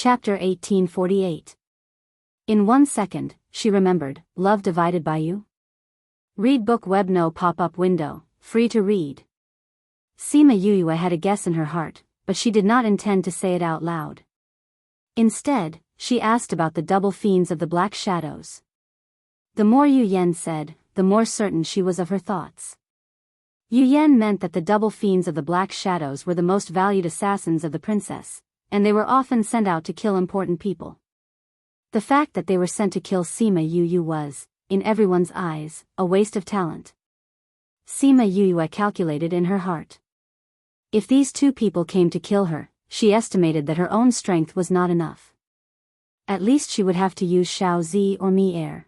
Chapter 1848. In 1 second, she remembered, Love Divided by You? Read book web no pop-up window, free to read. Sima Yuyue had a guess in her heart, but she did not intend to say it out loud. Instead, she asked about the double fiends of the black shadows. The more Yu Yan said, the more certain she was of her thoughts. Yu Yan meant that the double fiends of the black shadows were the most valued assassins of the princess, and they were often sent out to kill important people. The fact that they were sent to kill Sima Yuyue was, in everyone's eyes, a waste of talent. Sima Yuyue calculated in her heart. If these two people came to kill her, she estimated that her own strength was not enough. At least she would have to use Xiao Zi or Mi Air.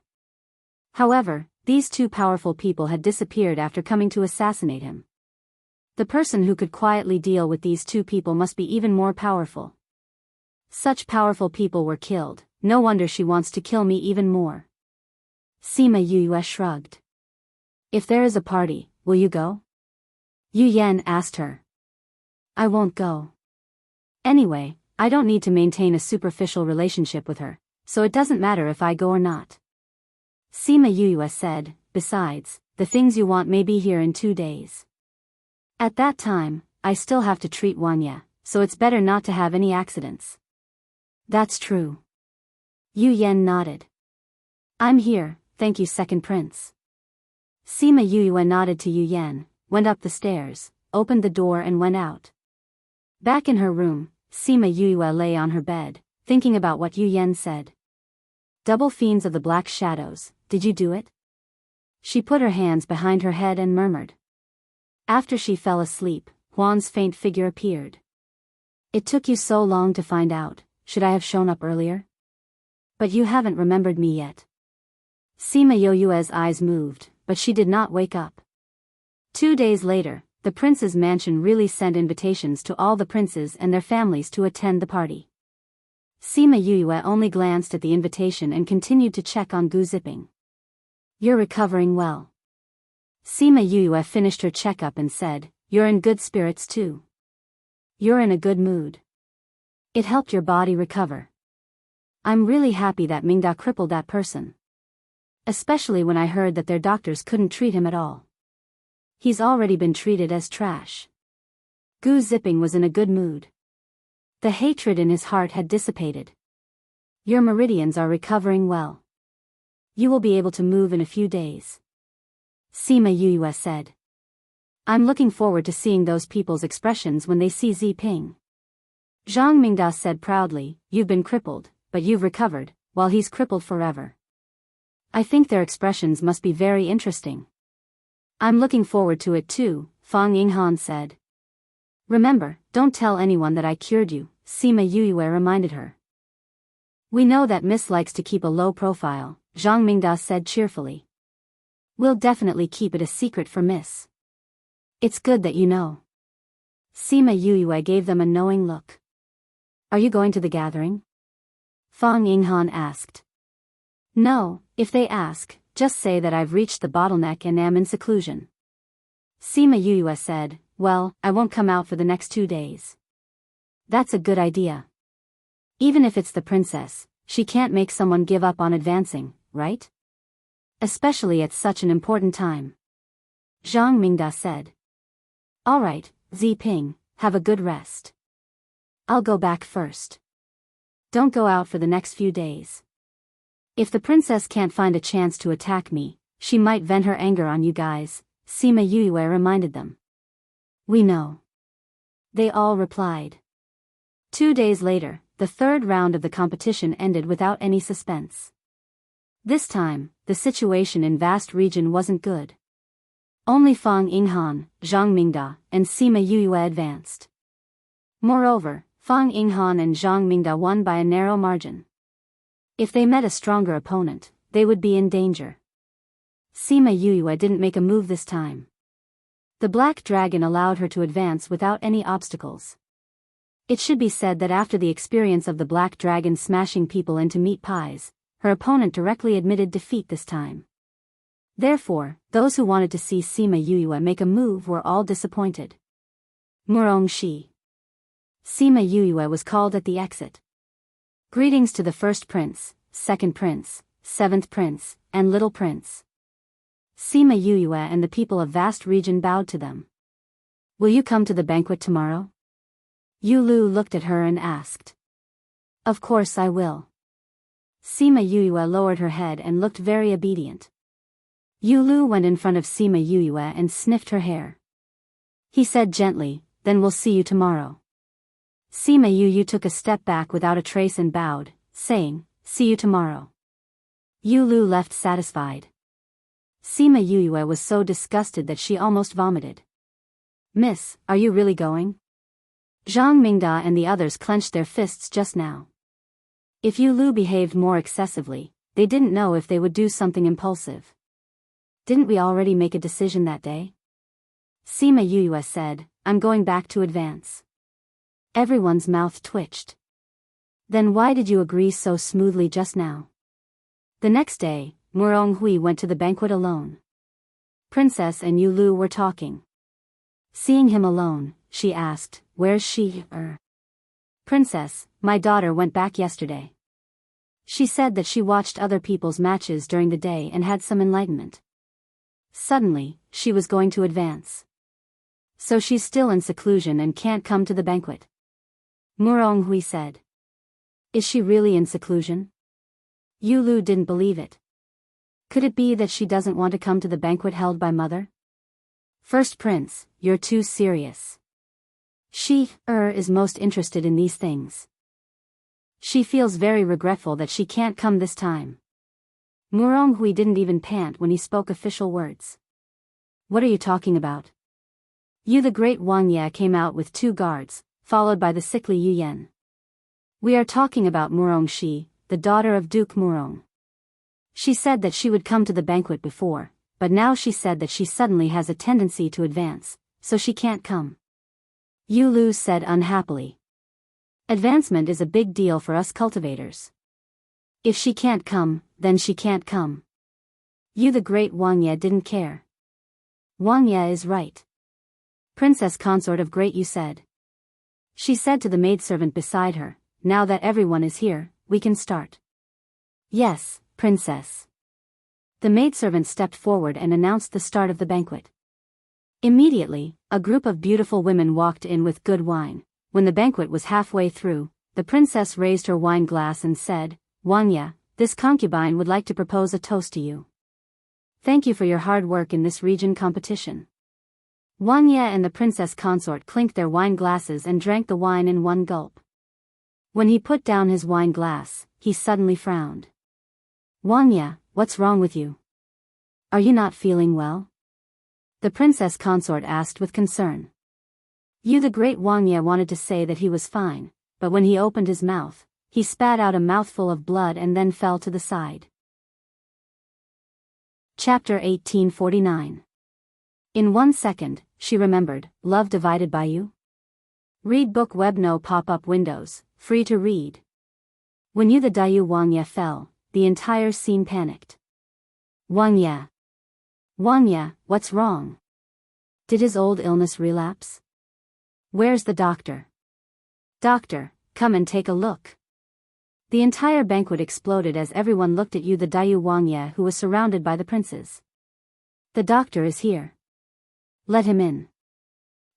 However, these two powerful people had disappeared after coming to assassinate him. The person who could quietly deal with these two people must be even more powerful. Such powerful people were killed, no wonder she wants to kill me even more. Sima Yuyue shrugged. If there is a party, will you go? Yu Yan asked her. I won't go. Anyway, I don't need to maintain a superficial relationship with her, so it doesn't matter if I go or not. Sima Yuyue said, besides, the things you want may be here in 2 days. At that time, I still have to treat Wanya, so it's better not to have any accidents. That's true. Yu Yan nodded. I'm here, thank you, second prince. Sima Yuyue nodded to Yu Yan, went up the stairs, opened the door and went out. Back in her room, Sima Yuyue lay on her bed, thinking about what Yu Yan said. Double fiends of the black shadows, did you do it? She put her hands behind her head and murmured. After she fell asleep, Huan's faint figure appeared. It took you so long to find out, should I have shown up earlier? But you haven't remembered me yet. Sima Yuyue's eyes moved, but she did not wake up. 2 days later, the prince's mansion really sent invitations to all the princes and their families to attend the party. Sima Yuyue only glanced at the invitation and continued to check on Gu Zipping. You're recovering well. Sima Yuyue finished her checkup and said, you're in good spirits too. You're in a good mood. It helped your body recover. I'm really happy that Mingda crippled that person. Especially when I heard that their doctors couldn't treat him at all. He's already been treated as trash. Gu Zipping was in a good mood. The hatred in his heart had dissipated. Your meridians are recovering well. You will be able to move in a few days. Sima Yuyue said. I'm looking forward to seeing those people's expressions when they see Zi Ping. Zhang Mingda said proudly, you've been crippled, but you've recovered, while he's crippled forever. I think their expressions must be very interesting. I'm looking forward to it too, Fang Yinghan said. Remember, don't tell anyone that I cured you, Sima Yuyue reminded her. We know that Miss likes to keep a low profile, Zhang Mingda said cheerfully. We'll definitely keep it a secret for Miss. It's good that you know. Sima Yuyue gave them a knowing look. Are you going to the gathering? Fang Yinghan asked. No, if they ask, just say that I've reached the bottleneck and am in seclusion. Sima Yuyue said, well, I won't come out for the next 2 days. That's a good idea. Even if it's the princess, she can't make someone give up on advancing, right? Especially at such an important time. Zhang Mingda said. All right, Zi Ping, have a good rest. I'll go back first. Don't go out for the next few days. If the princess can't find a chance to attack me, she might vent her anger on you guys, Sima Yuyue reminded them. We know. They all replied. 2 days later, the third round of the competition ended without any suspense. This time, the situation in vast region wasn't good. Only Fang Yinghan, Zhang Mingda, and Sima Yuyue advanced. Moreover, Fang Yinghan and Zhang Mingda won by a narrow margin. If they met a stronger opponent, they would be in danger. Sima Yuyue didn't make a move this time. The black dragon allowed her to advance without any obstacles. It should be said that after the experience of the black dragon smashing people into meat pies, her opponent directly admitted defeat this time. Therefore, those who wanted to see Sima Yuyue make a move were all disappointed. Murong Shi. Sima Yuyue was called at the exit. Greetings to the first prince, second prince, seventh prince, and little prince. Sima Yue and the people of vast region bowed to them. Will you come to the banquet tomorrow? Yu Lu looked at her and asked. Of course I will. Sima Yue lowered her head and looked very obedient. Yu Lu went in front of Sima Yue and sniffed her hair. He said gently, then we'll see you tomorrow. Sima Yue took a step back without a trace and bowed, saying, see you tomorrow. Yu Lu left satisfied. Sima Yue was so disgusted that she almost vomited. Miss, are you really going? Zhang Mingda and the others clenched their fists just now. If Yu Lu behaved more excessively, they didn't know if they would do something impulsive. Didn't we already make a decision that day? Sima Yue said, I'm going back to advance. Everyone's mouth twitched. Then why did you agree so smoothly just now? The next day, Murong Hui went to the banquet alone. Princess and Yu Lu were talking. Seeing him alone, she asked, where's she? Princess, my daughter went back yesterday. She said that she watched other people's matches during the day and had some enlightenment. Suddenly, she was going to advance. So she's still in seclusion and can't come to the banquet. Murong Hui said. Is she really in seclusion? Yu Lu didn't believe it. Could it be that she doesn't want to come to the banquet held by mother? First prince, you're too serious. She is most interested in these things. She feels very regretful that she can't come this time. Murong Hui didn't even pant when he spoke official words. What are you talking about? Yu the great Wang Ye came out with 2 guards, followed by the sickly Yu Yan. We are talking about Murong Shi, the daughter of Duke Murong. She said that she would come to the banquet before, but now she said that she suddenly has a tendency to advance, so she can't come. Yu Lu said unhappily. Advancement is a big deal for us cultivators. If she can't come, then she can't come. Yu the great Wang Ye didn't care. Wang Ye is right. Princess consort of Great Yu said. She said to the maidservant beside her, now that everyone is here, we can start. Yes, princess. The maidservant stepped forward and announced the start of the banquet. Immediately, a group of beautiful women walked in with good wine. When the banquet was halfway through, the princess raised her wine glass and said, Wang Ye, this concubine would like to propose a toast to you. Thank you for your hard work in this region competition. Wang Ye and the princess consort clinked their wine glasses and drank the wine in one gulp. When he put down his wine glass, he suddenly frowned. Wang Ye, what's wrong with you? Are you not feeling well? The princess consort asked with concern. Yu the great Wang Ye wanted to say that he was fine, but when he opened his mouth, he spat out a mouthful of blood and then fell to the side. Chapter 1849. In 1 second, she remembered, love divided by you? Read book web no pop-up windows, free to read. When Yu the Dayu Wang Ye fell, the entire scene panicked. Wang Ye. Wang Ye, what's wrong? Did his old illness relapse? Where's the doctor? Doctor, come and take a look. The entire banquet exploded as everyone looked at Yu the Dayu Wang Ye, who was surrounded by the princes. The doctor is here. Let him in.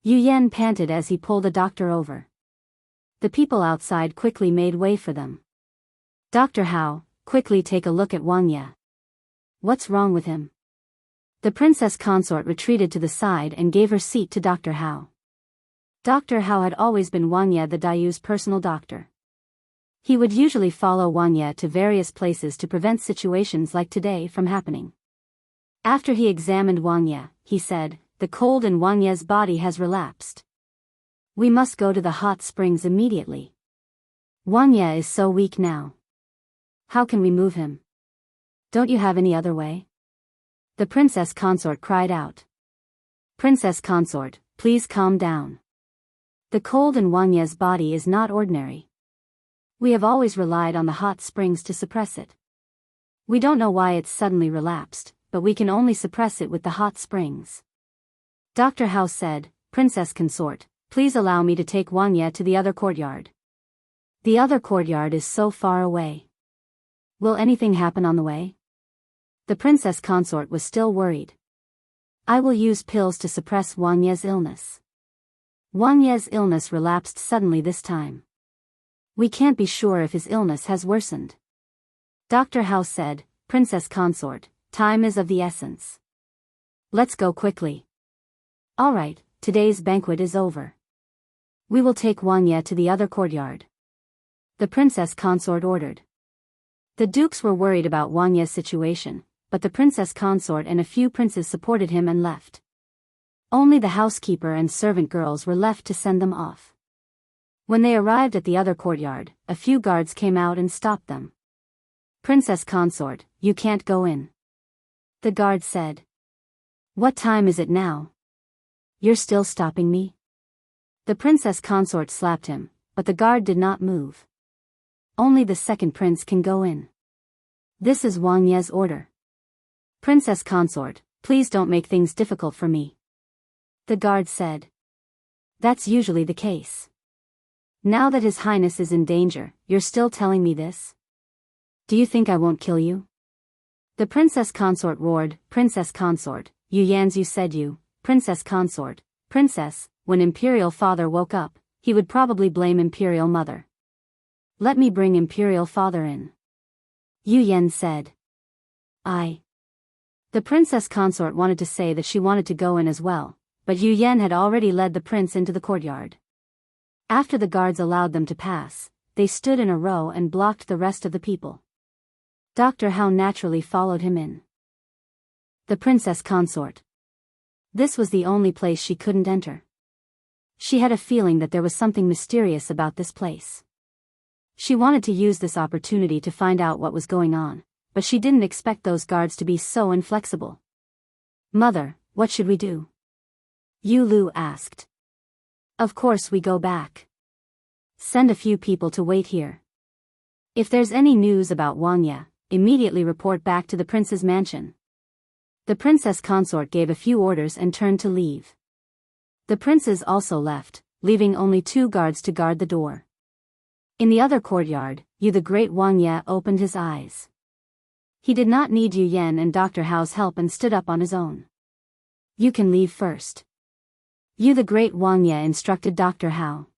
Yu Yan panted as he pulled the doctor over. The people outside quickly made way for them. Dr. Hao, quickly take a look at Wang Ye. What's wrong with him? The princess consort retreated to the side and gave her seat to Dr. Hao. Dr. Hao had always been Wang Ye the Dayu's personal doctor. He would usually follow Wang Ye to various places to prevent situations like today from happening. After he examined Wang Ye, he said, the cold in Wang Ye's body has relapsed. We must go to the hot springs immediately. Wang Ye is so weak now. How can we move him? Don't you have any other way? The princess consort cried out. Princess consort, please calm down. The cold in Wang Ye's body is not ordinary. We have always relied on the hot springs to suppress it. We don't know why it's suddenly relapsed, but we can only suppress it with the hot springs. Dr. Hao said, Princess consort, please allow me to take Wang Ye to the other courtyard. The other courtyard is so far away. Will anything happen on the way? The princess consort was still worried. I will use pills to suppress Wang Ye's illness. Wang Ye's illness relapsed suddenly this time. We can't be sure if his illness has worsened. Dr. Hao said, Princess consort, time is of the essence. Let's go quickly. All right, today's banquet is over. We will take Wang Ye to the other courtyard. The princess consort ordered. The dukes were worried about Wang Ye's situation, but the princess consort and a few princes supported him and left. Only the housekeeper and servant girls were left to send them off. When they arrived at the other courtyard, a few guards came out and stopped them. Princess consort, you can't go in. The guard said. What time is it now? You're still stopping me? The princess consort slapped him, but the guard did not move. Only the second prince can go in. This is Wang Ye's order. Princess consort, please don't make things difficult for me. The guard said. That's usually the case. Now that His Highness is in danger, you're still telling me this? Do you think I won't kill you? The princess consort roared, Princess consort, you Yans you said you, princess consort, princess. When imperial father woke up, he would probably blame imperial mother. Let me bring imperial father in. Yu Yan said. The princess consort wanted to say that she wanted to go in as well, but Yu Yan had already led the prince into the courtyard. After the guards allowed them to pass, they stood in a row and blocked the rest of the people. Dr. Hao naturally followed him in. The princess consort. This was the only place she couldn't enter. She had a feeling that there was something mysterious about this place. She wanted to use this opportunity to find out what was going on, but she didn't expect those guards to be so inflexible. Mother, what should we do? Yu Lu asked. Of course we go back. Send a few people to wait here. If there's any news about Wang Ye, immediately report back to the prince's mansion. The princess consort gave a few orders and turned to leave. The princes also left, leaving only 2 guards to guard the door. In the other courtyard, Yu the great Wang Ye opened his eyes. He did not need Yu Yan and Dr. Hao's help and stood up on his own. You can leave first. Yu the great Wang Ye instructed Dr. Hao.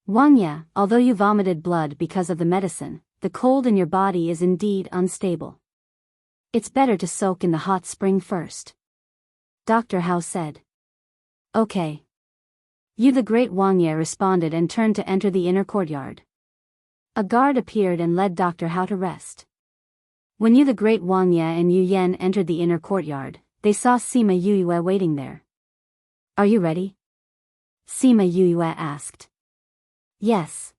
Wang Ye, although you vomited blood because of the medicine, the cold in your body is indeed unstable. It's better to soak in the hot spring first. Dr. Hao said. Okay. Yu the great Wang Ye responded and turned to enter the inner courtyard. A guard appeared and led Dr. Hao to rest. When Yu the great Wang Ye and Yu Yan entered the inner courtyard, they saw Sima Yuyue waiting there. Are you ready? Sima Yuyue asked. Yes.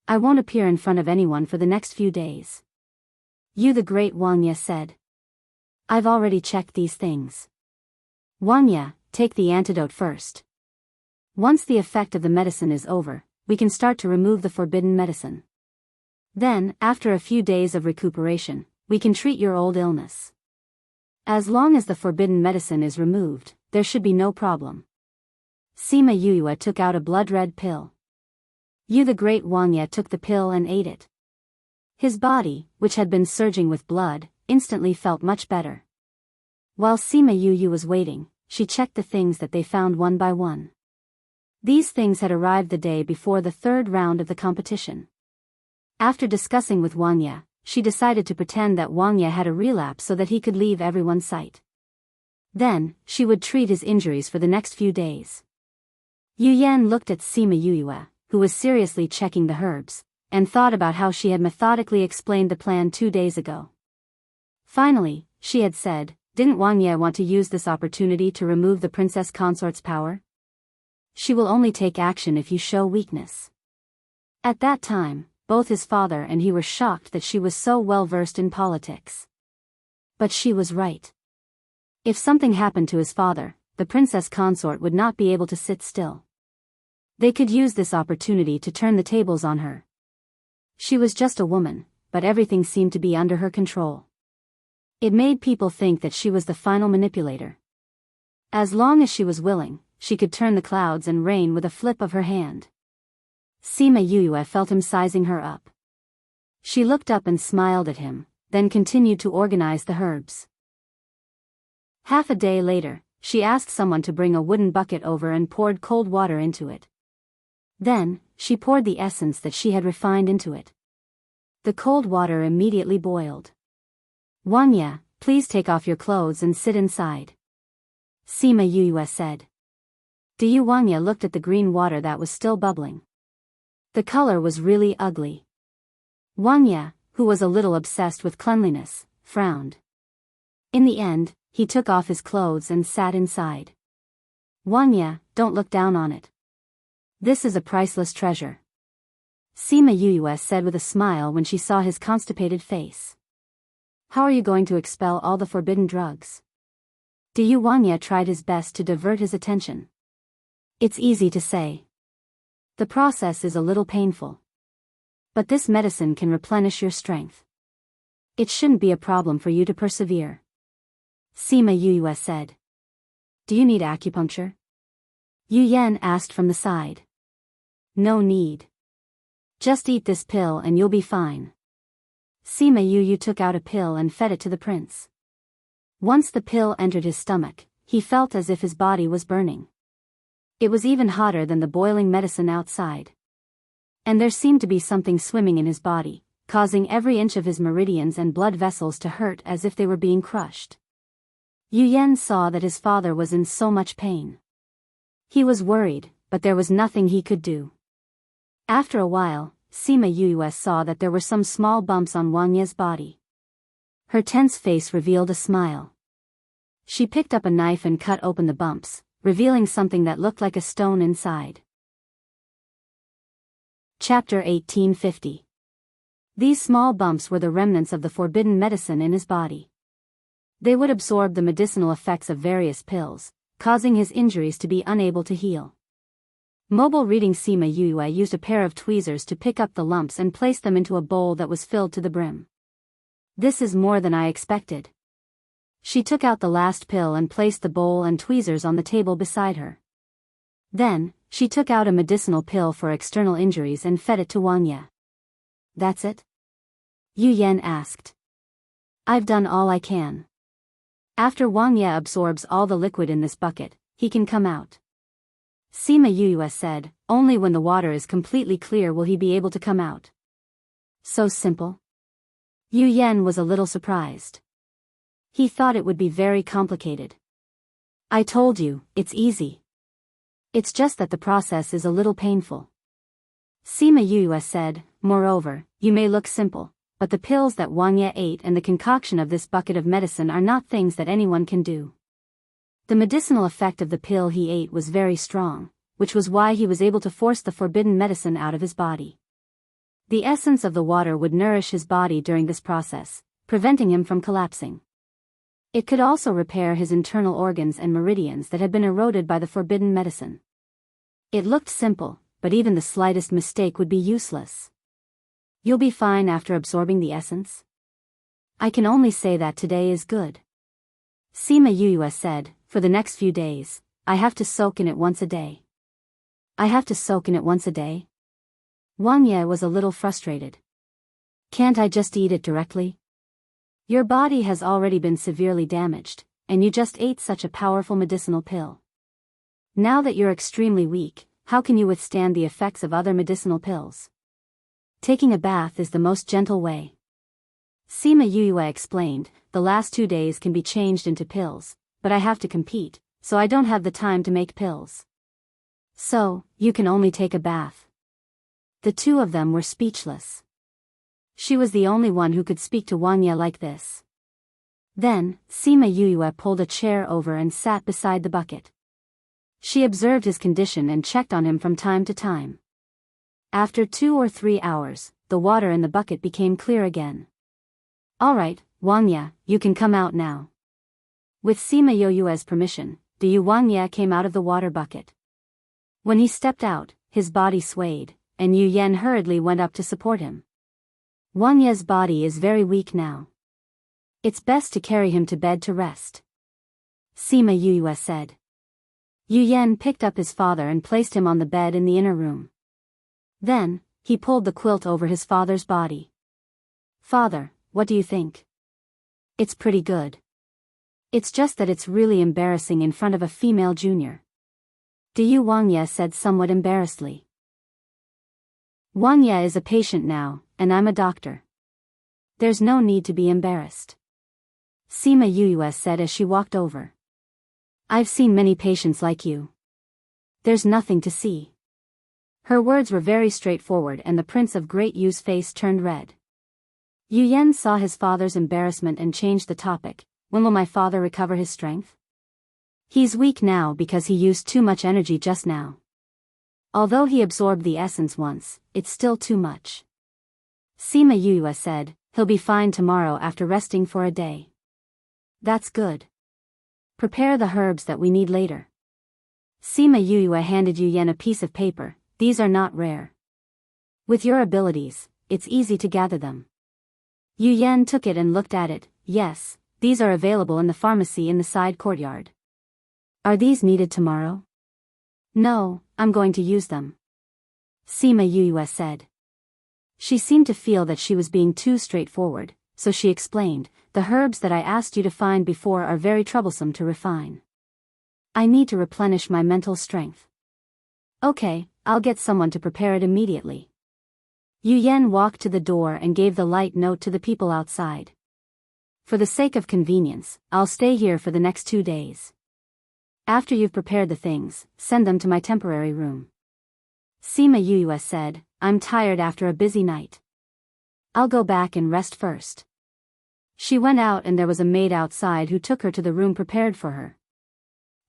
I won't appear in front of anyone for the next few days. Yu the great Wang Ye said. I've already checked these things. Wang Ye, take the antidote first. Once the effect of the medicine is over, we can start to remove the forbidden medicine. Then, after a few days of recuperation, we can treat your old illness. As long as the forbidden medicine is removed, there should be no problem. Sima Yuyue took out a blood-red pill. Yu the great Wang Ye took the pill and ate it. His body, which had been surging with blood, instantly felt much better. While Sima Yuyue was waiting, she checked the things that they found one by one. These things had arrived the day before the 3rd round of the competition. After discussing with Wang Ye, she decided to pretend that Wang Ye had a relapse so that he could leave everyone's sight. Then, she would treat his injuries for the next few days. Yu Yan looked at Sima Yuyue, who was seriously checking the herbs, and thought about how she had methodically explained the plan 2 days ago. Finally, she had said, didn't Wang Ye want to use this opportunity to remove the princess consort's power? She will only take action if you show weakness. At that time, both his father and he were shocked that she was so well versed in politics. But she was right. If something happened to his father, the princess consort would not be able to sit still. They could use this opportunity to turn the tables on her. She was just a woman, but everything seemed to be under her control. It made people think that she was the final manipulator. As long as she was willing, she could turn the clouds and rain with a flip of her hand. Sima Yue felt him sizing her up. She looked up and smiled at him, then continued to organize the herbs. Half a day later, she asked someone to bring a wooden bucket over and poured cold water into it. Then, she poured the essence that she had refined into it. The cold water immediately boiled. "Wanya, please take off your clothes and sit inside," Sima Yue said. Wanya looked at the green water that was still bubbling. The color was really ugly. Wanya, who was a little obsessed with cleanliness, frowned. In the end, he took off his clothes and sat inside. "Wanya, don't look down on it. This is a priceless treasure," Sima Yue said with a smile when she saw his constipated face. "How are you going to expel all the forbidden drugs?" Wanya tried his best to divert his attention. "It's easy to say. The process is a little painful. But this medicine can replenish your strength. It shouldn't be a problem for you to persevere," Sima Yue said. "Do you need acupuncture?" Yu Yan asked from the side. "No need. Just eat this pill and you'll be fine." Sima Yue took out a pill and fed it to the prince. Once the pill entered his stomach, he felt as if his body was burning. It was even hotter than the boiling medicine outside. And there seemed to be something swimming in his body, causing every inch of his meridians and blood vessels to hurt as if they were being crushed. Yu Yan saw that his father was in so much pain. He was worried, but there was nothing he could do. After a while, Sima Yue saw that there were some small bumps on Wanya's body. Her tense face revealed a smile. She picked up a knife and cut open the bumps, revealing something that looked like a stone inside. Chapter 1850. These small bumps were the remnants of the forbidden medicine in his body. They would absorb the medicinal effects of various pills, causing his injuries to be unable to heal. Mobile reading Sima Yue used a pair of tweezers to pick up the lumps and place them into a bowl that was filled to the brim. "This is more than I expected." She took out the last pill and placed the bowl and tweezers on the table beside her. Then, she took out a medicinal pill for external injuries and fed it to Wanya. "That's it?" Yu Yan asked. "I've done all I can. After Wanya absorbs all the liquid in this bucket, he can come out." Sima Yue said, "Only when the water is completely clear will he be able to come out." "So simple?" Yu Yan was a little surprised. He thought it would be very complicated. "I told you, it's easy. It's just that the process is a little painful." Sima Yue said, "Moreover, you may look simple, but the pills that Wanya ate and the concoction of this bucket of medicine are not things that anyone can do." The medicinal effect of the pill he ate was very strong, which was why he was able to force the forbidden medicine out of his body. The essence of the water would nourish his body during this process, preventing him from collapsing. It could also repair his internal organs and meridians that had been eroded by the forbidden medicine. It looked simple, but even the slightest mistake would be useless. "You'll be fine after absorbing the essence?" "I can only say that today is good," Sima Yue said. "For the next few days, I have to soak in it once a day." "I have to soak in it once a day?" Wanya was a little frustrated. "Can't I just eat it directly? Your body has already been severely damaged, and you just ate such a powerful medicinal pill. Now that you're extremely weak, how can you withstand the effects of other medicinal pills? Taking a bath is the most gentle way." Sima Yue explained, "The last 2 days can be changed into pills, but I have to compete, so I don't have the time to make pills. So, you can only take a bath." The two of them were speechless. She was the only one who could speak to Wanya like this. Then, Sima Yue pulled a chair over and sat beside the bucket. She observed his condition and checked on him from time to time. After 2 or 3 hours, the water in the bucket became clear again. "All right, Wanya, you can come out now." With Sima Yue's permission, Wanya came out of the water bucket. When he stepped out, his body swayed, and Yu Yan hurriedly went up to support him. "Wanya's body is very weak now. It's best to carry him to bed to rest," Sima Yue said. Yu Yan picked up his father and placed him on the bed in the inner room. Then, he pulled the quilt over his father's body. Father, what do you think? It's pretty good. It's just that it's really embarrassing in front of a female junior. Du Wang Ye said somewhat embarrassedly. Wang Ye is a patient now, and I'm a doctor. There's no need to be embarrassed. Sima Yuyue said as she walked over. I've seen many patients like you. There's nothing to see. Her words were very straightforward and the Prince of Great Yu's face turned red. Yu Yan saw his father's embarrassment and changed the topic. When will my father recover his strength? He's weak now because he used too much energy just now. Although he absorbed the essence once, it's still too much. Sima Yuyue said, he'll be fine tomorrow after resting for a day. That's good. Prepare the herbs that we need later. Sima Yuyue handed Yu Yan a piece of paper. These are not rare. With your abilities, it's easy to gather them. Yu Yan took it and looked at it. Yes, these are available in the pharmacy in the side courtyard. Are these needed tomorrow? No, I'm going to use them. Sima Yuyue said. She seemed to feel that she was being too straightforward, so she explained, the herbs that I asked you to find before are very troublesome to refine. I need to replenish my mental strength. Okay, I'll get someone to prepare it immediately. Yu Yan walked to the door and gave the light note to the people outside. For the sake of convenience, I'll stay here for the next 2 days. After you've prepared the things, send them to my temporary room. Sima Yuyue said, I'm tired after a busy night. I'll go back and rest first. She went out and there was a maid outside who took her to the room prepared for her.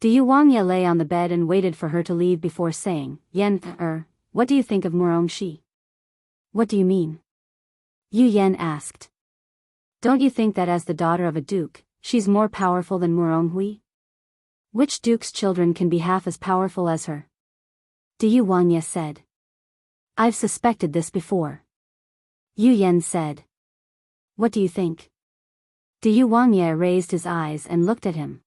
Du Wang Ye lay on the bed and waited for her to leave before saying, Yan, what do you think of Murongxi? What do you mean? Yu Yan asked. Don't you think that as the daughter of a duke, she's more powerful than Muronghui? Which duke's children can be half as powerful as her? Du Wang Ye said. I've suspected this before. Yu Yan said. What do you think? Du Wang Ye raised his eyes and looked at him.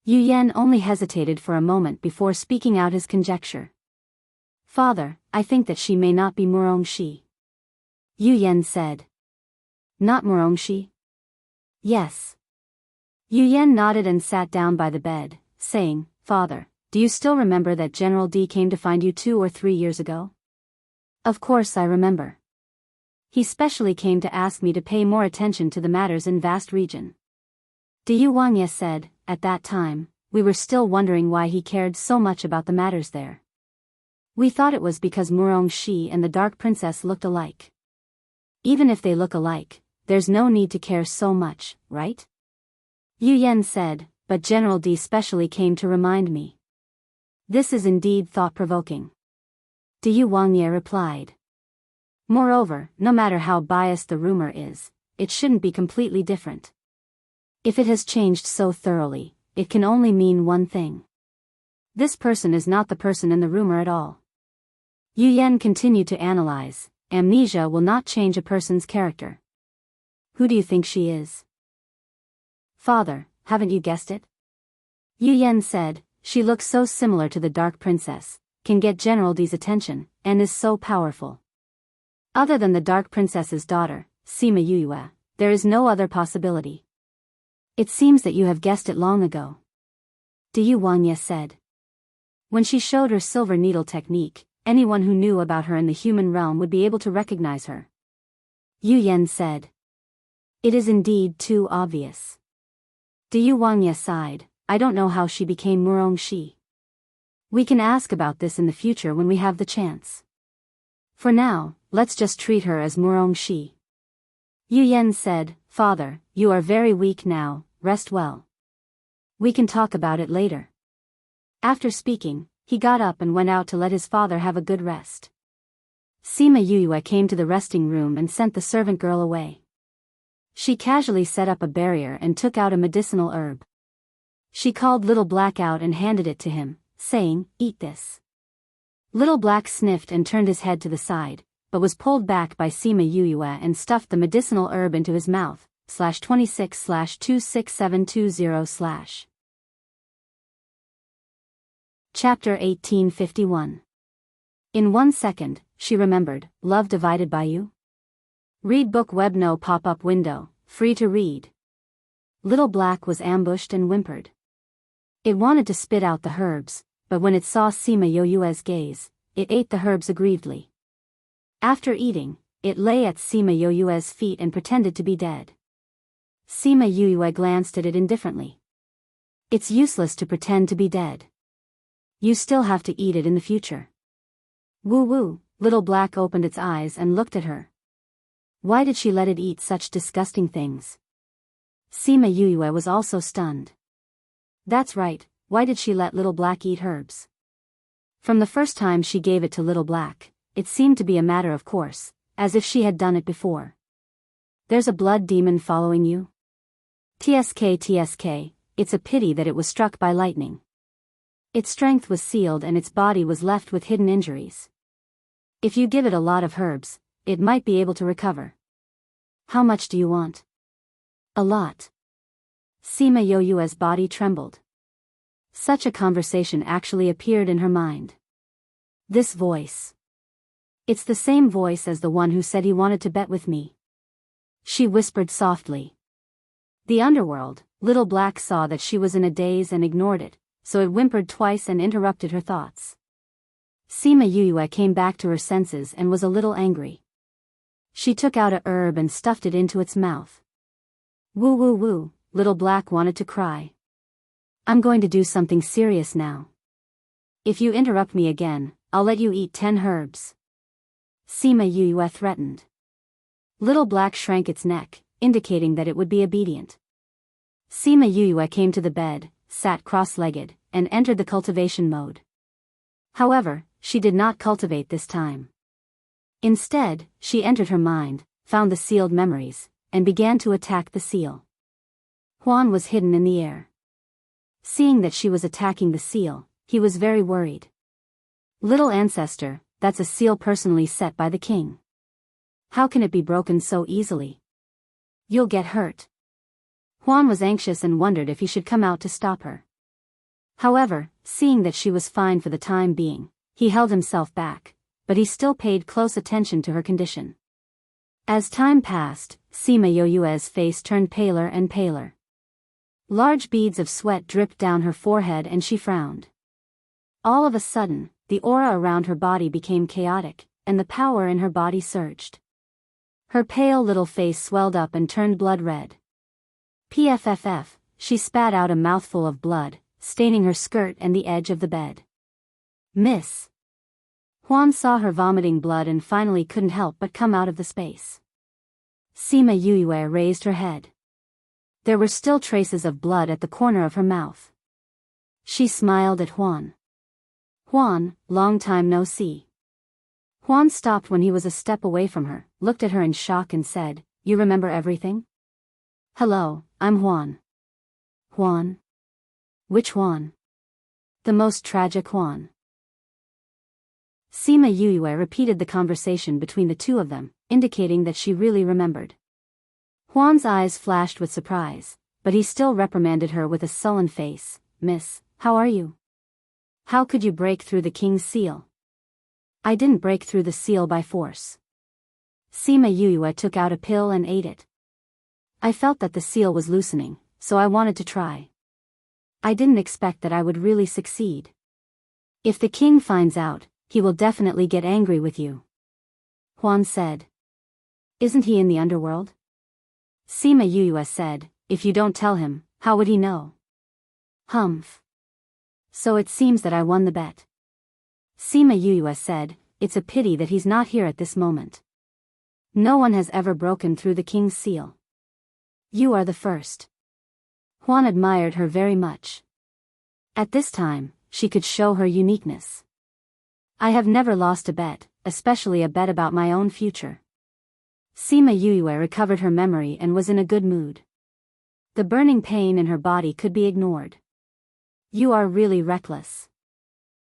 Yu Yan only hesitated for a moment before speaking out his conjecture. Father, I think that she may not be Murongxi. Yu Yan said. Not Murongxi? Yes. Yu Yan nodded and sat down by the bed, saying, Father, do you still remember that General D came to find you 2 or 3 years ago? Of course I remember. He specially came to ask me to pay more attention to the matters in vast region. Du Wang Ye said, at that time, we were still wondering why he cared so much about the matters there. We thought it was because Murongxi and the Dark Princess looked alike. Even if they look alike, there's no need to care so much, right? Yu Yan said, but General D specially came to remind me. This is indeed thought-provoking. Du Wang Ye replied. Moreover, no matter how biased the rumor is, it shouldn't be completely different. If it has changed so thoroughly, it can only mean one thing. This person is not the person in the rumor at all. Yu Yan continued to analyze. Amnesia will not change a person's character. Who do you think she is? Father, haven't you guessed it? Yu Yan said, she looks so similar to the Dark Princess, can get General D's attention, and is so powerful. Other than the Dark Princess's daughter, Sima Yuyue, there is no other possibility. It seems that you have guessed it long ago. Du Wang Ye said. When she showed her silver needle technique, anyone who knew about her in the human realm would be able to recognize her. Yu Yan said. It is indeed too obvious. Du Wang Ye sighed, I don't know how she became Murongxi. We can ask about this in the future when we have the chance. For now, let's just treat her as Murongxi. Yu Yan said, Father, you are very weak now, rest well. We can talk about it later. After speaking, he got up and went out to let his father have a good rest. Sima Yuyue came to the resting room and sent the servant girl away. She casually set up a barrier and took out a medicinal herb. She called Little Black out and handed it to him, saying, Eat this. Little Black sniffed and turned his head to the side, but was pulled back by Sima Yuyue and stuffed the medicinal herb into his mouth. /26/26720/ Chapter 1851. In 1 second, she remembered, love divided by you? Read book web no pop-up window, free to read. Little Black was ambushed and whimpered. It wanted to spit out the herbs, but when it saw Sima Yoyue's gaze, it ate the herbs aggrievedly. After eating, it lay at Sima Yoyue's feet and pretended to be dead. Sima Yoyue glanced at it indifferently. It's useless to pretend to be dead. You still have to eat it in the future. Woo woo, Little Black opened its eyes and looked at her. Why did she let it eat such disgusting things? Sima Yoyue was also stunned. That's right, why did she let Little Black eat herbs? From the first time she gave it to Little Black, it seemed to be a matter of course, as if she had done it before. There's a blood demon following you? TSK, it's a pity that it was struck by lightning. Its strength was sealed and its body was left with hidden injuries. If you give it a lot of herbs, it might be able to recover. How much do you want? A lot. Sima Yoyue's body trembled. Such a conversation actually appeared in her mind. This voice. It's the same voice as the one who said he wanted to bet with me. She whispered softly. The underworld, Little Black saw that she was in a daze and ignored it, so it whimpered twice and interrupted her thoughts. Sima Yoyue came back to her senses and was a little angry. She took out a herb and stuffed it into its mouth. Woo woo woo, Little Black wanted to cry. I'm going to do something serious now. If you interrupt me again, I'll let you eat 10 herbs. Sima Yoyue threatened. Little Black shrank its neck, indicating that it would be obedient. Sima Yoyue came to the bed, sat cross-legged, and entered the cultivation mode. However, she did not cultivate this time. Instead, she entered her mind, found the sealed memories, and began to attack the seal. Huan was hidden in the air. Seeing that she was attacking the seal, he was very worried. Little ancestor, that's a seal personally set by the king. How can it be broken so easily? You'll get hurt. Huan was anxious and wondered if he should come out to stop her. However, seeing that she was fine for the time being, he held himself back, but he still paid close attention to her condition. As time passed, Sima Yoyue's face turned paler and paler. Large beads of sweat dripped down her forehead and she frowned. All of a sudden, the aura around her body became chaotic, and the power in her body surged. Her pale little face swelled up and turned blood red. Pfff, she spat out a mouthful of blood, staining her skirt and the edge of the bed. Miss. Huan saw her vomiting blood and finally couldn't help but come out of the space. Sima Yoyue raised her head. There were still traces of blood at the corner of her mouth. She smiled at Huan. Huan, long time no see. Huan stopped when he was a step away from her, looked at her in shock and said, You remember everything? Hello, I'm Huan. Huan? Which Huan? The most tragic Huan. Sima Yoyue repeated the conversation between the two of them, indicating that she really remembered. Huan's eyes flashed with surprise, but he still reprimanded her with a sullen face. Miss, how are you? How could you break through the king's seal? I didn't break through the seal by force. Sima Yoyue took out a pill and ate it. I felt that the seal was loosening, so I wanted to try. I didn't expect that I would really succeed. If the king finds out, he will definitely get angry with you. Huan said. Isn't he in the underworld? Sima Yoyue said, If you don't tell him, how would he know? Humph. So it seems that I won the bet. Sima Yoyue said, It's a pity that he's not here at this moment. No one has ever broken through the king's seal. You are the first. Huan admired her very much. At this time, she could show her uniqueness. I have never lost a bet, especially a bet about my own future. Sima Yoyue recovered her memory and was in a good mood. The burning pain in her body could be ignored. You are really reckless.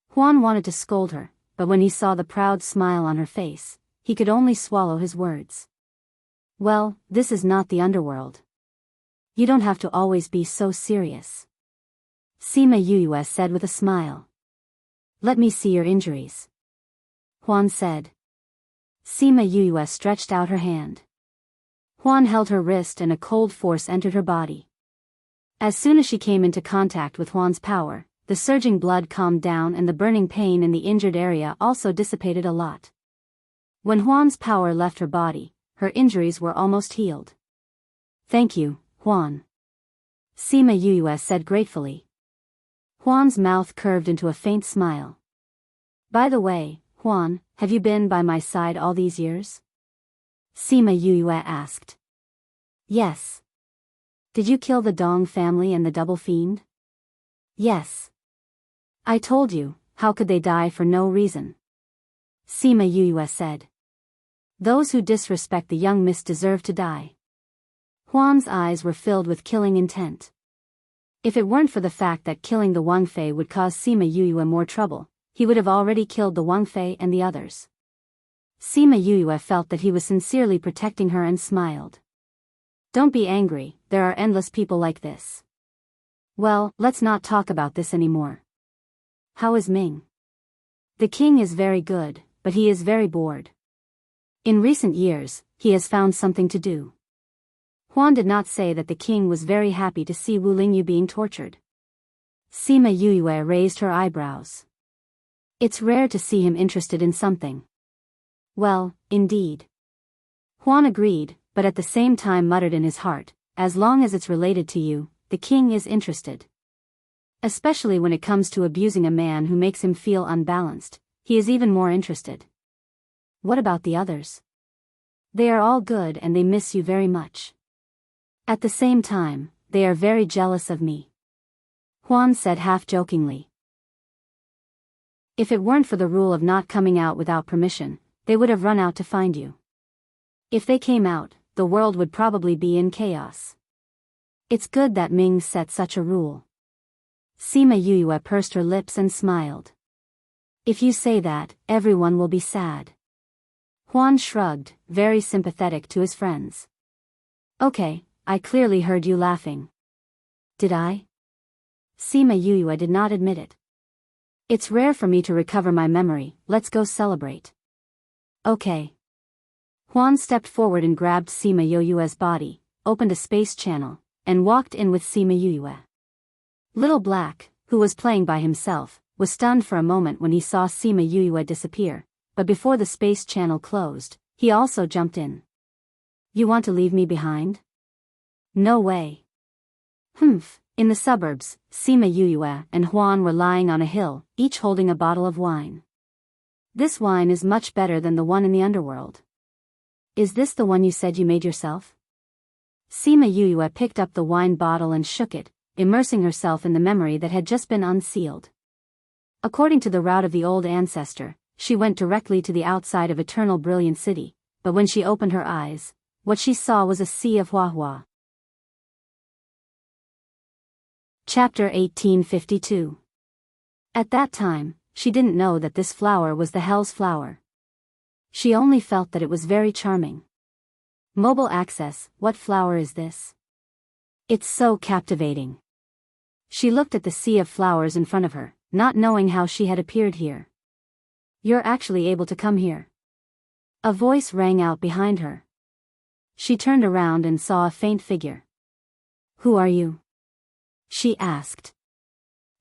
Huan wanted to scold her, but when he saw the proud smile on her face, he could only swallow his words. Well, this is not the underworld. You don't have to always be so serious. Sima Yoyue said with a smile. Let me see your injuries. Huan said. Sima Yue stretched out her hand. Huan held her wrist and a cold force entered her body. As soon as she came into contact with Huan's power, the surging blood calmed down and the burning pain in the injured area also dissipated a lot. When Huan's power left her body, her injuries were almost healed. "Thank you, Huan," Sima Yue said gratefully. Huan's mouth curved into a faint smile. "By the way, Huan, have you been by my side all these years?" Sima Yue asked. "Yes." "Did you kill the Dong family and the double fiend?" "Yes." "I told you, how could they die for no reason?" Sima Yue said. "Those who disrespect the young miss deserve to die." Huan's eyes were filled with killing intent. If it weren't for the fact that killing the Wang Fei would cause Sima Yue more trouble, he would have already killed the Wang Fei and the others. Sima Yue felt that he was sincerely protecting her and smiled. "Don't be angry, there are endless people like this." "Well, let's not talk about this anymore. How is Ming?" "The king is very good, but he is very bored. In recent years, he has found something to do." Huan did not say that the king was very happy to see Wu Lingyu being tortured. Sima Yue raised her eyebrows. "It's rare to see him interested in something." "Well, indeed." Huan agreed, but at the same time muttered in his heart, "As long as it's related to you, the king is interested. Especially when it comes to abusing a man who makes him feel unbalanced, he is even more interested." "What about the others?" "They are all good and they miss you very much. At the same time, they are very jealous of me," Huan said half-jokingly. "If it weren't for the rule of not coming out without permission, they would have run out to find you. If they came out, the world would probably be in chaos. It's good that Ming set such a rule." Sima Yue pursed her lips and smiled. "If you say that, everyone will be sad." Huan shrugged, very sympathetic to his friends. "Okay, I clearly heard you laughing." "Did I?" Sima Yue did not admit it. "It's rare for me to recover my memory, let's go celebrate." "Okay." Huan stepped forward and grabbed Sima Yue's body, opened a space channel, and walked in with Sima Yue. Little Black, who was playing by himself, was stunned for a moment when he saw Sima Yue disappear, but before the space channel closed, he also jumped in. "You want to leave me behind?" "No way." "Humph." In the suburbs, Sima Yue and Huan were lying on a hill, each holding a bottle of wine. "This wine is much better than the one in the underworld." "Is this the one you said you made yourself?" Sima Yue picked up the wine bottle and shook it, immersing herself in the memory that had just been unsealed. According to the route of the old ancestor, she went directly to the outside of Eternal Brilliant City, but when she opened her eyes, what she saw was a sea of Huahua. Chapter 1852. At that time, she didn't know that this flower was the Hell's Flower. She only felt that it was very charming. Mobile access, what flower is this? It's so captivating. She looked at the sea of flowers in front of her, not knowing how she had appeared here. "You're actually able to come here." A voice rang out behind her. She turned around and saw a faint figure. "Who are you?" she asked.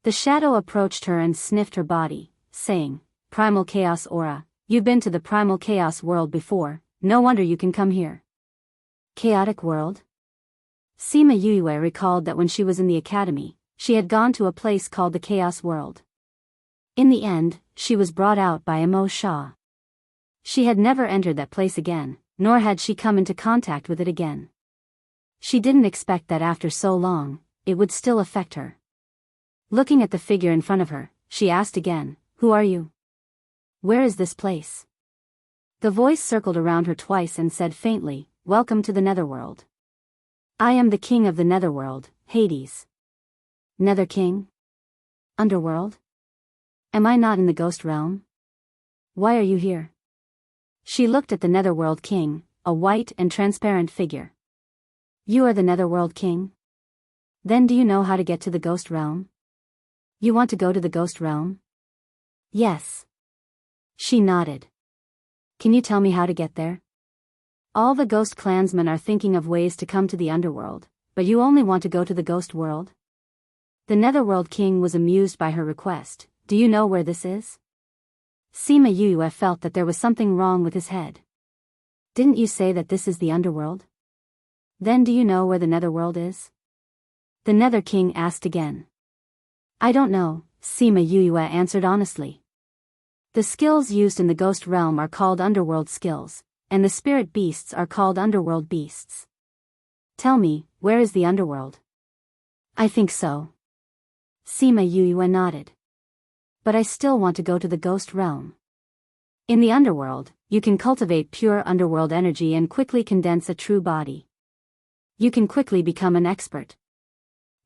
The shadow approached her and sniffed her body, saying, "Primal Chaos Aura, you've been to the Primal Chaos world before, no wonder you can come here." Chaotic world? Sima Yue recalled that when she was in the academy, she had gone to a place called the Chaos World. In the end, she was brought out by Imo Shah. She had never entered that place again, nor had she come into contact with it again. She didn't expect that after so long, it would still affect her. Looking at the figure in front of her, she asked again, "Who are you? Where is this place?" The voice circled around her twice and said faintly, "Welcome to the Netherworld. I am the king of the Netherworld, Hades." Nether King? Underworld? Am I not in the ghost realm? Why are you here? She looked at the Netherworld King, a white and transparent figure. "You are the Netherworld King? Then do you know how to get to the ghost realm? You want to go to the ghost realm?" "Yes." She nodded. Can you tell me how to get there? All the ghost clansmen are thinking of ways to come to the underworld, but you only want to go to the ghost world? The Netherworld King was amused by her request. Do you know where this is? Sima Yue felt that there was something wrong with his head. Didn't you say that this is the underworld? Then do you know where the Netherworld is? The Nether King asked again. I don't know, Sima Yue answered honestly. The skills used in the ghost realm are called underworld skills, and the spirit beasts are called underworld beasts. Tell me, where is the underworld? I think so. Sima Yue nodded. But I still want to go to the ghost realm. In the underworld, you can cultivate pure underworld energy and quickly condense a true body. You can quickly become an expert.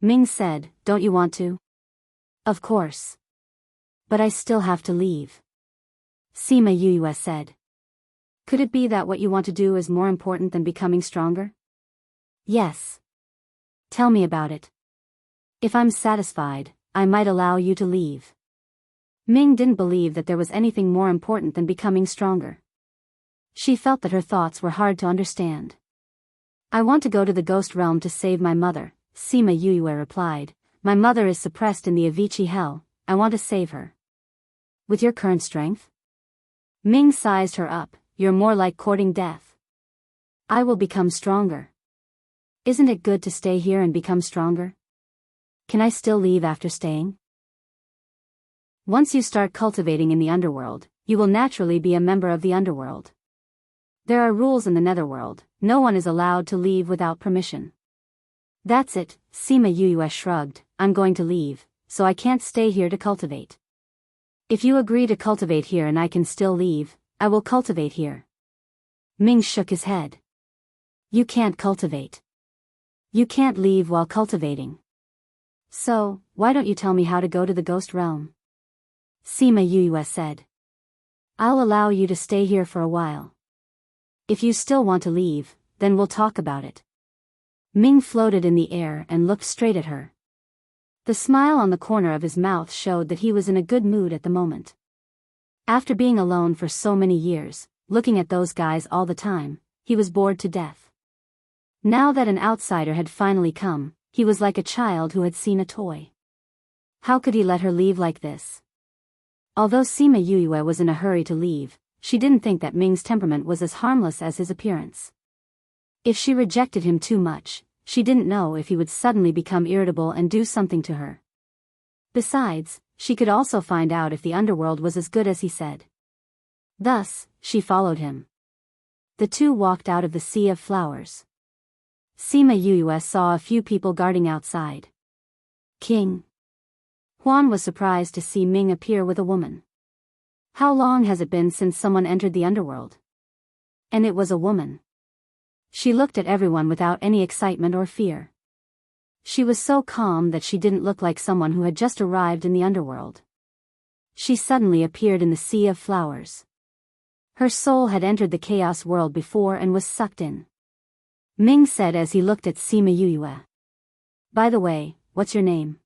Ming said, don't you want to? Of course. But I still have to leave. Sima Yue said. Could it be that what you want to do is more important than becoming stronger? Yes. Tell me about it. If I'm satisfied, I might allow you to leave. Ming didn't believe that there was anything more important than becoming stronger. She felt that her thoughts were hard to understand. I want to go to the ghost realm to save my mother, Sima Yue replied. My mother is suppressed in the Avicii hell, I want to save her. With your current strength? Ming sized her up, you're more like courting death. I will become stronger. Isn't it good to stay here and become stronger? Can I still leave after staying? Once you start cultivating in the underworld, you will naturally be a member of the underworld. There are rules in the netherworld, no one is allowed to leave without permission. That's it, Sima Yue shrugged, I'm going to leave, so I can't stay here to cultivate. If you agree to cultivate here and I can still leave, I will cultivate here. Ming shook his head. You can't cultivate. You can't leave while cultivating. So, why don't you tell me how to go to the ghost realm? Sima Yue said. I'll allow you to stay here for a while. If you still want to leave, then we'll talk about it. Ming floated in the air and looked straight at her. The smile on the corner of his mouth showed that he was in a good mood at the moment. After being alone for so many years, looking at those guys all the time, he was bored to death. Now that an outsider had finally come, he was like a child who had seen a toy. How could he let her leave like this? Although Sima Yue was in a hurry to leave, she didn't think that Ming's temperament was as harmless as his appearance. If she rejected him too much, she didn't know if he would suddenly become irritable and do something to her. Besides, she could also find out if the underworld was as good as he said. Thus, she followed him. The two walked out of the sea of flowers. Sima Yue saw a few people guarding outside. King. Huan was surprised to see Ming appear with a woman. How long has it been since someone entered the underworld? And it was a woman. She looked at everyone without any excitement or fear. She was so calm that she didn't look like someone who had just arrived in the underworld. She suddenly appeared in the sea of flowers. Her soul had entered the chaos world before and was sucked in. Ming said as he looked at Sima Yue. By the way, what's your name?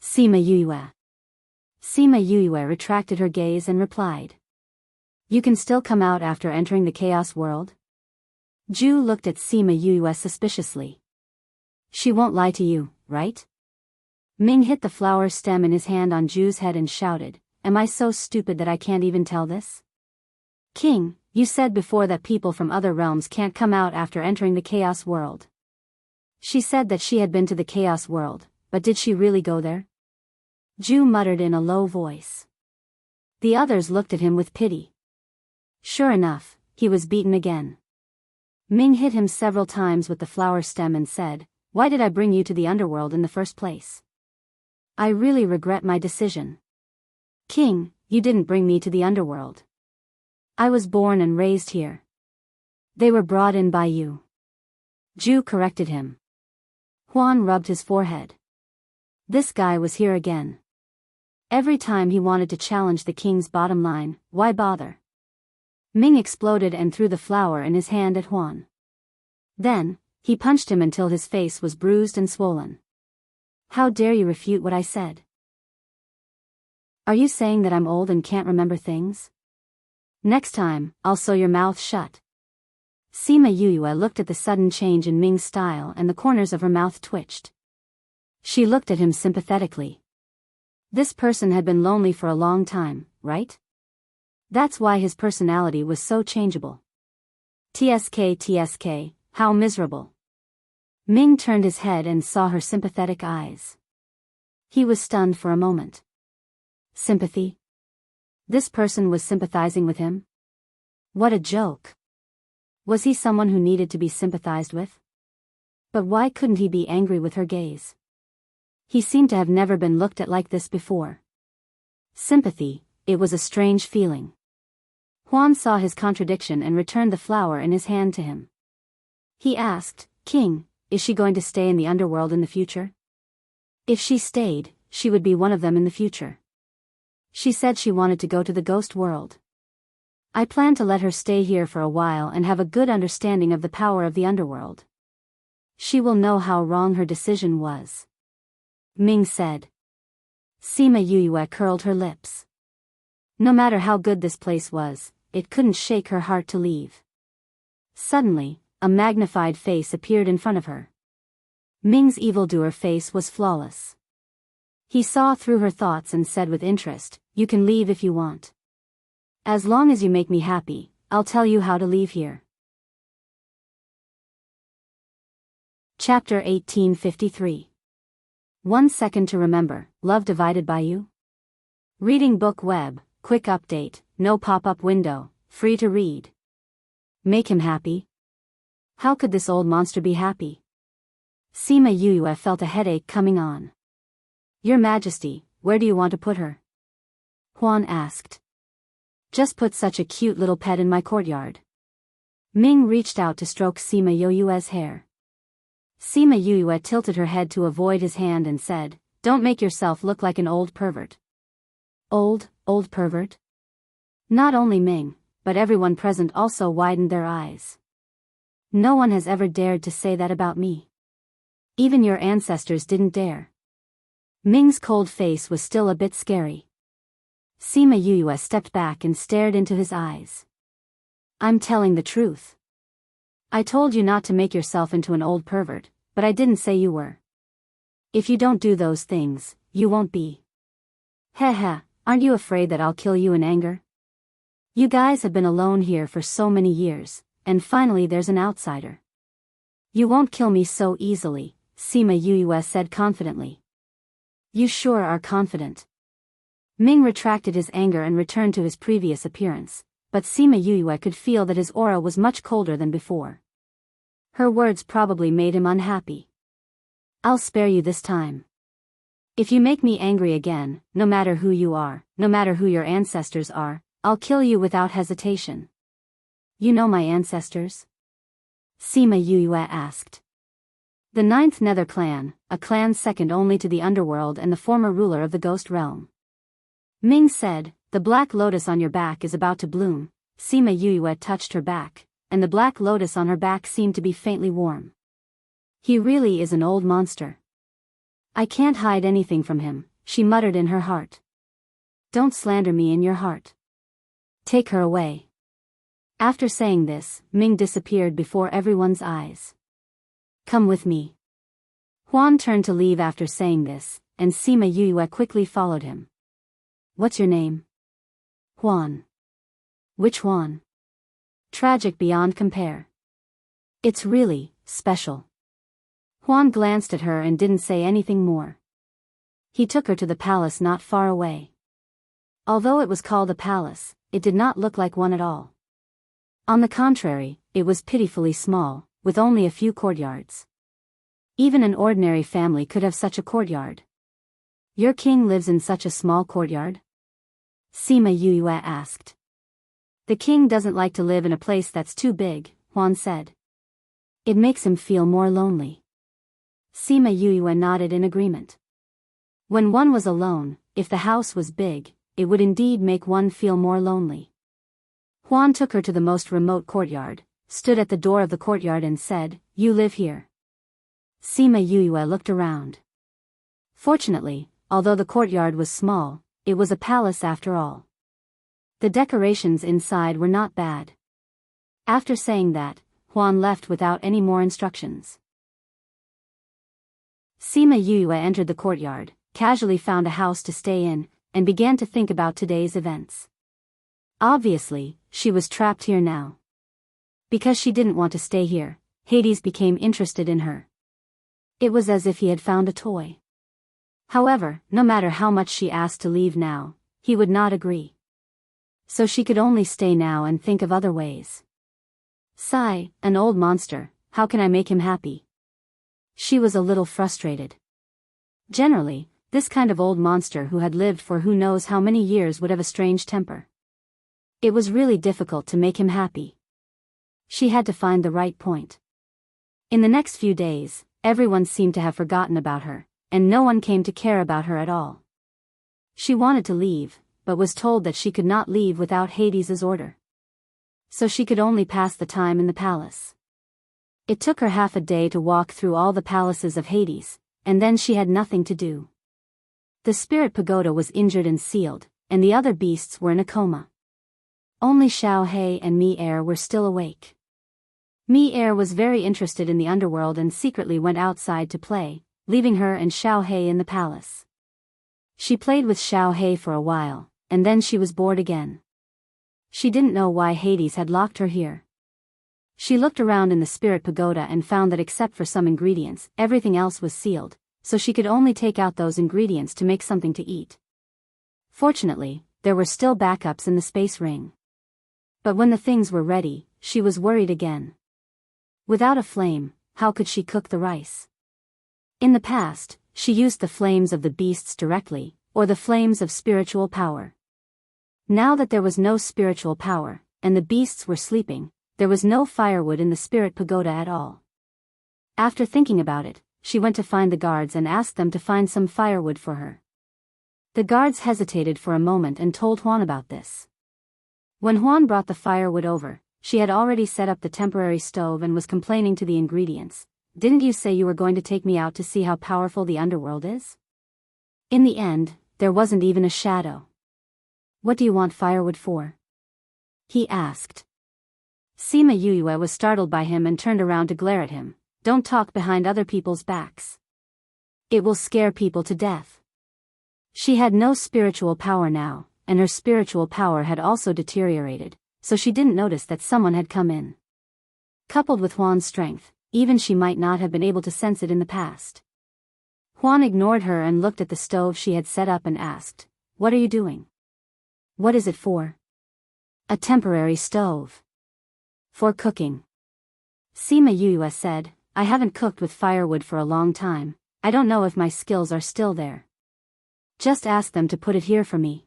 Sima Yue. Sima Yue retracted her gaze and replied. You can still come out after entering the chaos world? Ju looked at Sima Yue suspiciously. She won't lie to you, right? Ming hit the flower stem in his hand on Ju's head and shouted, Am I so stupid that I can't even tell this? King, you said before that people from other realms can't come out after entering the chaos world. She said that she had been to the chaos world, but did she really go there? Ju muttered in a low voice. The others looked at him with pity. Sure enough, he was beaten again. Ming hit him several times with the flower stem and said, Why did I bring you to the underworld in the first place? I really regret my decision. King, you didn't bring me to the underworld. I was born and raised here. They were brought in by you. Ju corrected him. Huan rubbed his forehead. This guy was here again. Every time he wanted to challenge the king's bottom line, why bother? Ming exploded and threw the flower in his hand at Huan. Then, he punched him until his face was bruised and swollen. How dare you refute what I said? Are you saying that I'm old and can't remember things? Next time, I'll sew your mouth shut. Sima Yuyue looked at the sudden change in Ming's style and the corners of her mouth twitched. She looked at him sympathetically. This person had been lonely for a long time, right? That's why his personality was so changeable. TSK, how miserable. Ming turned his head and saw her sympathetic eyes. He was stunned for a moment. Sympathy? This person was sympathizing with him? What a joke. Was he someone who needed to be sympathized with? But why couldn't he be angry with her gaze? He seemed to have never been looked at like this before. Sympathy, it was a strange feeling. Huan saw his contradiction and returned the flower in his hand to him. He asked, King, is she going to stay in the underworld in the future? If she stayed, she would be one of them in the future. She said she wanted to go to the ghost world. I plan to let her stay here for a while and have a good understanding of the power of the underworld. She will know how wrong her decision was. Ming said. Sima Yuyue curled her lips. No matter how good this place was, it couldn't shake her heart to leave. Suddenly, a magnified face appeared in front of her. Ming's evildoer face was flawless. He saw through her thoughts and said with interest, You can leave if you want. As long as you make me happy, I'll tell you how to leave here. Chapter 1853. 1 second to remember, love divided by you? Reading book web, quick update, no pop-up window, free to read. Make him happy? How could this old monster be happy? Sima Yuyue felt a headache coming on. Your Majesty, where do you want to put her? Huan asked. Just put such a cute little pet in my courtyard. Ming reached out to stroke Sima Yuyue's hair. Sima Yuyue tilted her head to avoid his hand and said, Don't make yourself look like an old pervert. Old pervert? Not only Ming, but everyone present also widened their eyes. No one has ever dared to say that about me. Even your ancestors didn't dare. Ming's cold face was still a bit scary. Sima Yuyue stepped back and stared into his eyes. I'm telling the truth. I told you not to make yourself into an old pervert, but I didn't say you were. If you don't do those things, you won't be. Heh, aren't you afraid that I'll kill you in anger? You guys have been alone here for so many years, and finally there's an outsider. You won't kill me so easily, Sima Yuyue said confidently. You sure are confident. Ming retracted his anger and returned to his previous appearance, but Sima Yuyue could feel that his aura was much colder than before. Her words probably made him unhappy. I'll spare you this time. If you make me angry again, no matter who you are, no matter who your ancestors are, I'll kill you without hesitation. You know my ancestors? Sima Yuyue asked. The 9th Nether Clan, a clan second only to the underworld and the former ruler of the ghost realm. Ming said, The black lotus on your back is about to bloom. Sima Yuyue touched her back, and the black lotus on her back seemed to be faintly warm. He really is an old monster. I can't hide anything from him, she muttered in her heart. Don't slander me in your heart. Take her away. After saying this, Ming disappeared before everyone's eyes. Come with me. Huan turned to leave after saying this, and Sima Yuyue quickly followed him. What's your name? Huan. Which Huan? Tragic beyond compare. It's really special. Huan glanced at her and didn't say anything more. He took her to the palace not far away. Although it was called a palace, it did not look like one at all. On the contrary, it was pitifully small, with only a few courtyards. Even an ordinary family could have such a courtyard. Your king lives in such a small courtyard? Sima Yuyue asked. The king doesn't like to live in a place that's too big, Huan said. It makes him feel more lonely. Sima Yuyue nodded in agreement. When one was alone, if the house was big, it would indeed make one feel more lonely. Huan took her to the most remote courtyard, stood at the door of the courtyard and said, You live here. Sima Yuyue looked around. Fortunately, although the courtyard was small, it was a palace after all. The decorations inside were not bad. After saying that, Juan left without any more instructions. Sima Yue entered the courtyard, casually found a house to stay in, and began to think about today's events. Obviously, she was trapped here now. Because she didn't want to stay here, Hades became interested in her. It was as if he had found a toy. However, no matter how much she asked to leave now, he would not agree. So she could only stay now and think of other ways. Sigh, an old monster, how can I make him happy? She was a little frustrated. Generally, this kind of old monster who had lived for who knows how many years would have a strange temper. It was really difficult to make him happy. She had to find the right point. In the next few days, everyone seemed to have forgotten about her, and no one came to care about her at all. She wanted to leave, but was told that she could not leave without Hades's order. So she could only pass the time in the palace. It took her half a day to walk through all the palaces of Hades, and then she had nothing to do. The spirit pagoda was injured and sealed, and the other beasts were in a coma. Only Xiao He and Mi-Er were still awake. Mi-Er was very interested in the underworld and secretly went outside to play, leaving her and Xiao He in the palace. She played with Xiao He for a while, and then she was bored again. She didn't know why Hades had locked her here. She looked around in the spirit pagoda and found that except for some ingredients, everything else was sealed, so she could only take out those ingredients to make something to eat. Fortunately, there were still backups in the space ring. But when the things were ready, she was worried again. Without a flame, how could she cook the rice? In the past, she used the flames of the beasts directly, or the flames of spiritual power. Now that there was no spiritual power, and the beasts were sleeping, there was no firewood in the spirit pagoda at all. After thinking about it, she went to find the guards and asked them to find some firewood for her. The guards hesitated for a moment and told Juan about this. When Juan brought the firewood over, she had already set up the temporary stove and was complaining to the ingredients. Didn't you say you were going to take me out to see how powerful the underworld is? In the end, there wasn't even a shadow. What do you want firewood for? He asked. Sima Yue was startled by him and turned around to glare at him. Don't talk behind other people's backs. It will scare people to death. She had no spiritual power now, and her spiritual power had also deteriorated, so she didn't notice that someone had come in. Coupled with Juan's strength, even she might not have been able to sense it in the past. Juan ignored her and looked at the stove she had set up and asked, "What are you doing?" "What is it for?" "A temporary stove." "For cooking." Sima Yue said, "I haven't cooked with firewood for a long time. I don't know if my skills are still there. Just ask them to put it here for me."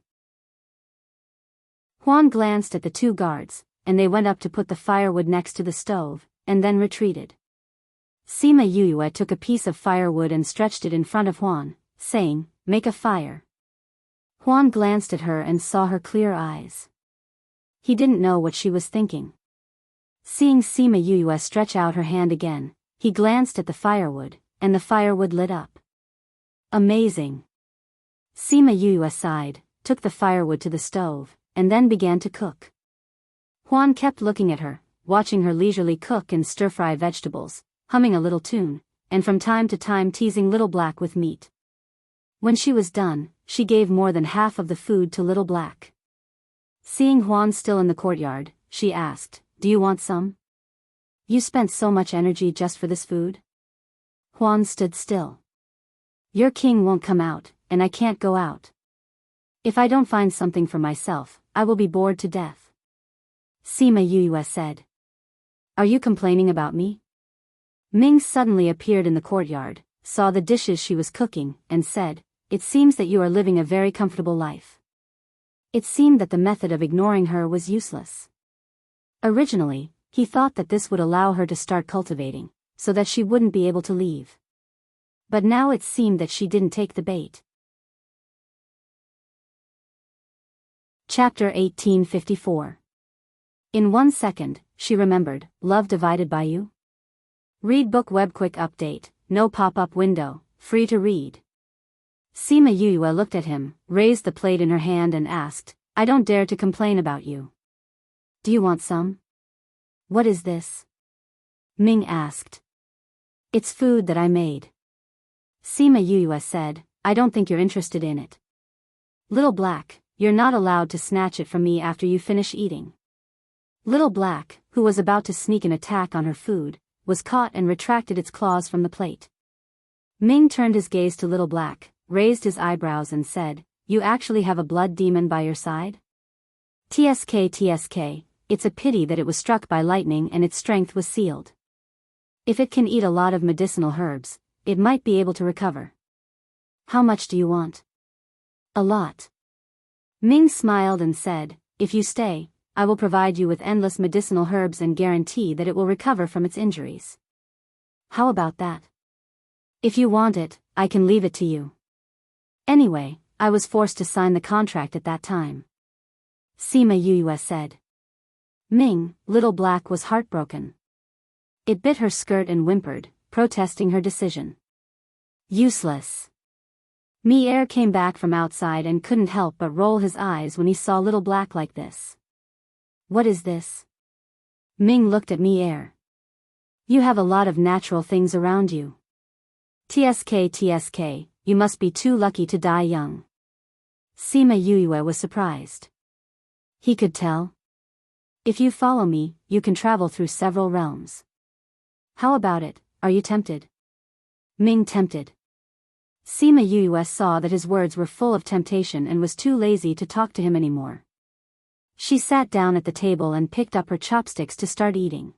Juan glanced at the two guards, and they went up to put the firewood next to the stove, and then retreated. Sima Yue took a piece of firewood and stretched it in front of Juan, saying, "Make a fire." Juan glanced at her and saw her clear eyes. He didn't know what she was thinking. Seeing Sima Yue stretch out her hand again, he glanced at the firewood, and the firewood lit up. Amazing. Sima Yue sighed, took the firewood to the stove, and then began to cook. Juan kept looking at her, watching her leisurely cook and stir-fry vegetables, humming a little tune, and from time to time teasing Little Black with meat. When she was done, she gave more than half of the food to Little Black. Seeing Juan still in the courtyard, she asked, "Do you want some? You spent so much energy just for this food?" Juan stood still. "Your king won't come out, and I can't go out. If I don't find something for myself, I will be bored to death." Sima Yue said. "Are you complaining about me?" Ming suddenly appeared in the courtyard, saw the dishes she was cooking, and said, "It seems that you are living a very comfortable life." It seemed that the method of ignoring her was useless. Originally, he thought that this would allow her to start cultivating, so that she wouldn't be able to leave. But now it seemed that she didn't take the bait. Chapter 1854. In 1 second, she remembered, "Love divided by you?" Read book web quick update, no pop-up window, free to read. Sima Yue looked at him, raised the plate in her hand and asked, I don't dare to complain about you. Do you want some? What is this? Ming asked. It's food that I made. Sima Yuyue said, I don't think you're interested in it. Little Black, you're not allowed to snatch it from me after you finish eating. Little Black, who was about to sneak an attack on her food, was caught and retracted its claws from the plate. Ming turned his gaze to Little Black, raised his eyebrows and said, You actually have a blood demon by your side? TSK, it's a pity that it was struck by lightning and its strength was sealed. If it can eat a lot of medicinal herbs, it might be able to recover. How much do you want? A lot. Ming smiled and said, If you stay, I will provide you with endless medicinal herbs and guarantee that it will recover from its injuries. How about that? If you want it, I can leave it to you. Anyway, I was forced to sign the contract at that time. Sima Yuyue said. Ming, Little Black, was heartbroken. It bit her skirt and whimpered, protesting her decision. Useless. Mie came back from outside and couldn't help but roll his eyes when he saw Little Black like this. What is this? Ming looked at Mie. You have a lot of natural things around you. TSK, you must be too lucky to die young. Sima Yuyue was surprised. He could tell. If you follow me, you can travel through several realms. How about it, are you tempted? Ming tempted. Sima Yuyue saw that his words were full of temptation and was too lazy to talk to him anymore. She sat down at the table and picked up her chopsticks to start eating.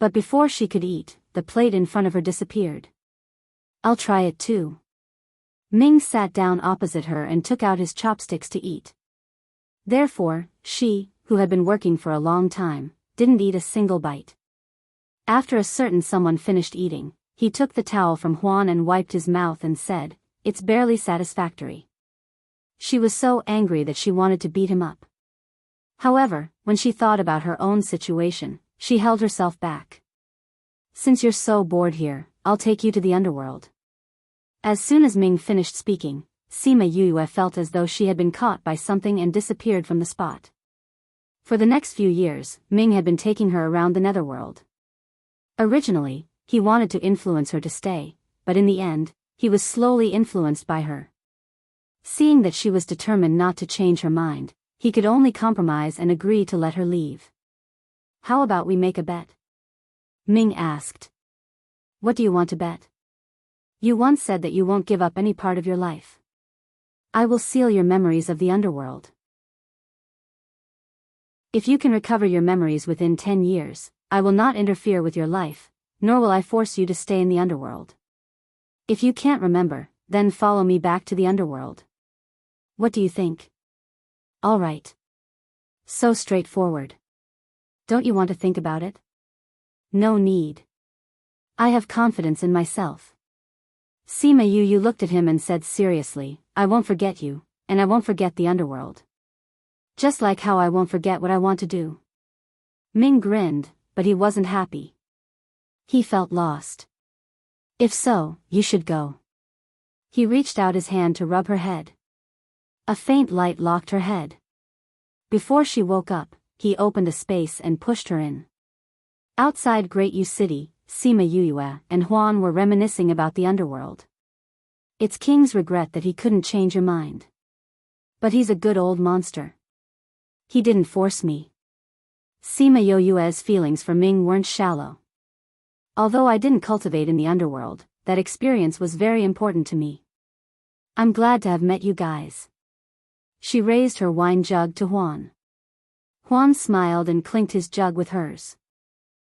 But before she could eat, the plate in front of her disappeared. I'll try it too. Ming sat down opposite her and took out his chopsticks to eat. Therefore, she, who had been working for a long time, didn't eat a single bite. After a certain someone finished eating, he took the towel from Huan and wiped his mouth and said, It's barely satisfactory. She was so angry that she wanted to beat him up. However, when she thought about her own situation, she held herself back. Since you're so bored here, I'll take you to the underworld. As soon as Ming finished speaking, Sima Yuyue felt as though she had been caught by something and disappeared from the spot. For the next few years, Ming had been taking her around the netherworld. Originally, he wanted to influence her to stay, but in the end, he was slowly influenced by her. Seeing that she was determined not to change her mind, he could only compromise and agree to let her leave. How about we make a bet? Ming asked. What do you want to bet? You once said that you won't give up any part of your life. I will seal your memories of the underworld. If you can recover your memories within 10 years, I will not interfere with your life, nor will I force you to stay in the underworld. If you can't remember, then follow me back to the underworld. What do you think? All right. So straightforward. Don't you want to think about it? No need. I have confidence in myself. Sima Yuyue looked at him and said seriously, I won't forget you, and I won't forget the underworld. Just like how I won't forget what I want to do. Ming grinned, but he wasn't happy. He felt lost. If so, you should go. He reached out his hand to rub her head. A faint light locked her head. Before she woke up, he opened a space and pushed her in. Outside Great U City, Sima Yuyue and Huan were reminiscing about the underworld. It's King's regret that he couldn't change your mind. But he's a good old monster. He didn't force me. Sima Yuyue's feelings for Ming weren't shallow. Although I didn't cultivate in the underworld, that experience was very important to me. I'm glad to have met you guys. She raised her wine jug to Huan. Huan smiled and clinked his jug with hers.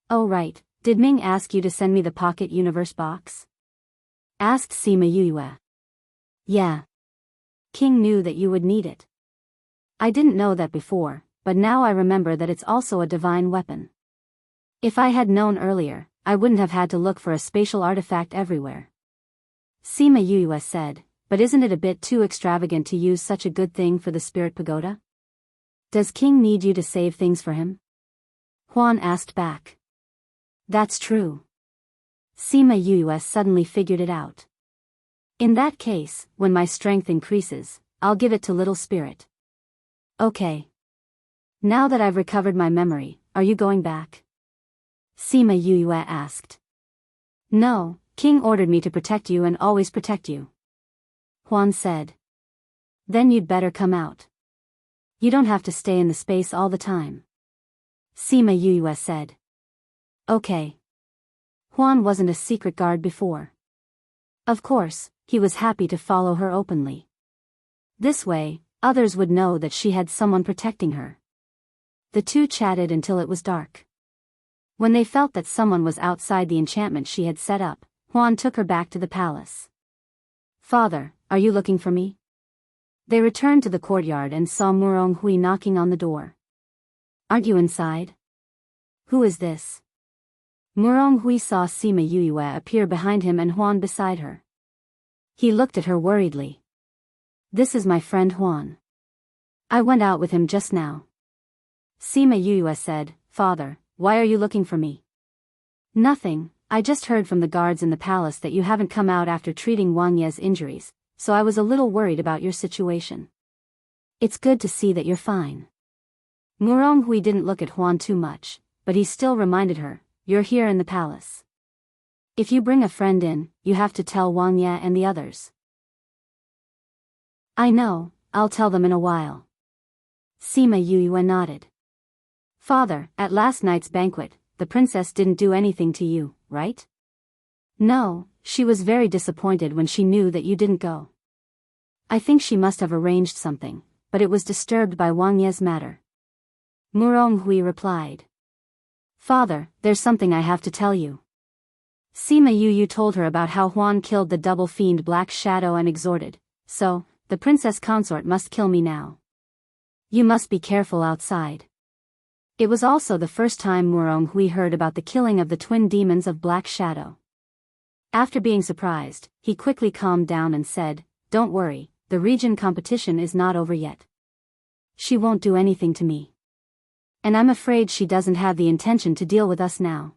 Oh right, did Ming ask you to send me the pocket universe box? Asked Sima Yuyue. Yeah. King knew that you would need it. I didn't know that before, but now I remember that it's also a divine weapon. If I had known earlier, I wouldn't have had to look for a spatial artifact everywhere. Sima Yuyue said, but isn't it a bit too extravagant to use such a good thing for the spirit pagoda? Does King need you to save things for him? Huan asked back. That's true. Sima Yuyue suddenly figured it out. In that case, when my strength increases, I'll give it to Little Spirit. Okay. Now that I've recovered my memory, are you going back? Sima Yue asked. No, King ordered me to protect you and always protect you. Huan said. Then you'd better come out. You don't have to stay in the space all the time. Sima Yue said. Okay. Huan wasn't a secret guard before. Of course, he was happy to follow her openly. This way, others would know that she had someone protecting her. The two chatted until it was dark. When they felt that someone was outside the enchantment she had set up, Huan took her back to the palace. Father, are you looking for me? They returned to the courtyard and saw Murong Hui knocking on the door. Aren't you inside? Who is this? Murong Hui saw Sima Yue appear behind him and Huan beside her. He looked at her worriedly. This is my friend Huan. I went out with him just now. Sima Yue said, Father, why are you looking for me? Nothing, I just heard from the guards in the palace that you haven't come out after treating Wang Ye's injuries, so I was a little worried about your situation. It's good to see that you're fine. Murong Hui didn't look at Huan too much, but he still reminded her, you're here in the palace. If you bring a friend in, you have to tell Wang Ye and the others. I know, I'll tell them in a while. Sima Yue nodded. Father, at last night's banquet, the princess didn't do anything to you, right? No, she was very disappointed when she knew that you didn't go. I think she must have arranged something, but it was disturbed by Wang Ye's matter. Murong Hui replied. Father, there's something I have to tell you. Sima Yue told her about how Huan killed the double fiend Black Shadow and exhorted, so, the princess consort must kill me now. You must be careful outside. It was also the first time Murong Hui heard about the killing of the twin demons of Black Shadow. After being surprised, he quickly calmed down and said, Don't worry, the region competition is not over yet. She won't do anything to me. And I'm afraid she doesn't have the intention to deal with us now.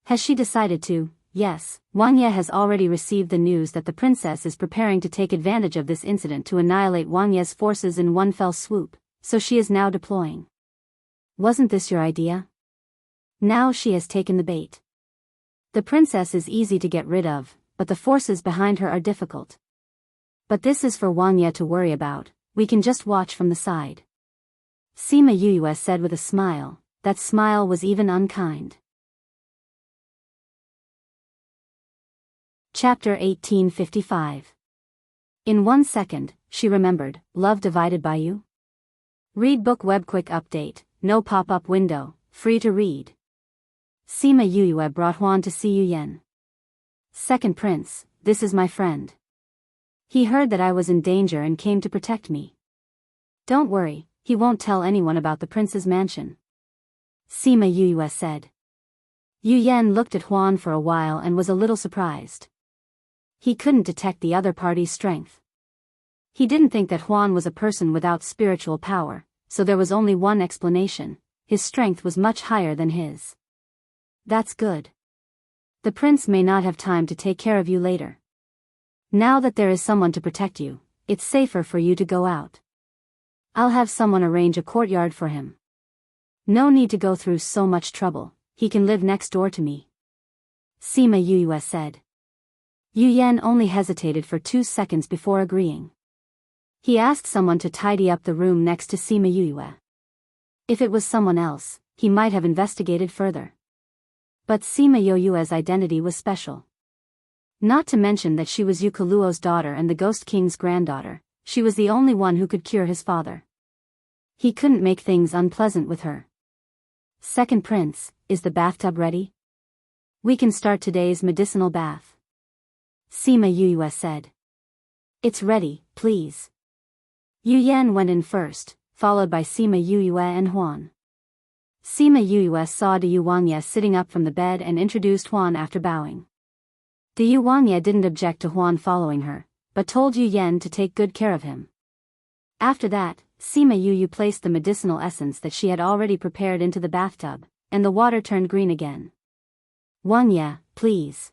Has she decided to? Yes, Wang Ye has already received the news that the princess is preparing to take advantage of this incident to annihilate Wang Ye's forces in one fell swoop, so she is now deploying. Wasn't this your idea? Now she has taken the bait. The princess is easy to get rid of, but the forces behind her are difficult. But this is for Wang Ye to worry about, we can just watch from the side. Sima Yue said with a smile, that smile was even unkind. Chapter 1855. In 1 second, she remembered, love divided by you? Read book web quick update, no pop-up window, free to read. Sima Yue brought Huan to see Yu Yen. Second prince, this is my friend. He heard that I was in danger and came to protect me. Don't worry, he won't tell anyone about the prince's mansion. Sima Yue said. Yu Yen looked at Huan for a while and was a little surprised. He couldn't detect the other party's strength. He didn't think that Huan was a person without spiritual power, so there was only one explanation, his strength was much higher than his. That's good. The prince may not have time to take care of you later. Now that there is someone to protect you, it's safer for you to go out. I'll have someone arrange a courtyard for him. No need to go through so much trouble, he can live next door to me. Sima Yue said. Yu Yen only hesitated for 2 seconds before agreeing. He asked someone to tidy up the room next to Sima Yue. If it was someone else, he might have investigated further. But Sima Yue's identity was special. Not to mention that she was Yukuluo's daughter and the Ghost King's granddaughter, she was the only one who could cure his father. He couldn't make things unpleasant with her. Second prince, is the bathtub ready? We can start today's medicinal bath. Sima Yue said. It's ready, please. Yu Yen went in first, followed by Sima Yue and Huan. Sima Yue saw Du Wang Ye sitting up from the bed and introduced Huan after bowing. Du Wang Ye didn't object to Huan following her, but told Yu Yen to take good care of him. After that, Sima Yue placed the medicinal essence that she had already prepared into the bathtub, and the water turned green again. Wang Ye, please.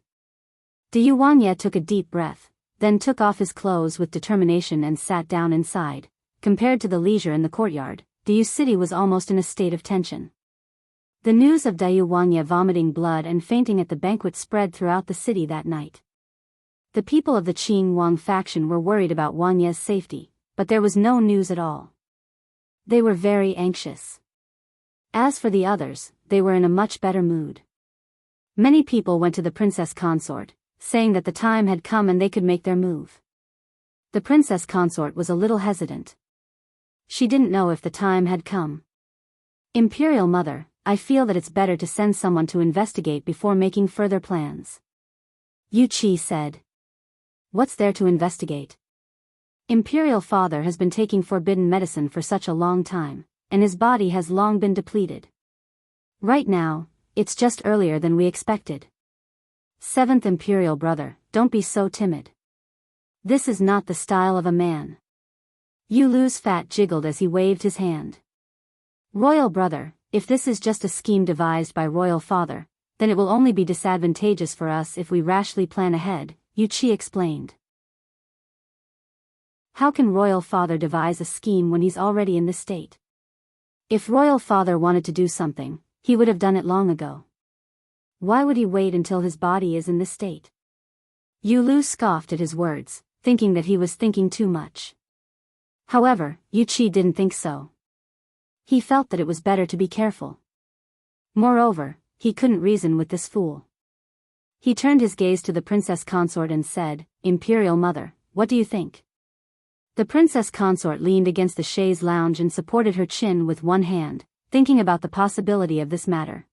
Du Wang Ye took a deep breath, then took off his clothes with determination and sat down inside, compared to the leisure in the courtyard, Dayu City was almost in a state of tension. The news of Dayu Wanya vomiting blood and fainting at the banquet spread throughout the city that night. The people of the Qing Wang faction were worried about Wanya's safety, but there was no news at all. They were very anxious. As for the others, they were in a much better mood. Many people went to the princess consort, saying that the time had come and they could make their move. The princess consort was a little hesitant. She didn't know if the time had come. Imperial Mother, I feel that it's better to send someone to investigate before making further plans. Yu Qi said. What's there to investigate? Imperial Father has been taking forbidden medicine for such a long time, and his body has long been depleted. Right now, it's just earlier than we expected. Seventh Imperial Brother, don't be so timid. This is not the style of a man. Yu Lu's fat jiggled as he waved his hand. Royal Brother, if this is just a scheme devised by Royal Father, then it will only be disadvantageous for us if we rashly plan ahead, Yu Qi explained. How can Royal Father devise a scheme when he's already in this state? If Royal Father wanted to do something, he would have done it long ago. Why would he wait until his body is in this state? Yu Lu scoffed at his words, thinking that he was thinking too much. However, Yu Qi didn't think so. He felt that it was better to be careful. Moreover, he couldn't reason with this fool. He turned his gaze to the princess consort and said, Imperial Mother, what do you think? The princess consort leaned against the chaise lounge and supported her chin with one hand, thinking about the possibility of this matter.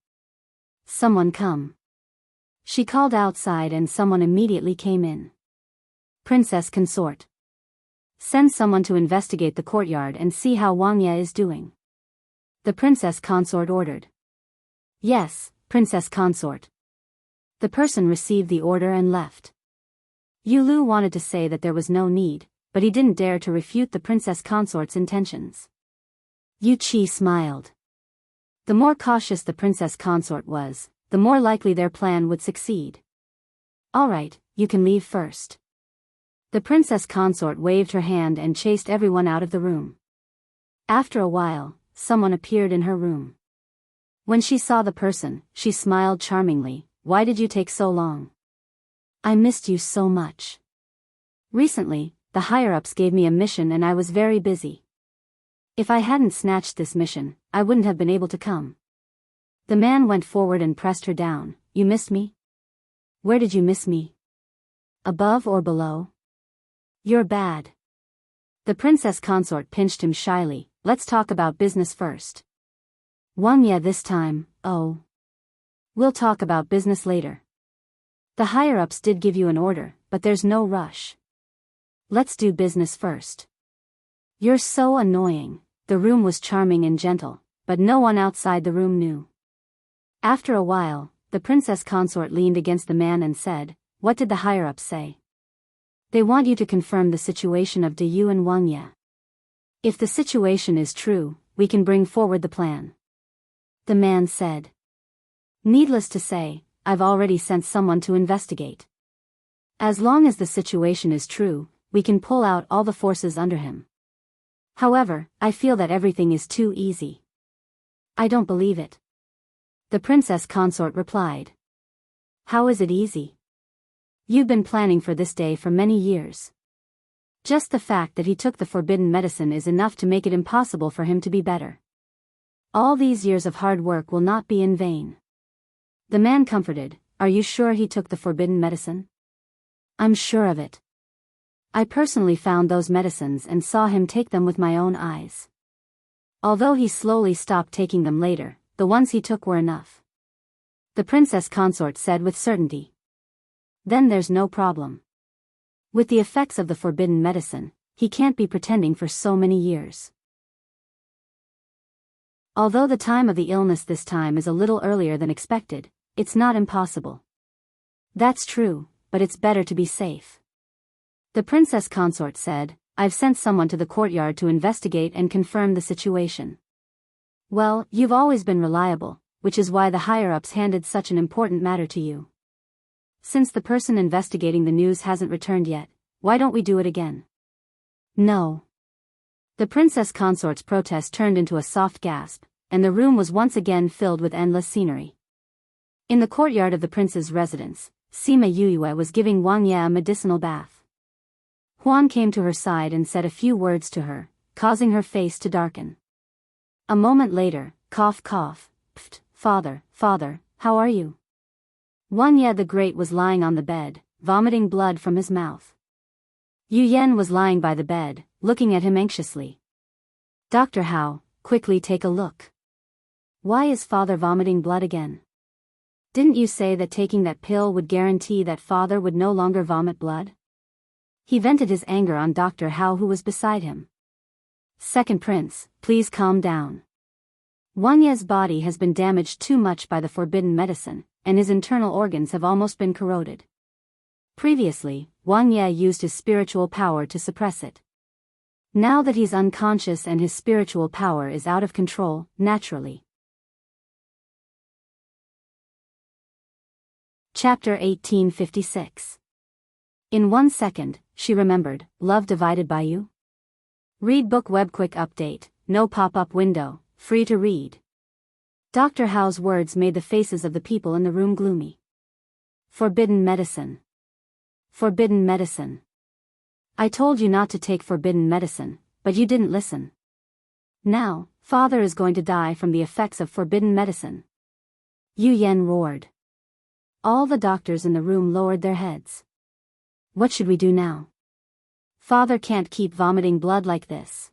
Someone come. She called outside and someone immediately came in. Princess consort. Send someone to investigate the courtyard and see how Wang Ye is doing. The princess consort ordered. Yes, princess consort. The person received the order and left. Yu Lu wanted to say that there was no need, but he didn't dare to refute the princess consort's intentions. Yu Qi smiled. The more cautious the princess consort was, the more likely their plan would succeed. All right, you can leave first. The princess consort waved her hand and chased everyone out of the room. After a while, someone appeared in her room. When she saw the person, she smiled charmingly. Why did you take so long? I missed you so much. Recently, the higher-ups gave me a mission and I was very busy. If I hadn't snatched this mission, I wouldn't have been able to come. The man went forward and pressed her down. You missed me? Where did you miss me? Above or below? You're bad. The princess consort pinched him shyly. Let's talk about business first. Wang Ye this time, oh. We'll talk about business later. The higher-ups did give you an order, but there's no rush. Let's do business first. You're so annoying. The room was charming and gentle, but no one outside the room knew. After a while, the princess consort leaned against the man and said, What did the higher-ups say? They want you to confirm the situation of Dayu and Wang Ye. If the situation is true, we can bring forward the plan. The man said. Needless to say, I've already sent someone to investigate. As long as the situation is true, we can pull out all the forces under him. However, I feel that everything is too easy. I don't believe it. The princess consort replied. How is it easy? You've been planning for this day for many years. Just the fact that he took the forbidden medicine is enough to make it impossible for him to be better. All these years of hard work will not be in vain. The man comforted, Are you sure he took the forbidden medicine? I'm sure of it. I personally found those medicines and saw him take them with my own eyes. Although he slowly stopped taking them later, the ones he took were enough. The princess consort said with certainty. Then there's no problem. With the effects of the forbidden medicine, he can't be pretending for so many years. Although the time of the illness this time is a little earlier than expected, it's not impossible. That's true, but it's better to be safe. The princess consort said, I've sent someone to the courtyard to investigate and confirm the situation. Well, you've always been reliable, which is why the higher-ups handed such an important matter to you. Since the person investigating the news hasn't returned yet, why don't we do it again? No. The princess consort's protest turned into a soft gasp, and the room was once again filled with endless scenery. In the courtyard of the prince's residence, Sima Yuyue was giving Wang Ye a medicinal bath. Huan came to her side and said a few words to her, causing her face to darken. A moment later, cough cough, pft, father, how are you? Wang Ye the Great was lying on the bed, vomiting blood from his mouth. Yu Yan was lying by the bed, looking at him anxiously. Dr. Hao, quickly take a look. Why is father vomiting blood again? Didn't you say that taking that pill would guarantee that father would no longer vomit blood? He vented his anger on Dr. Hao, who was beside him. Second prince, please calm down. Wang Ye's body has been damaged too much by the forbidden medicine, and his internal organs have almost been corroded. Previously, Wang Ye used his spiritual power to suppress it. Now that he's unconscious and his spiritual power is out of control, naturally. Chapter 1856. In 1 second, she remembered, love divided by you? Read book web quick update, no pop-up window, free to read. Dr. Hao's words made the faces of the people in the room gloomy. Forbidden medicine. Forbidden medicine. I told you not to take forbidden medicine, but you didn't listen. Now, father is going to die from the effects of forbidden medicine. Yu Yan roared. All the doctors in the room lowered their heads. What should we do now? Father can't keep vomiting blood like this.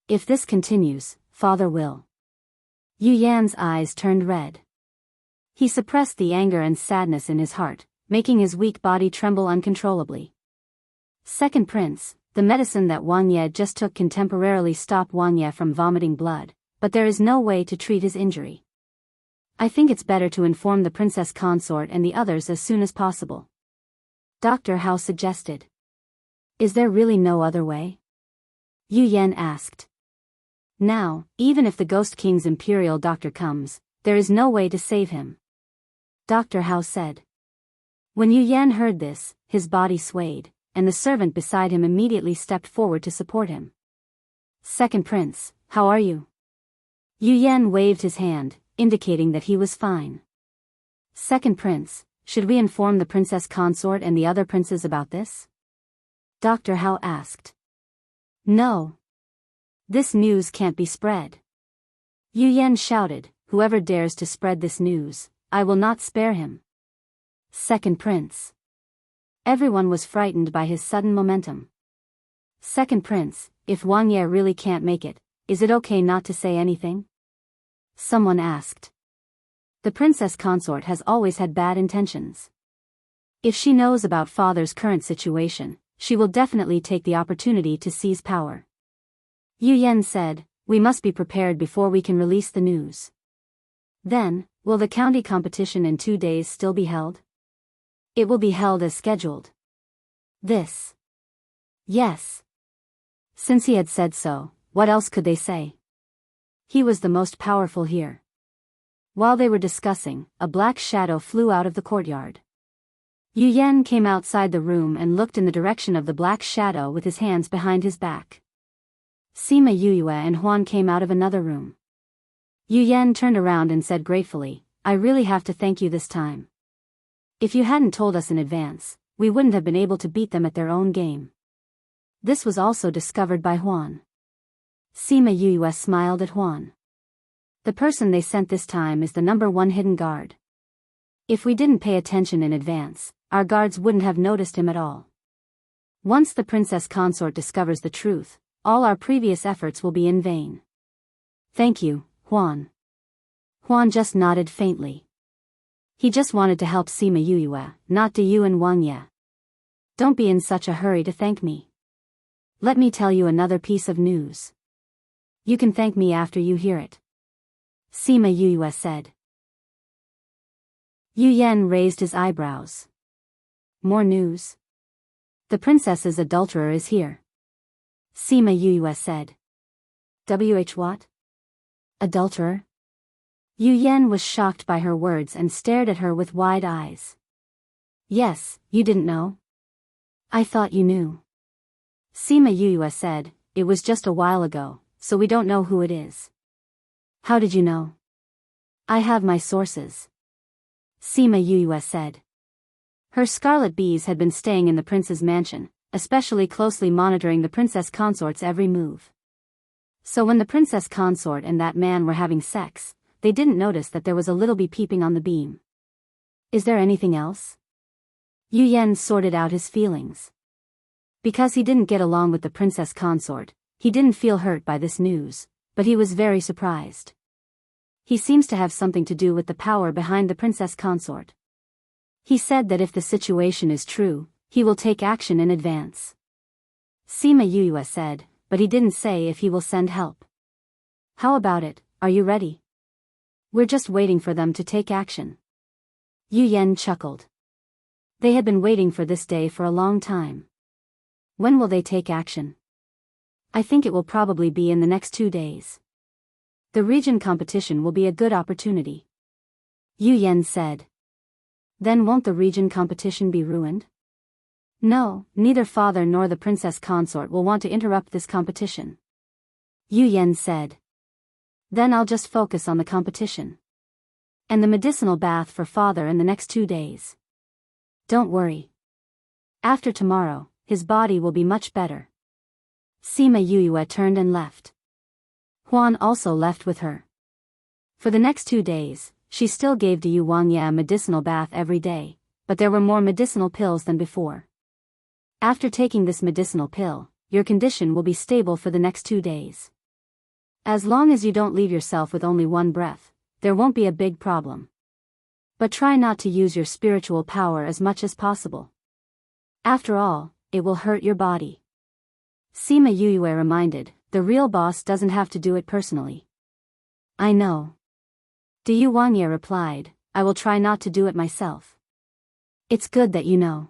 If this continues, father will. Yu Yan's eyes turned red. He suppressed the anger and sadness in his heart, making his weak body tremble uncontrollably. Second prince, the medicine that Wang Ye just took can temporarily stop Wang Ye from vomiting blood, but there is no way to treat his injury. I think it's better to inform the princess consort and the others as soon as possible. Dr. Hao suggested. Is there really no other way? Yu Yan asked. Now, even if the Ghost King's imperial doctor comes, there is no way to save him. Dr. Hao said. When Yu Yan heard this, his body swayed, and the servant beside him immediately stepped forward to support him. Second prince, how are you? Yu Yan waved his hand, indicating that he was fine. Second prince, should we inform the princess consort and the other princes about this? Dr. Hao asked. No. This news can't be spread. Yu Yan shouted, whoever dares to spread this news, I will not spare him. Second prince. Everyone was frightened by his sudden momentum. Second prince, if Wang Ye really can't make it, is it okay not to say anything? Someone asked. The princess consort has always had bad intentions. If she knows about father's current situation, she will definitely take the opportunity to seize power. Yu Yan said, we must be prepared before we can release the news. Then, will the county competition in 2 days still be held? It will be held as scheduled. This. Yes. Since he had said so, what else could they say? He was the most powerful here. While they were discussing, a black shadow flew out of the courtyard. Yu Yan came outside the room and looked in the direction of the black shadow with his hands behind his back. Sima Yuyue and Huan came out of another room. Yu Yan turned around and said gratefully, I really have to thank you this time. If you hadn't told us in advance, we wouldn't have been able to beat them at their own game. This was also discovered by Huan. Sima Yuyue smiled at Huan. The person they sent this time is the #1 hidden guard. If we didn't pay attention in advance, our guards wouldn't have noticed him at all. Once the princess consort discovers the truth, all our previous efforts will be in vain. Thank you, Huan. Huan just nodded faintly. He just wanted to help Sima Yuyue, not to you and Wang Ye. Don't be in such a hurry to thank me. Let me tell you another piece of news. You can thank me after you hear it. Sima Yuyue said. Yu Yan raised his eyebrows. More news? The princess's adulterer is here. Sima Yuyue said. What? Adulterer? Yu Yan was shocked by her words and stared at her with wide eyes. Yes, you didn't know? I thought you knew. Sima Yuyue said, it was just a while ago, so we don't know who it is. How did you know? I have my sources. Sima Yue said. Her scarlet bees had been staying in the prince's mansion, especially closely monitoring the princess consort's every move. So when the princess consort and that man were having sex, they didn't notice that there was a little bee peeping on the beam. Is there anything else? Yu Yan sorted out his feelings. Because he didn't get along with the princess consort, he didn't feel hurt by this news, but he was very surprised. He seems to have something to do with the power behind the princess consort. He said that if the situation is true, he will take action in advance. Sima Yue said, but he didn't say if he will send help. How about it, are you ready? We're just waiting for them to take action. Yu Yan chuckled. They had been waiting for this day for a long time. When will they take action? I think it will probably be in the next 2 days. The region competition will be a good opportunity. Yu Yan said. Then won't the region competition be ruined? No, neither father nor the princess consort will want to interrupt this competition. Yu Yan said. Then I'll just focus on the competition. And the medicinal bath for father in the next 2 days. Don't worry. After tomorrow, his body will be much better. Sima Yue turned and left. Huan also left with her. For the next 2 days, she still gave Yu Wangye a medicinal bath every day, but there were more medicinal pills than before. After taking this medicinal pill, your condition will be stable for the next 2 days. As long as you don't leave yourself with only one breath, there won't be a big problem. But try not to use your spiritual power as much as possible. After all, it will hurt your body. Sima Yue reminded, the real boss doesn't have to do it personally. I know. Yu Wangye replied, I will try not to do it myself. It's good that you know.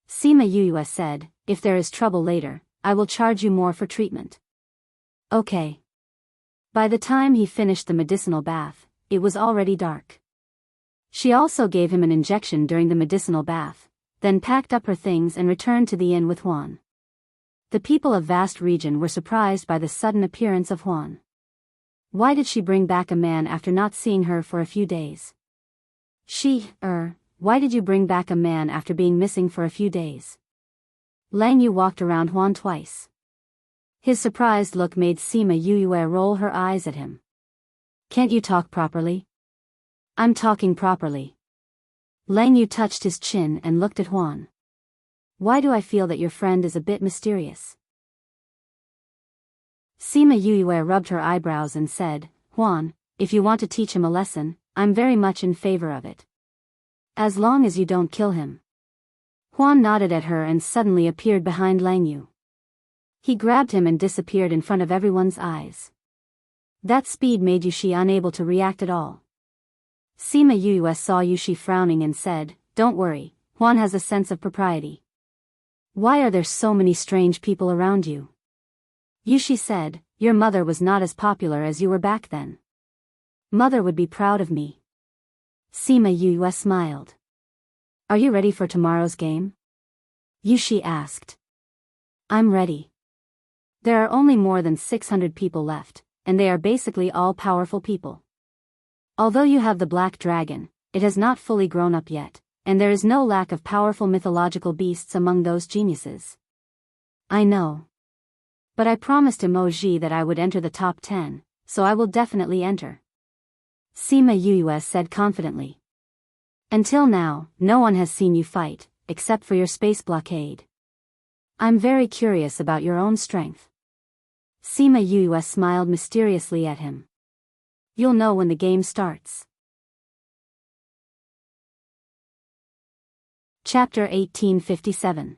Sima Yue said, if there is trouble later, I will charge you more for treatment. Okay. By the time he finished the medicinal bath, it was already dark. She also gave him an injection during the medicinal bath, then packed up her things and returned to the inn with Huan. The people of vast region were surprised by the sudden appearance of Huan. Why did she bring back a man after not seeing her for a few days? Why did you bring back a man after being missing for a few days? Lang Yu walked around Huan twice. His surprised look made Sima Yue roll her eyes at him. Can't you talk properly? I'm talking properly. Lang Yu touched his chin and looked at Huan. Why do I feel that your friend is a bit mysterious? Sima Yue rubbed her eyebrows and said, Huan, if you want to teach him a lesson, I'm very much in favor of it. As long as you don't kill him. Huan nodded at her and suddenly appeared behind Lang Yu. He grabbed him and disappeared in front of everyone's eyes. That speed made Yushi unable to react at all. Sima Yue saw Yushi frowning and said, Don't worry, Huan has a sense of propriety. Why are there so many strange people around you? Yushi said, Your mother was not as popular as you were back then. Mother would be proud of me. Sima Yue smiled. Are you ready for tomorrow's game? Yushi asked. I'm ready. There are only more than 600 people left, and they are basically all powerful people. Although you have the black dragon, it has not fully grown up yet, and there is no lack of powerful mythological beasts among those geniuses. I know. But I promised Emoji that I would enter the top 10, so I will definitely enter. Sima Yue said confidently. Until now, no one has seen you fight, except for your space blockade. I'm very curious about your own strength. Sima Yue smiled mysteriously at him. You'll know when the game starts. Chapter 1857.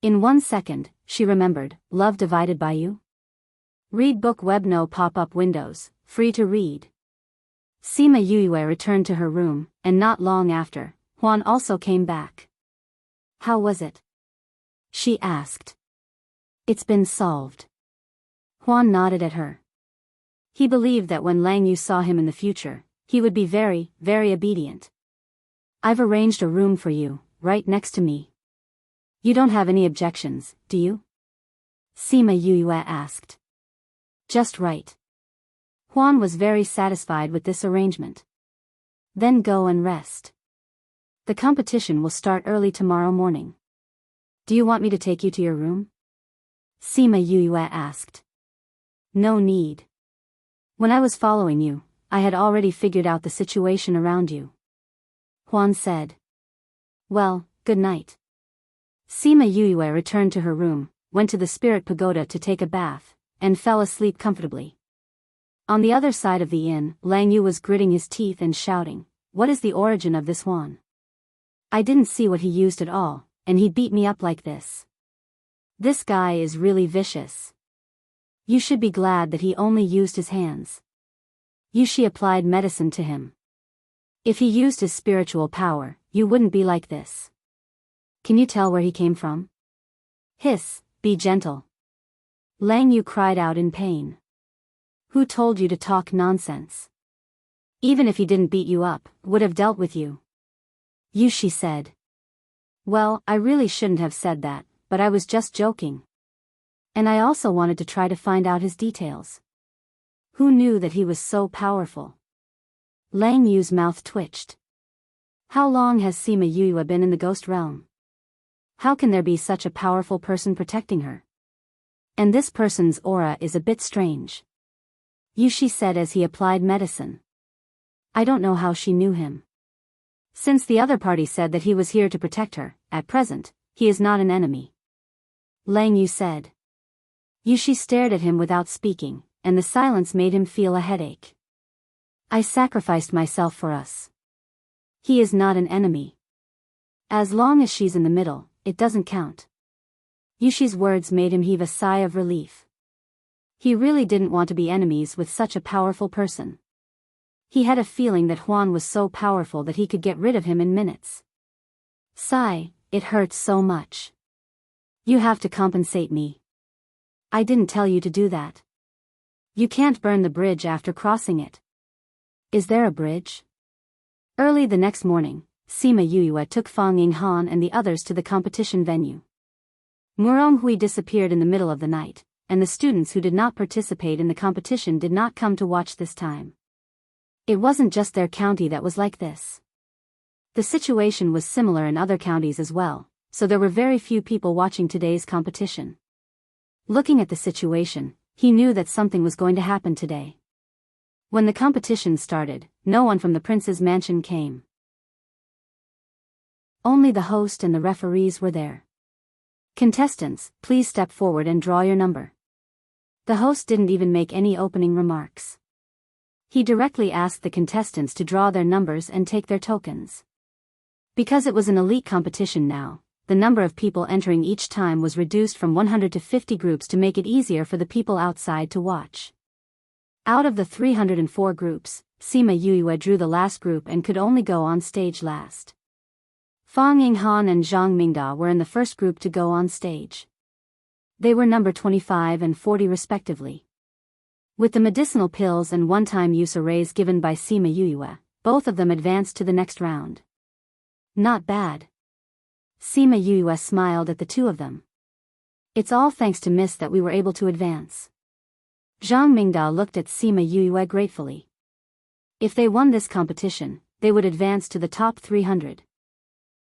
In 1 second, she remembered, Love divided by you? Read book web no pop-up windows, free to read. Sima Yue returned to her room, and not long after, Huan also came back. How was it? She asked. It's been solved. Huan nodded at her. He believed that when Lang Yu saw him in the future, he would be very, very obedient. I've arranged a room for you, right next to me. You don't have any objections, do you? Sima Yue asked. Just right. Huan was very satisfied with this arrangement. Then go and rest. The competition will start early tomorrow morning. Do you want me to take you to your room? Sima Yue asked. No need. When I was following you, I had already figured out the situation around you. Huan said. Well, good night. Sima Yue returned to her room, went to the spirit pagoda to take a bath, and fell asleep comfortably. On the other side of the inn, Lang Yu was gritting his teeth and shouting, What is the origin of this Huan? I didn't see what he used at all, and he beat me up like this. This guy is really vicious. You should be glad that he only used his hands. Yushi applied medicine to him. If he used his spiritual power, you wouldn't be like this. Can you tell where he came from? Hiss, be gentle. Lang Yu cried out in pain. Who told you to talk nonsense? Even if he didn't beat you up, would have dealt with you. Yushi said. Well, I really shouldn't have said that, but I was just joking. And I also wanted to try to find out his details. Who knew that he was so powerful? Lang Yu's mouth twitched. How long has Sima Yue been in the ghost realm? How can there be such a powerful person protecting her? And this person's aura is a bit strange. Yushi said as he applied medicine. I don't know how she knew him. Since the other party said that he was here to protect her, at present, he is not an enemy. Lang Yu said. Yushi stared at him without speaking, and the silence made him feel a headache. I sacrificed myself for us. He is not an enemy. As long as she's in the middle, it doesn't count. Yushi's words made him heave a sigh of relief. He really didn't want to be enemies with such a powerful person. He had a feeling that Huan was so powerful that he could get rid of him in minutes. Sigh, it hurts so much. You have to compensate me. I didn't tell you to do that. You can't burn the bridge after crossing it. Is there a bridge? Early the next morning, Sima Yue took Fang Yinghan and the others to the competition venue. Murong Hui disappeared in the middle of the night, and the students who did not participate in the competition did not come to watch this time. It wasn't just their county that was like this. The situation was similar in other counties as well, so there were very few people watching today's competition. Looking at the situation, he knew that something was going to happen today. When the competition started, no one from the prince's mansion came. Only the host and the referees were there. Contestants, please step forward and draw your number. The host didn't even make any opening remarks. He directly asked the contestants to draw their numbers and take their tokens. Because it was an elite competition now, the number of people entering each time was reduced from 100 to 50 groups to make it easier for the people outside to watch. Out of the 304 groups, Sima Yue drew the last group and could only go on stage last. Fang Yinghan and Zhang Mingda were in the first group to go on stage. They were number 25 and 40 respectively. With the medicinal pills and one-time use arrays given by Sima Yue, both of them advanced to the next round. Not bad. Sima Yue smiled at the two of them. It's all thanks to Miss that we were able to advance. Zhang Mingda looked at Sima Yue gratefully. If they won this competition, they would advance to the top 300.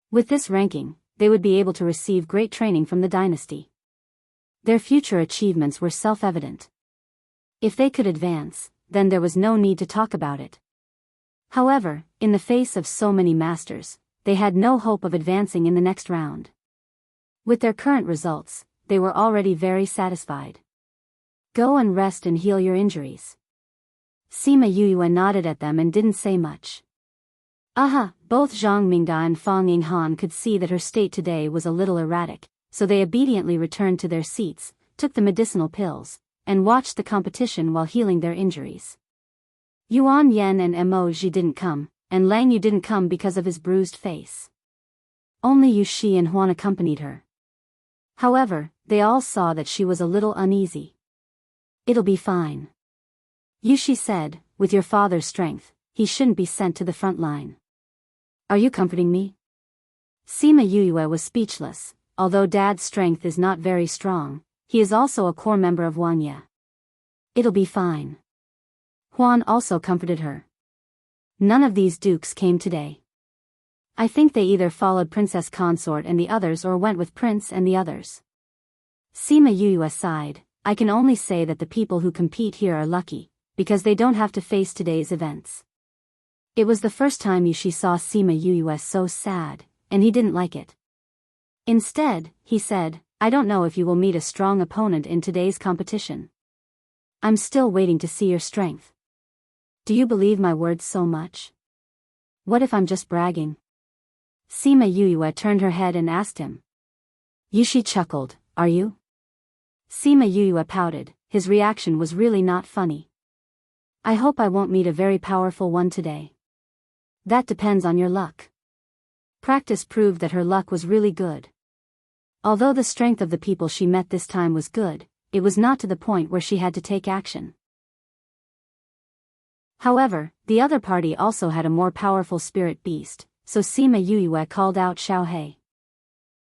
With this ranking, they would be able to receive great training from the dynasty. Their future achievements were self-evident. If they could advance, then there was no need to talk about it. However, in the face of so many masters, they had no hope of advancing in the next round. With their current results, they were already very satisfied. Go and rest and heal your injuries. Sima Yue nodded at them and didn't say much. Both Zhang Mingda and Fang Yinghan could see that her state today was a little erratic, so they obediently returned to their seats, took the medicinal pills, and watched the competition while healing their injuries. Yuan Yen and Mo Ji didn't come, and Lang Yu didn't come because of his bruised face. Only Yu Shi and Huan accompanied her. However, they all saw that she was a little uneasy. It'll be fine. Yushi said, with your father's strength, he shouldn't be sent to the front line. Are you comforting me? Sima Yue was speechless. Although Dad's strength is not very strong, he is also a core member of Wanya. It'll be fine. Huan also comforted her. None of these dukes came today. I think they either followed Princess Consort and the others or went with Prince and the others. Sima Yu sighed. I can only say that the people who compete here are lucky, because they don't have to face today's events. It was the first time Yushi saw Sima Yu so sad, and he didn't like it. Instead, he said, I don't know if you will meet a strong opponent in today's competition. I'm still waiting to see your strength. Do you believe my words so much? What if I'm just bragging? Sima Yu turned her head and asked him. Yushi chuckled, are you? Sima Yu pouted, his reaction was really not funny. I hope I won't meet a very powerful one today. That depends on your luck. Practice proved that her luck was really good. Although the strength of the people she met this time was good, it was not to the point where she had to take action. However, the other party also had a more powerful spirit beast, so Sima Yu called out Xiaohei.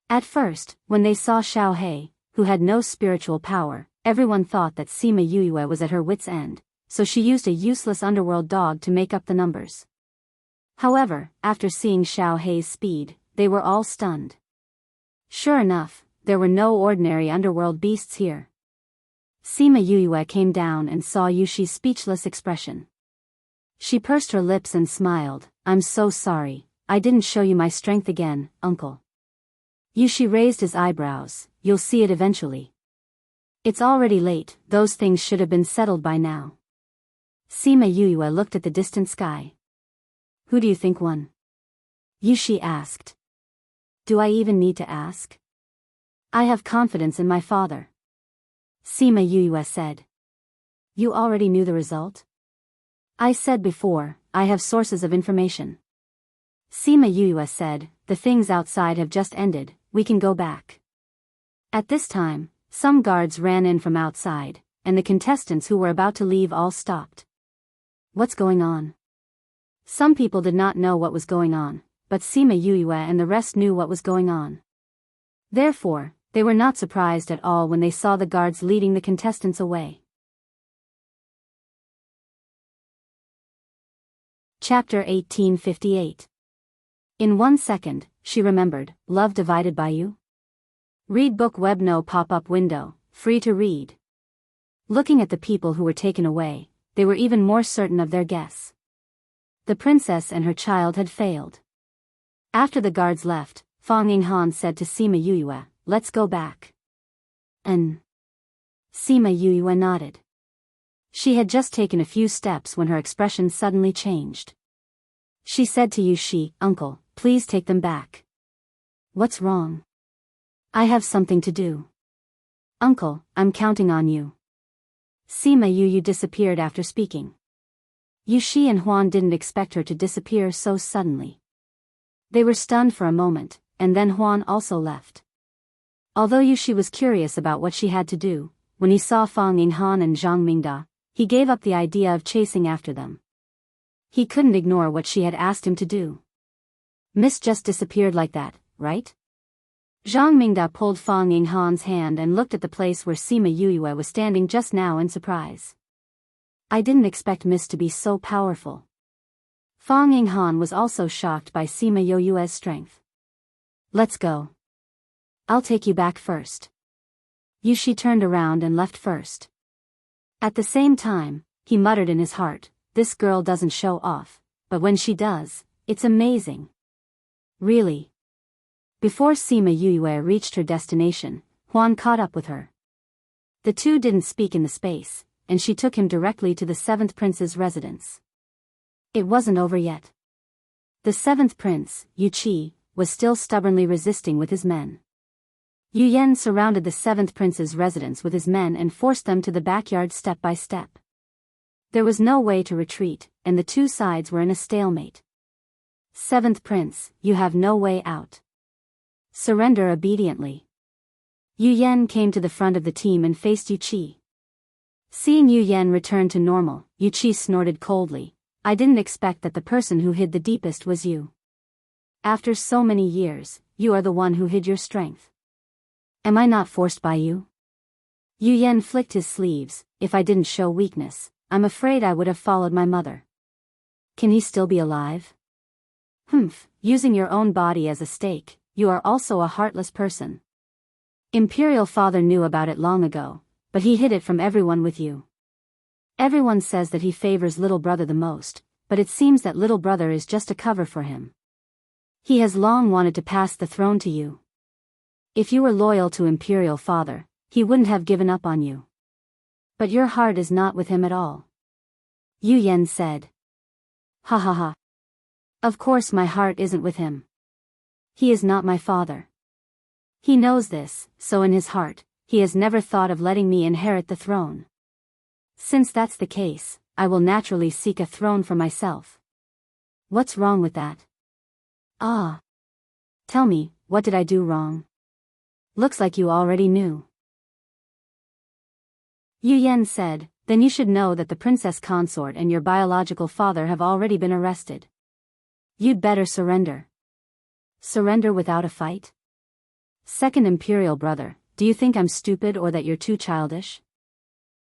At first, when they saw Xiaohei, who had no spiritual power, everyone thought that Sima Yu was at her wit's end, so she used a useless underworld dog to make up the numbers. However, after seeing Xiaohei's speed, they were all stunned. Sure enough, there were no ordinary underworld beasts here. Sima Yu came down and saw Yushi's speechless expression. She pursed her lips and smiled, I'm so sorry, I didn't show you my strength again, uncle. Yushi raised his eyebrows, you'll see it eventually. It's already late, those things should have been settled by now. Sima Yu looked at the distant sky. Who do you think won? Yushi asked. Do I even need to ask? I have confidence in my father. Sima Yu said. You already knew the result? I said before, I have sources of information. Sima Yu said, the things outside have just ended, we can go back. At this time, some guards ran in from outside, and the contestants who were about to leave all stopped. What's going on? Some people did not know what was going on, but Sima Yu and the rest knew what was going on. Therefore, they were not surprised at all when they saw the guards leading the contestants away. Chapter 1858. In 1 second, she remembered, Love Divided by You? Read book web no pop-up window, free to read. Looking at the people who were taken away, they were even more certain of their guess. The princess and her child had failed. After the guards left, Fang Yinghan said to Sima Yu, let's go back. Sima Yu nodded. She had just taken a few steps when her expression suddenly changed. She said to Yushi, Uncle, please take them back. What's wrong? I have something to do. Uncle, I'm counting on you. Sima Yu disappeared after speaking. Yushi and Huan didn't expect her to disappear so suddenly. They were stunned for a moment, and then Huan also left. Although Yushi was curious about what she had to do, when he saw Fang Yinghan and Zhang Mingda, he gave up the idea of chasing after them. He couldn't ignore what she had asked him to do. Miss just disappeared like that, right? Zhang Mingda pulled Fang Yinghan's hand and looked at the place where Sima Yu was standing just now in surprise. I didn't expect Miss to be so powerful. Fang Yinghan was also shocked by Sima Yu's strength. Let's go. I'll take you back first. Yushi turned around and left first. At the same time, he muttered in his heart, this girl doesn't show off, but when she does, it's amazing. Really? Before Sima Yu reached her destination, Huan caught up with her. The two didn't speak in the space, and she took him directly to the 7th prince's residence. It wasn't over yet. The 7th prince, Yu Qi, was still stubbornly resisting with his men. Yu Yan surrounded the 7th prince's residence with his men and forced them to the backyard step by step. There was no way to retreat, and the two sides were in a stalemate. 7th prince, you have no way out. Surrender obediently. Yu Yan came to the front of the team and faced Yu Qi. Seeing Yu Yan return to normal, Yu Qi snorted coldly. I didn't expect that the person who hid the deepest was you. After so many years, you are the one who hid your strength. Am I not forced by you? Yu Yan flicked his sleeves. If I didn't show weakness, I'm afraid I would have followed my mother. Can he still be alive? Humph, using your own body as a stake, you are also a heartless person. Imperial father knew about it long ago, but he hid it from everyone with you. Everyone says that he favors little brother the most, but it seems that little brother is just a cover for him. He has long wanted to pass the throne to you. If you were loyal to Imperial father, he wouldn't have given up on you. But your heart is not with him at all. Yu Yan said. Ha ha ha. Of course my heart isn't with him. He is not my father. He knows this, so in his heart, he has never thought of letting me inherit the throne. Since that's the case, I will naturally seek a throne for myself. What's wrong with that? Ah. Tell me, what did I do wrong? Looks like you already knew. Yu Yan said, then you should know that the princess consort and your biological father have already been arrested. You'd better surrender. Surrender without a fight? Second Imperial brother, do you think I'm stupid or that you're too childish?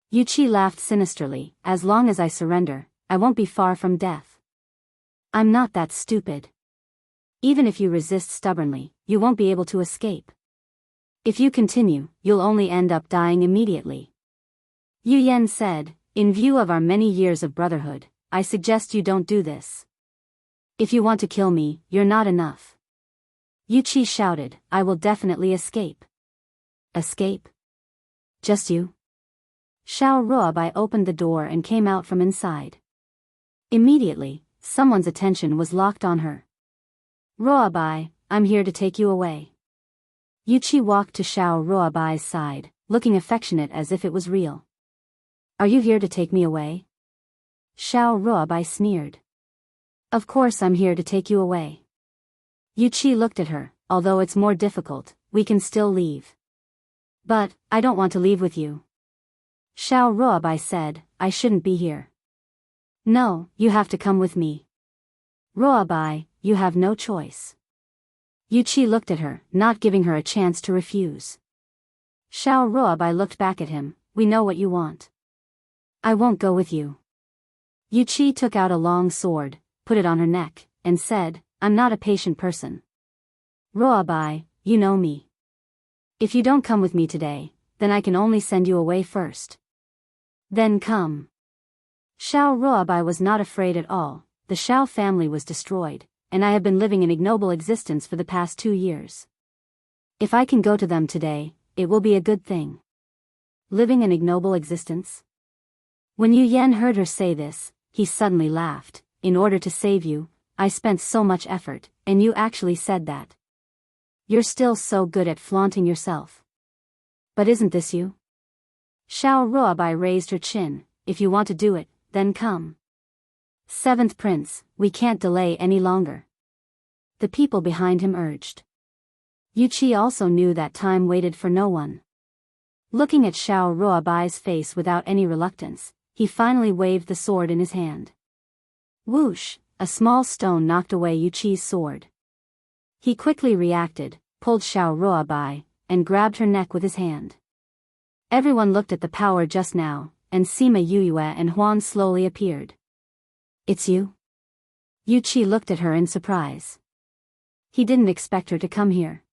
Yu Qi laughed sinisterly. As long as I surrender, I won't be far from death. I'm not that stupid. Even if you resist stubbornly, you won't be able to escape. If you continue, you'll only end up dying immediately. Yu Yan said, in view of our many years of brotherhood, I suggest you don't do this. If you want to kill me, you're not enough. Yu Qi shouted, I will definitely escape. Escape? Just you? Xiao Ruobai opened the door and came out from inside. Immediately, someone's attention was locked on her. Ruobai, I'm here to take you away. Yu Qi walked to Xiao Ruobai's side, looking affectionate as if it was real. Are you here to take me away? Xiao Ruobai sneered. Of course I'm here to take you away. Yu Qi looked at her. Although it's more difficult, we can still leave. But, I don't want to leave with you. Xiao Ruobai said, I shouldn't be here. No, you have to come with me. Ruobai, you have no choice. Yu Qi looked at her, not giving her a chance to refuse. Xiao Ruobai looked back at him, we know what you want. I won't go with you. Yu Qi took out a long sword, put it on her neck, and said, I'm not a patient person. Ruobai, you know me. If you don't come with me today, then I can only send you away first. Then come. Xiao Ruobai was not afraid at all. The Xiao family was destroyed, and I have been living an ignoble existence for the past 2 years. If I can go to them today, it will be a good thing. Living an ignoble existence? When Yu Yan heard her say this, he suddenly laughed. In order to save you, I spent so much effort, and you actually said that. You're still so good at flaunting yourself. But isn't this you? Xiao Ruobai raised her chin. If you want to do it, then come. Seventh Prince, we can't delay any longer. The people behind him urged. Yu Qi also knew that time waited for no one. Looking at Xiao Ruobai's face without any reluctance, he finally waved the sword in his hand. Whoosh, a small stone knocked away Yu Qi's sword. He quickly reacted, pulled Xiao Ruobai, and grabbed her neck with his hand. Everyone looked at the power just now, and Sima Yuyue and Huan slowly appeared. It's you? Yu Qi looked at her in surprise. He didn't expect her to come here.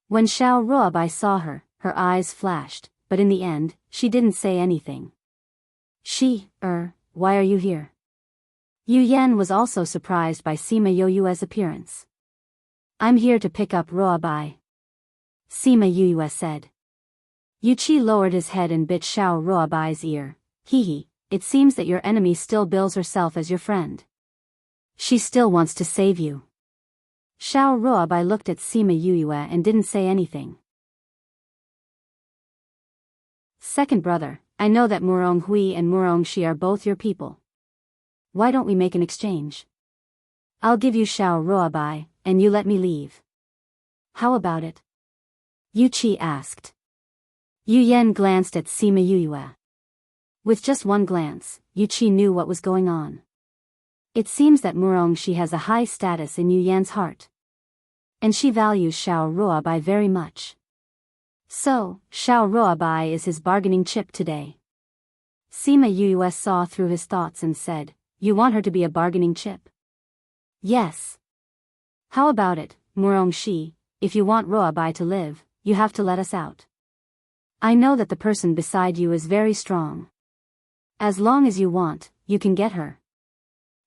When Xiao Ruobai saw her, her eyes flashed, but in the end, she didn't say anything. Why are you here? Yu Yan was also surprised by Sima Yoyue's appearance. I'm here to pick up Ruobai. Sima Yuyue said. Yu Qi lowered his head and bit Xiao Ruobai's ear. It seems that your enemy still bills herself as your friend. She still wants to save you. Xiao Ruobai looked at Sima Yuyue and didn't say anything. Second brother, I know that Murong Hui and Murong Shi are both your people. Why don't we make an exchange? I'll give you Xiao Ruobai, and you let me leave. How about it? Yu Qi asked. Yu Yan glanced at Sima Yuyue. With just one glance, Yu Qi knew what was going on. It seems that Murong Shi has a high status in Yu Yan's heart. And she values Xiao Ruobai very much. So, Xiao Ruobai is his bargaining chip today. Sima Yuyue saw through his thoughts and said, "You want her to be a bargaining chip?" "Yes." "How about it, Murong Shi, if you want Ruobai to live, you have to let us out. I know that the person beside you is very strong. As long as you want, you can get her.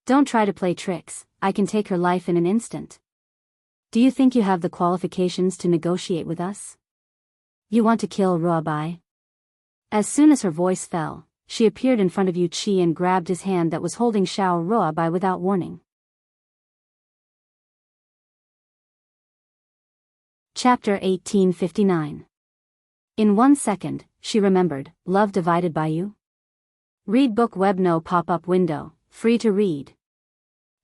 Don't try to play tricks, I can take her life in an instant. Do you think you have the qualifications to negotiate with us? You want to kill Ruobai?" As soon as her voice fell, she appeared in front of Yu Qi and grabbed his hand that was holding Xiao Ruobai without warning. Chapter 1859. In 1 second, she remembered, love divided by you? Read book web no pop-up window, free to read.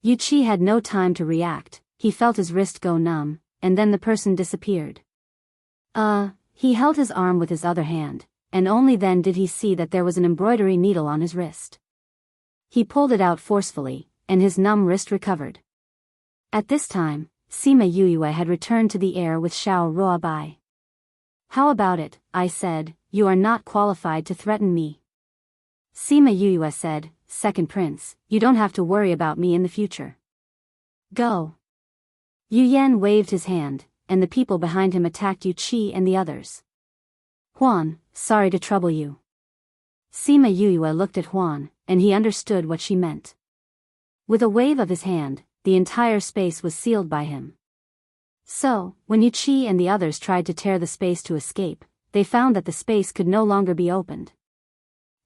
Yu Qi had no time to react, he felt his wrist go numb, and then the person disappeared. He held his arm with his other hand, and only then did he see that there was an embroidery needle on his wrist. He pulled it out forcefully, and his numb wrist recovered. At this time, Sima Yuyue had returned to the air with Xiao Ruobai. "How about it?" I said, "you are not qualified to threaten me." Sima Yuyue said, "Second prince, you don't have to worry about me in the future. Go." Yu Yan waved his hand, and the people behind him attacked Yu Qi and the others. "Huan, sorry to trouble you." Sima Yuyue looked at Huan, and he understood what she meant. With a wave of his hand, the entire space was sealed by him. So, when Yu Qi and the others tried to tear the space to escape, they found that the space could no longer be opened.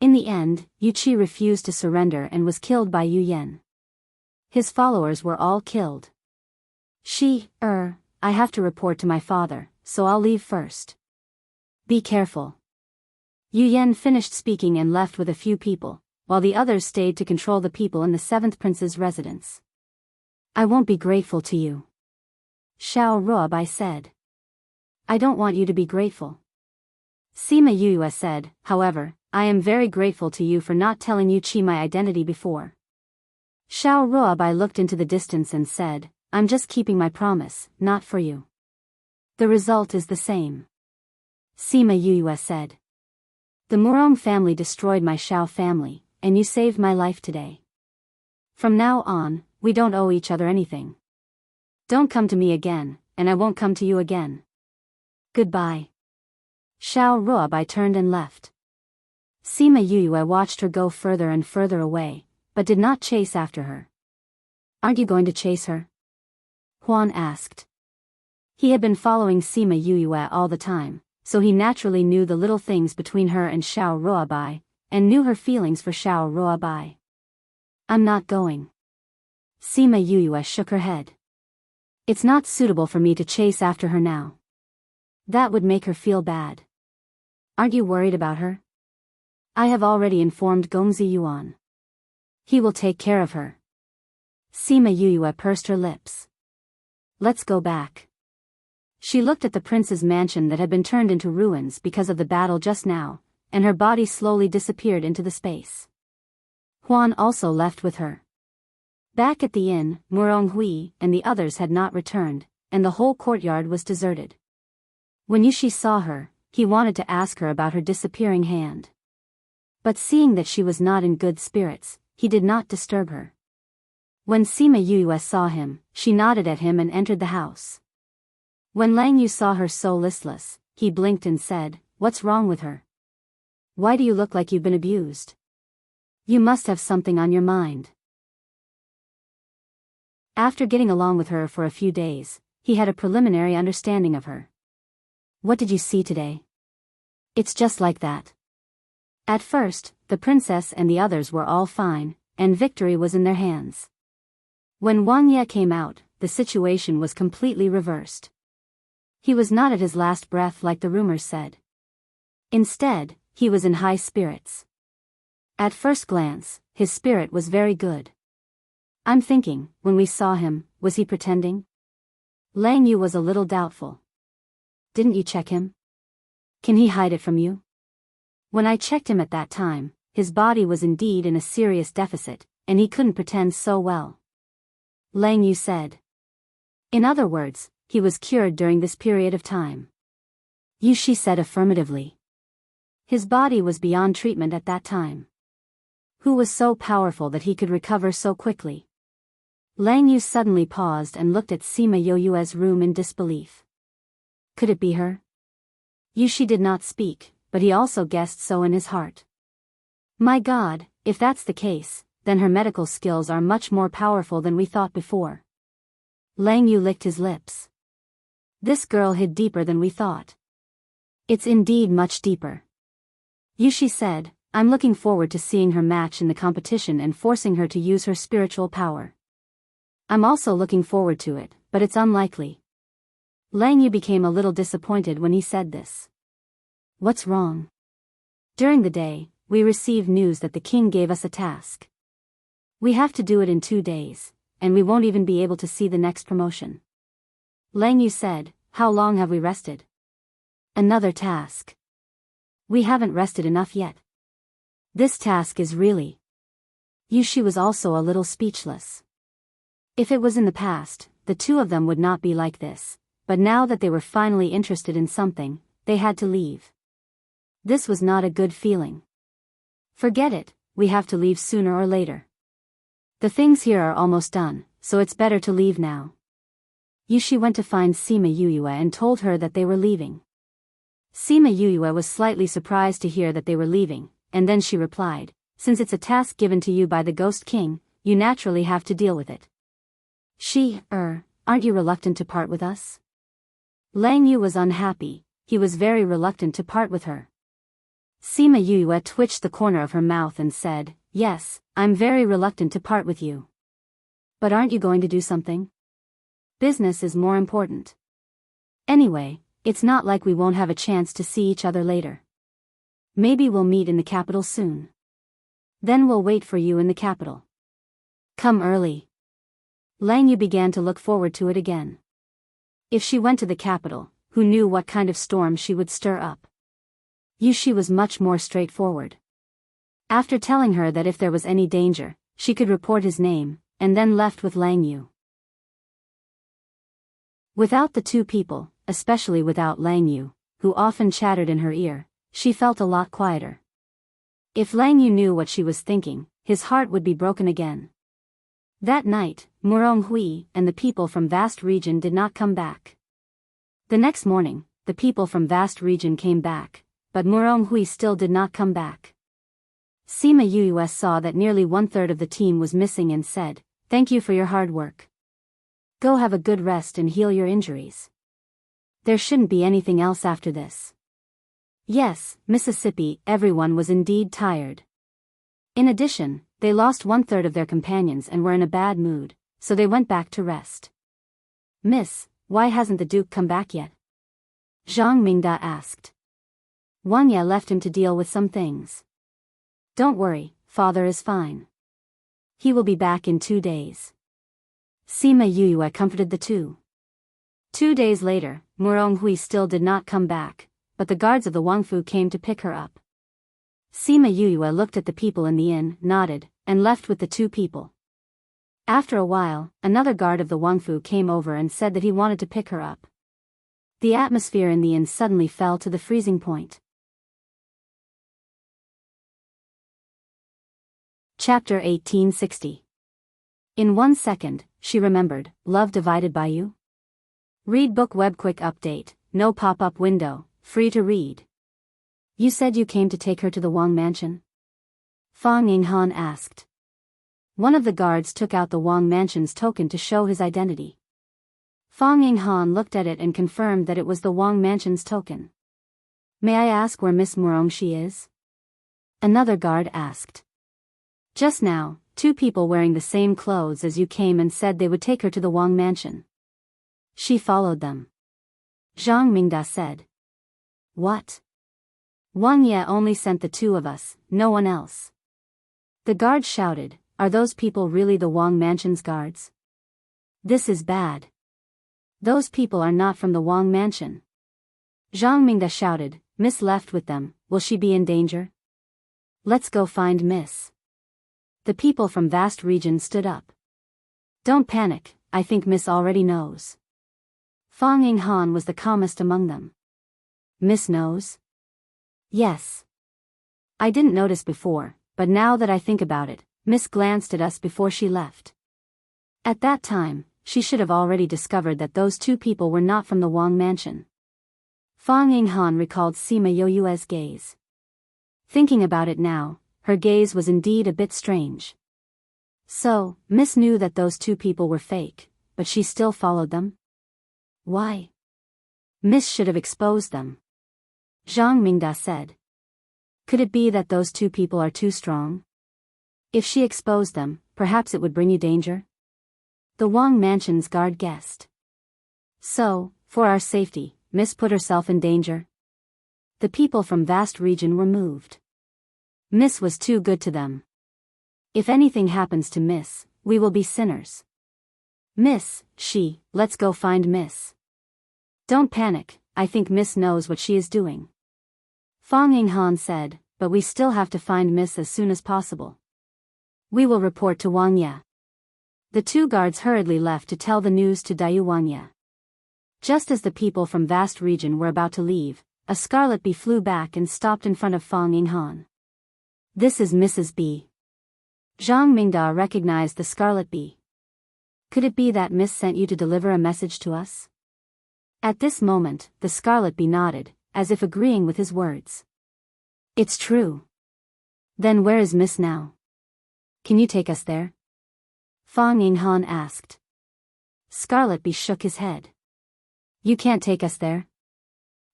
In the end, Yu Qi refused to surrender and was killed by Yu Yan. His followers were all killed. I have to report to my father, so I'll leave first. Be careful." Yu Yan finished speaking and left with a few people, while the others stayed to control the people in the 7th prince's residence. "I won't be grateful to you," Xiao Ruobai said. "I don't want you to be grateful." Sima Yuyue said, "However, I am very grateful to you for not telling Yu Qi my identity before." Xiao Ruobai looked into the distance and said, "I'm just keeping my promise, not for you. The result is the same." Sima Yuyue said, "The Murong family destroyed my Xiao family, and you saved my life today. From now on, we don't owe each other anything. Don't come to me again, and I won't come to you again. Goodbye." Xiao Ruobai turned and left. Sima Yuyue watched her go further and further away, but did not chase after her. "Aren't you going to chase her?" Huan asked. He had been following Sima Yuyue all the time, so he naturally knew the little things between her and Xiao Ruobai, and knew her feelings for Xiao Ruobai. "I'm not going." Sima Yuyue shook her head. "It's not suitable for me to chase after her now. That would make her feel bad. Aren't you worried about her? I have already informed Gongzi Yuan. He will take care of her." Sima Yuyue pursed her lips. "Let's go back." She looked at the prince's mansion that had been turned into ruins because of the battle just now, and her body slowly disappeared into the space. Huan also left with her. Back at the inn, Murong Hui and the others had not returned, and the whole courtyard was deserted. When Yushi saw her, he wanted to ask her about her disappearing hand. But seeing that she was not in good spirits, he did not disturb her. When Sima Yuyue saw him, she nodded at him and entered the house. When Lang Yu saw her so listless, he blinked and said, "What's wrong with her? Why do you look like you've been abused? You must have something on your mind." After getting along with her for a few days, he had a preliminary understanding of her. "What did you see today?" "It's just like that." At first, the princess and the others were all fine, and victory was in their hands. When Wang Ye came out, the situation was completely reversed. He was not at his last breath like the rumors said. Instead, he was in high spirits. At first glance, his spirit was very good. I'm thinking, when we saw him, was he pretending? Lang Yu was a little doubtful. "Didn't you check him? Can he hide it from you?" "When I checked him at that time, his body was indeed in a serious deficit, and he couldn't pretend so well," Lang Yu said. "In other words, he was cured during this period of time." Yushi said affirmatively. His body was beyond treatment at that time. Who was so powerful that he could recover so quickly? Lang Yu suddenly paused and looked at Sima Yoyue's room in disbelief. Could it be her? Yushi did not speak, but he also guessed so in his heart. My God, if that's the case, then her medical skills are much more powerful than we thought before. Lang Yu licked his lips. This girl hid deeper than we thought. It's indeed much deeper. Yushi said, I'm looking forward to seeing her match in the competition and forcing her to use her spiritual power. I'm also looking forward to it, but it's unlikely. Lang Yu became a little disappointed when he said this. What's wrong? During the day, we received news that the king gave us a task. We have to do it in 2 days, and we won't even be able to see the next promotion. Lang Yu said, how long have we rested? Another task. We haven't rested enough yet. This task is really... Yushi was also a little speechless. If it was in the past, the two of them would not be like this, but now that they were finally interested in something, they had to leave. This was not a good feeling. Forget it, we have to leave sooner or later. The things here are almost done, so it's better to leave now. Yushi went to find Sima Yuyue and told her that they were leaving. Sima Yuyue was slightly surprised to hear that they were leaving, and then she replied, since it's a task given to you by the Ghost King, you naturally have to deal with it. Aren't you reluctant to part with us? Lang Yu was unhappy, he was very reluctant to part with her. Sima Yuyue twitched the corner of her mouth and said, yes, I'm very reluctant to part with you. But aren't you going to do something? Business is more important. Anyway, it's not like we won't have a chance to see each other later. Maybe we'll meet in the capital soon. Then we'll wait for you in the capital. Come early. Lang Yu began to look forward to it again. If she went to the capital, who knew what kind of storm she would stir up? Yushi was much more straightforward. After telling her that if there was any danger, she could report his name, and then left with Lang Yu. Without the two people, especially without Lang Yu, who often chattered in her ear, she felt a lot quieter. If Lang Yu knew what she was thinking, his heart would be broken again. That night, Murong Hui and the people from Vast Region did not come back. The next morning, the people from Vast Region came back, but Murong Hui still did not come back. Sima Yuyue saw that nearly 1/3 of the team was missing and said, thank you for your hard work. Go have a good rest and heal your injuries. There shouldn't be anything else after this. Yes, Mississippi, everyone was indeed tired. In addition, they lost 1/3 of their companions and were in a bad mood, so they went back to rest. Miss, why hasn't the Duke come back yet? Zhang Mingda asked. Wang Ye left him to deal with some things. Don't worry, father is fine. He will be back in 2 days. Sima Yuyue comforted the two. 2 days later, Murong Hui still did not come back, but the guards of the Wangfu came to pick her up. Sima Yuyue looked at the people in the inn, nodded, and left with the two people. After a while, another guard of the Wangfu came over and said that he wanted to pick her up. The atmosphere in the inn suddenly fell to the freezing point. Chapter 1860. In 1 second, she remembered, love divided by you? Read book web quick update, no pop-up window, free to read. You said you came to take her to the Wang mansion? Fang Yinghan asked. One of the guards took out the Wang mansion's token to show his identity. Fang Yinghan looked at it and confirmed that it was the Wang mansion's token. May I ask where Miss Murongshi is? Another guard asked. Just now, 2 people wearing the same clothes as you came and said they would take her to the Wang mansion. She followed them. Zhang Mingda said. What? Wang Ye only sent the 2 of us, no one else. The guard shouted, are those people really the Wang mansion's guards? This is bad. Those people are not from the Wang mansion. Zhang Mingda shouted, Miss left with them, will she be in danger? Let's go find Miss. The people from Vast Region stood up. Don't panic, I think Miss already knows. Fang Yinghan was the calmest among them. Miss knows? Yes. I didn't notice before, but now that I think about it, Miss glanced at us before she left. At that time, she should have already discovered that those two people were not from the Wang mansion. Fang Yinghan recalled Sima Yoyue's gaze. Thinking about it now, her gaze was indeed a bit strange. So, Miss knew that those two people were fake, but she still followed them? Why? Miss should have exposed them. Zhang Mingda said. Could it be that those two people are too strong? If she exposed them, perhaps it would bring you danger? The Wang mansion's guard guessed. So, for our safety, Miss put herself in danger? The people from vast region were moved. Miss was too good to them. If anything happens to Miss, we will be sinners. Miss, let's go find Miss. Don't panic, I think Miss knows what she is doing. Fang Yinghan said, but we still have to find Miss as soon as possible. We will report to Wang Ye. The two guards hurriedly left to tell the news to Dayu Wang Ye. Just as the people from vast region were about to leave, a scarlet bee flew back and stopped in front of Fang Yinghan. This is Mrs. B. Zhang Mingda recognized the scarlet bee. Could it be that Miss sent you to deliver a message to us? At this moment, the scarlet bee nodded, as if agreeing with his words. It's true. Then where is Miss now? Can you take us there? Fang Yinghan asked. Scarlet bee shook his head. You can't take us there?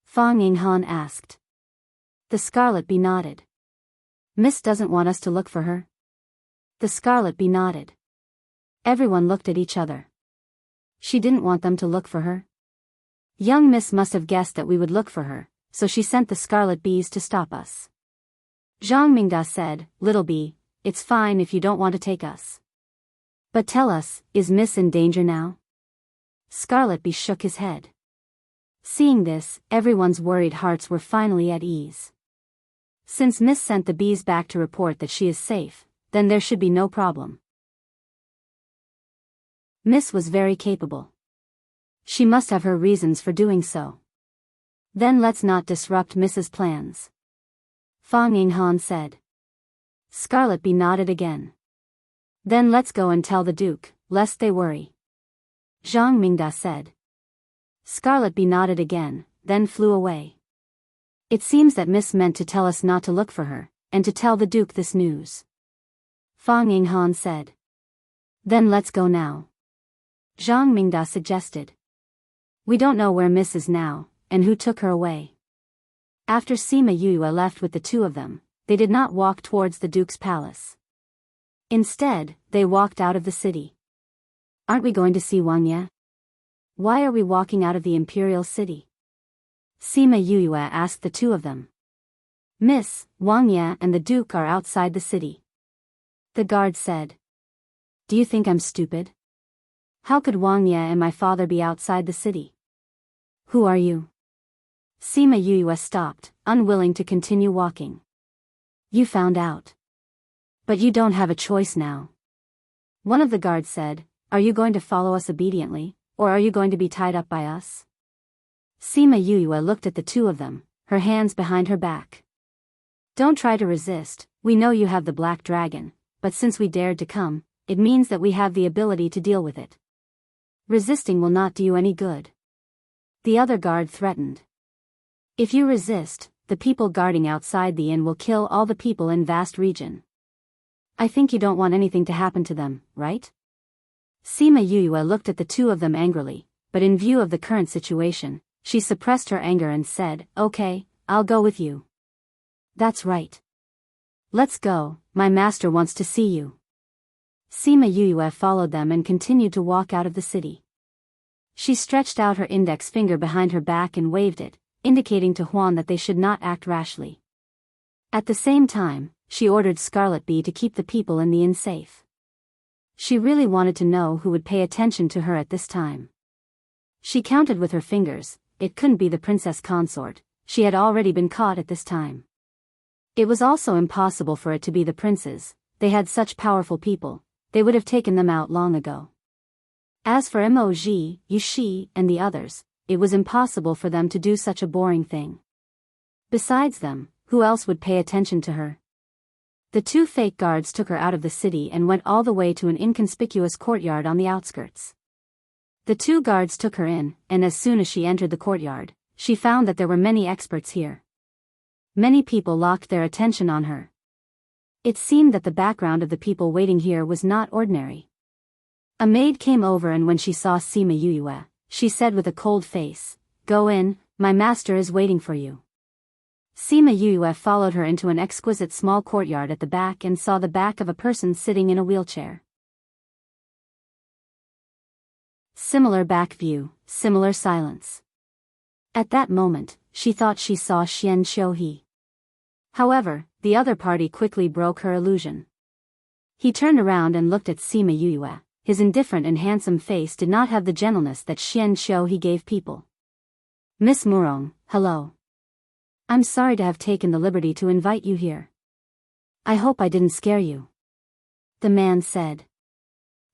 Fang Yinghan asked. The scarlet bee nodded. Miss doesn't want us to look for her? The scarlet bee nodded. Everyone looked at each other. She didn't want them to look for her? Young Miss must have guessed that we would look for her, so she sent the scarlet bees to stop us. Zhang Mingda said, Little bee, it's fine if you don't want to take us. But tell us, is Miss in danger now? Scarlet bee shook his head. Seeing this, everyone's worried hearts were finally at ease. Since Miss sent the bees back to report that she is safe, then there should be no problem. Miss was very capable. She must have her reasons for doing so. Then let's not disrupt Miss's plans. Fang Yinghan said. Scarlet bee nodded again. Then let's go and tell the Duke, lest they worry. Zhang Mingda said. Scarlet bee nodded again, then flew away. It seems that Miss meant to tell us not to look for her, and to tell the Duke this news. Fang Yinghan said. Then let's go now. Zhang Mingda suggested. We don't know where Miss is now, and who took her away. After Sima Yuyue left with the two of them, they did not walk towards the Duke's palace. Instead, they walked out of the city. Aren't we going to see Wang Ye? Why are we walking out of the imperial city? Sima Yuyue asked the two of them. Miss, Wang Ye and the Duke are outside the city. The guard said. Do you think I'm stupid? How could Wang Ye and my father be outside the city? Who are you? Sima Yuyue stopped, unwilling to continue walking. You found out. But you don't have a choice now. One of the guards said, Are you going to follow us obediently, or are you going to be tied up by us? Sima Yuyue looked at the two of them, her hands behind her back. Don't try to resist, we know you have the black dragon, but since we dared to come, it means that we have the ability to deal with it. Resisting will not do you any good. The other guard threatened. If you resist, the people guarding outside the inn will kill all the people in vast region. I think you don't want anything to happen to them, right? Sima Yuyue looked at the two of them angrily, but in view of the current situation, she suppressed her anger and said, Okay, I'll go with you. That's right. Let's go, my master wants to see you. Sima Yuyue followed them and continued to walk out of the city. She stretched out her index finger behind her back and waved it, indicating to Huan that they should not act rashly. At the same time, she ordered Scarlet Bee to keep the people in the inn safe. She really wanted to know who would pay attention to her at this time. She counted with her fingers, it couldn't be the princess consort, she had already been caught at this time. It was also impossible for it to be the princes, they had such powerful people, they would have taken them out long ago. As for Moj, Yushi, and the others, it was impossible for them to do such a boring thing. Besides them, who else would pay attention to her? The two fake guards took her out of the city and went all the way to an inconspicuous courtyard on the outskirts. The two guards took her in, and as soon as she entered the courtyard, she found that there were many experts here. Many people locked their attention on her. It seemed that the background of the people waiting here was not ordinary. A maid came over, and when she saw Sima Yuyue, she said with a cold face, "Go in, my master is waiting for you." Sima Yuyue followed her into an exquisite small courtyard at the back and saw the back of a person sitting in a wheelchair. Similar back view, similar silence. At that moment, she thought she saw Xian Xiuhe. However, the other party quickly broke her illusion. He turned around and looked at Sima Yuyue. His indifferent and handsome face did not have the gentleness that Xian Xiuhe gave people. "Miss Murong, hello. I'm sorry to have taken the liberty to invite you here. I hope I didn't scare you," the man said.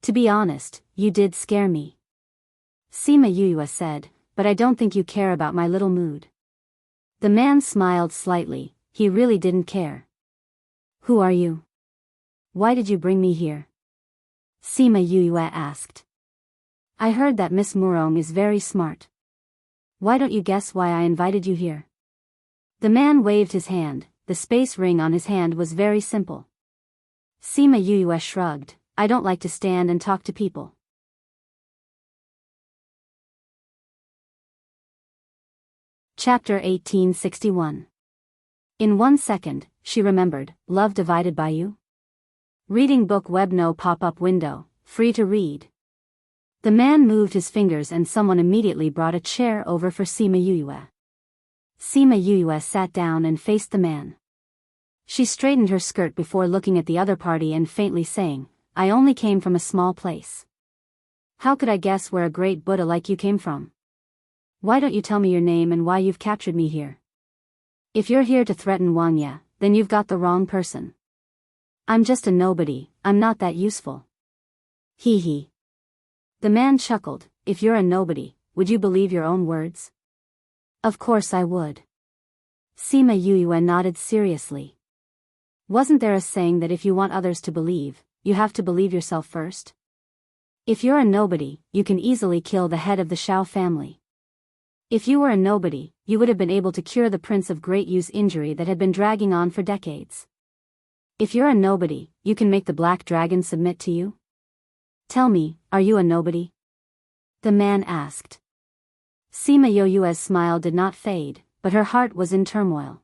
"To be honest, you did scare me," Sima Yuyue said, "but I don't think you care about my little mood." The man smiled slightly. He really didn't care. "Who are you? Why did you bring me here?" Sima Yuyue asked. "I heard that Miss Murong is very smart. Why don't you guess why I invited you here?" The man waved his hand. The space ring on his hand was very simple. Sima Yuyue shrugged. "I don't like to stand and talk to people." Chapter 1861. In 1 second, she remembered, Love Divided by You? Reading book web no pop-up window, free to read. The man moved his fingers and someone immediately brought a chair over for Sima Yuyue. Sima Yuyue sat down and faced the man. She straightened her skirt before looking at the other party and faintly saying, "I only came from a small place. How could I guess where a great Buddha like you came from? Why don't you tell me your name and why you've captured me here? If you're here to threaten Wang Ye, then you've got the wrong person. I'm just a nobody, I'm not that useful." Hee hee. The man chuckled. "If you're a nobody, would you believe your own words?" "Of course I would." Sima Yuyue nodded seriously. "Wasn't there a saying that if you want others to believe, you have to believe yourself first? If you're a nobody, you can easily kill the head of the Shao family. If you were a nobody, you would have been able to cure the Prince of Great Yu's injury that had been dragging on for decades. If you're a nobody, you can make the Black Dragon submit to you? Tell me, are you a nobody?" the man asked. Sima Yuyue's smile did not fade, but her heart was in turmoil.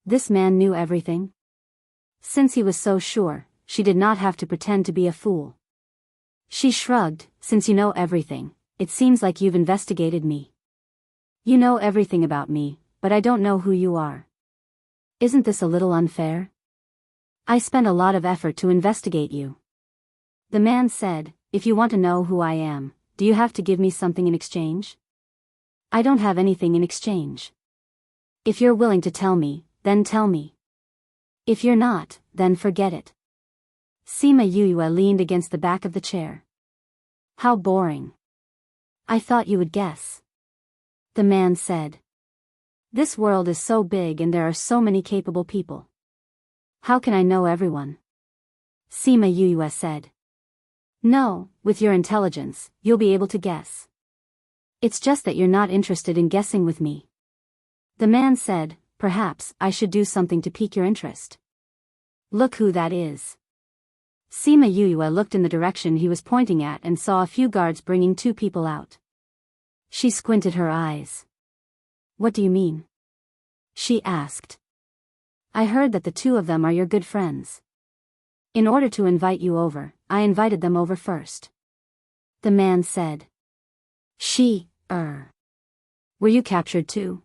This man knew everything? Since he was so sure, she did not have to pretend to be a fool. She shrugged. "Since you know everything, it seems like you've investigated me. You know everything about me, but I don't know who you are. Isn't this a little unfair? I spent a lot of effort to investigate you." The man said, "If you want to know who I am, do you have to give me something in exchange?" "I don't have anything in exchange. If you're willing to tell me, then tell me. If you're not, then forget it." Sima Yuyue leaned against the back of the chair. "How boring. I thought you would guess," the man said. "This world is so big and there are so many capable people. How can I know everyone?" Sima Yuyue said. "No, with your intelligence, you'll be able to guess. It's just that you're not interested in guessing with me." The man said, "Perhaps I should do something to pique your interest. Look who that is." Sima Yuyue looked in the direction he was pointing at and saw a few guards bringing two people out. She squinted her eyes. "What do you mean?" she asked. "I heard that the two of them are your good friends. In order to invite you over, I invited them over first," the man said. Were you captured too?"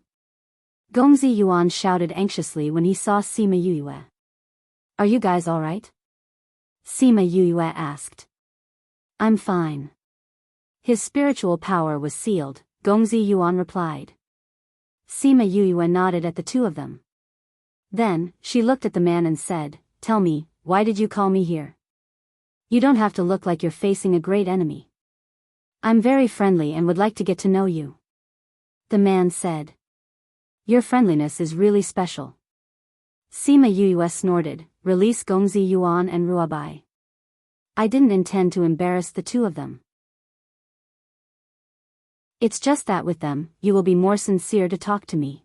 Gongzi Yuan shouted anxiously when he saw Sima Yuyue. "Are you guys all right?" Sima Yuyue asked. "I'm fine." His spiritual power was sealed, Gongzi Yuan replied. Sima Yuyue nodded at the two of them. Then, she looked at the man and said, "Tell me, why did you call me here? You don't have to look like you're facing a great enemy. I'm very friendly and would like to get to know you," the man said. Your friendliness is really special. Sima Yue snorted, release Gongzi Yuan and Ruabai. I didn't intend to embarrass the two of them. It's just that with them, you will be more sincere to talk to me.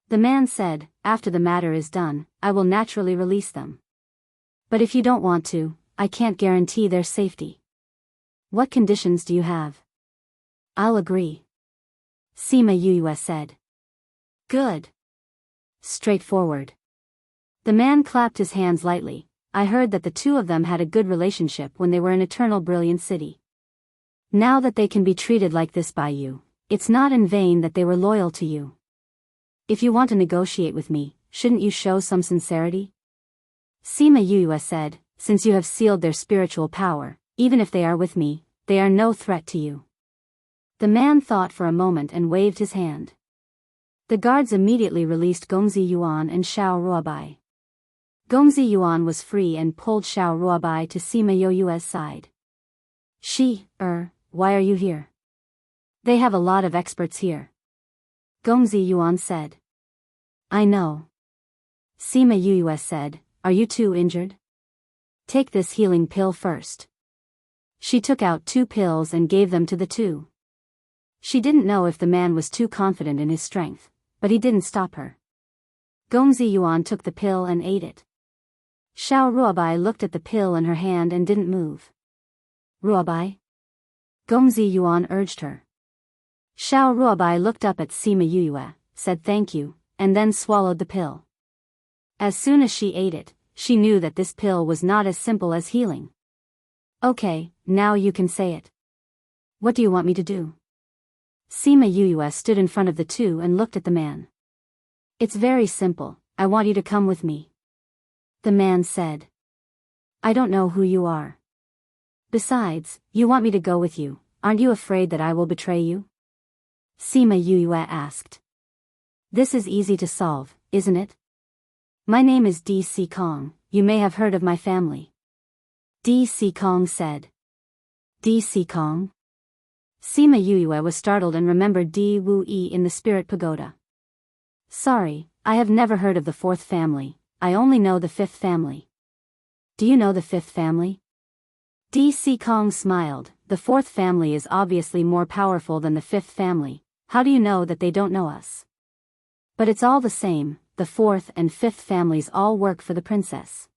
The man said, after the matter is done, I will naturally release them. But if you don't want to, I can't guarantee their safety. What conditions do you have? I'll agree. Sima Yue said. Good. Straightforward. The man clapped his hands lightly. I heard that the two of them had a good relationship when they were in Eternal Brilliant City. Now that they can be treated like this by you, it's not in vain that they were loyal to you. If you want to negotiate with me, shouldn't you show some sincerity? Sima Yue said, since you have sealed their spiritual power, even if they are with me, they are no threat to you. The man thought for a moment and waved his hand. The guards immediately released Gongzi Yuan and Xiao Ruabai. Gongzi Yuan was free and pulled Xiao Ruabai to Sima Yue's side. Why are you here? They have a lot of experts here. Gongzi Yuan said. I know. Sima Yue said, are you too injured? Take this healing pill first. She took out 2 pills and gave them to the two. She didn't know if the man was too confident in his strength, but he didn't stop her. Gongzi Yuan took the pill and ate it. Xiao Ruabai looked at the pill in her hand and didn't move. Ruabai? Gongzi Yuan urged her. Xiao Ruabai looked up at Sima Yue, said thank you, and then swallowed the pill. As soon as she ate it, she knew that this pill was not as simple as healing. Okay, now you can say it. What do you want me to do? Sima Yue stood in front of the two and looked at the man. It's very simple, I want you to come with me. The man said. I don't know who you are. Besides, you want me to go with you, aren't you afraid that I will betray you? Sima Yue asked. This is easy to solve, isn't it? My name is D.C. Kong, you may have heard of my family. D.C. Kong said. D.C. Kong? Sima Yue was startled and remembered Di Wu Yi in the Spirit Pagoda. Sorry, I have never heard of the 4th family, I only know the 5th family. Do you know the 5th family? D.C. Kong smiled, the 4th family is obviously more powerful than the 5th family, how do you know that they don't know us? But it's all the same, the 4th and 5th families all work for the princess.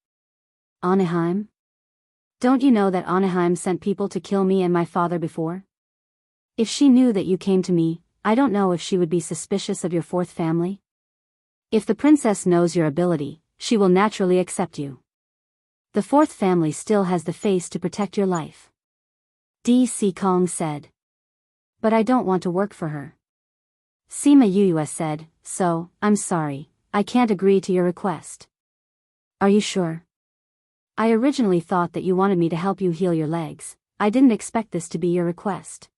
Anaheim? Don't you know that Anaheim sent people to kill me and my father before? If she knew that you came to me, I don't know if she would be suspicious of your 4th family. If the princess knows your ability, she will naturally accept you. The 4th family still has the face to protect your life. D.C. Kong said. But I don't want to work for her. Sima Yue said, so, I'm sorry, I can't agree to your request. Are you sure? I originally thought that you wanted me to help you heal your legs, I didn't expect this to be your request.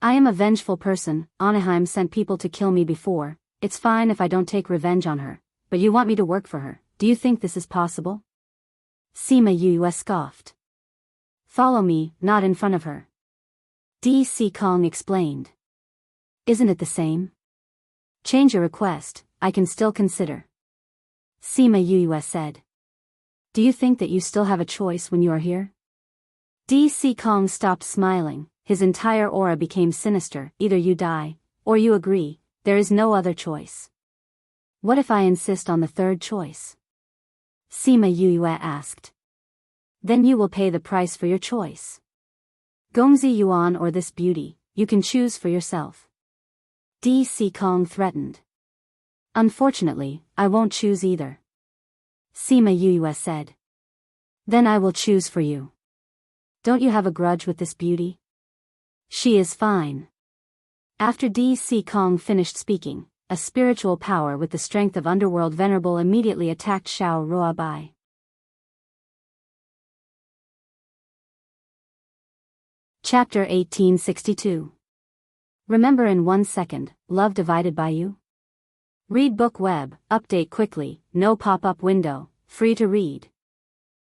I am a vengeful person, Anaheim sent people to kill me before, it's fine if I don't take revenge on her, but you want me to work for her. Do you think this is possible? Sima Yue scoffed. Follow me, not in front of her. D.C. Kong explained. Isn't it the same? Change your request, I can still consider. Sima Yue said. Do you think that you still have a choice when you are here? D.C. Kong stopped smiling, his entire aura became sinister, either you die, or you agree, there is no other choice. What if I insist on the 3rd choice? Sima Yue asked. Then you will pay the price for your choice. Gongzi Yuan or this beauty, you can choose for yourself. D.C. Kong threatened. Unfortunately, I won't choose either. Sima Yue said. Then I will choose for you. Don't you have a grudge with this beauty? She is fine. After D.C. Kong finished speaking, a spiritual power with the strength of Underworld Venerable immediately attacked Xiao Ruabai. Chapter 1862. Remember in 1 second, love divided by you? Read book web, update quickly, no pop-up window, free to read.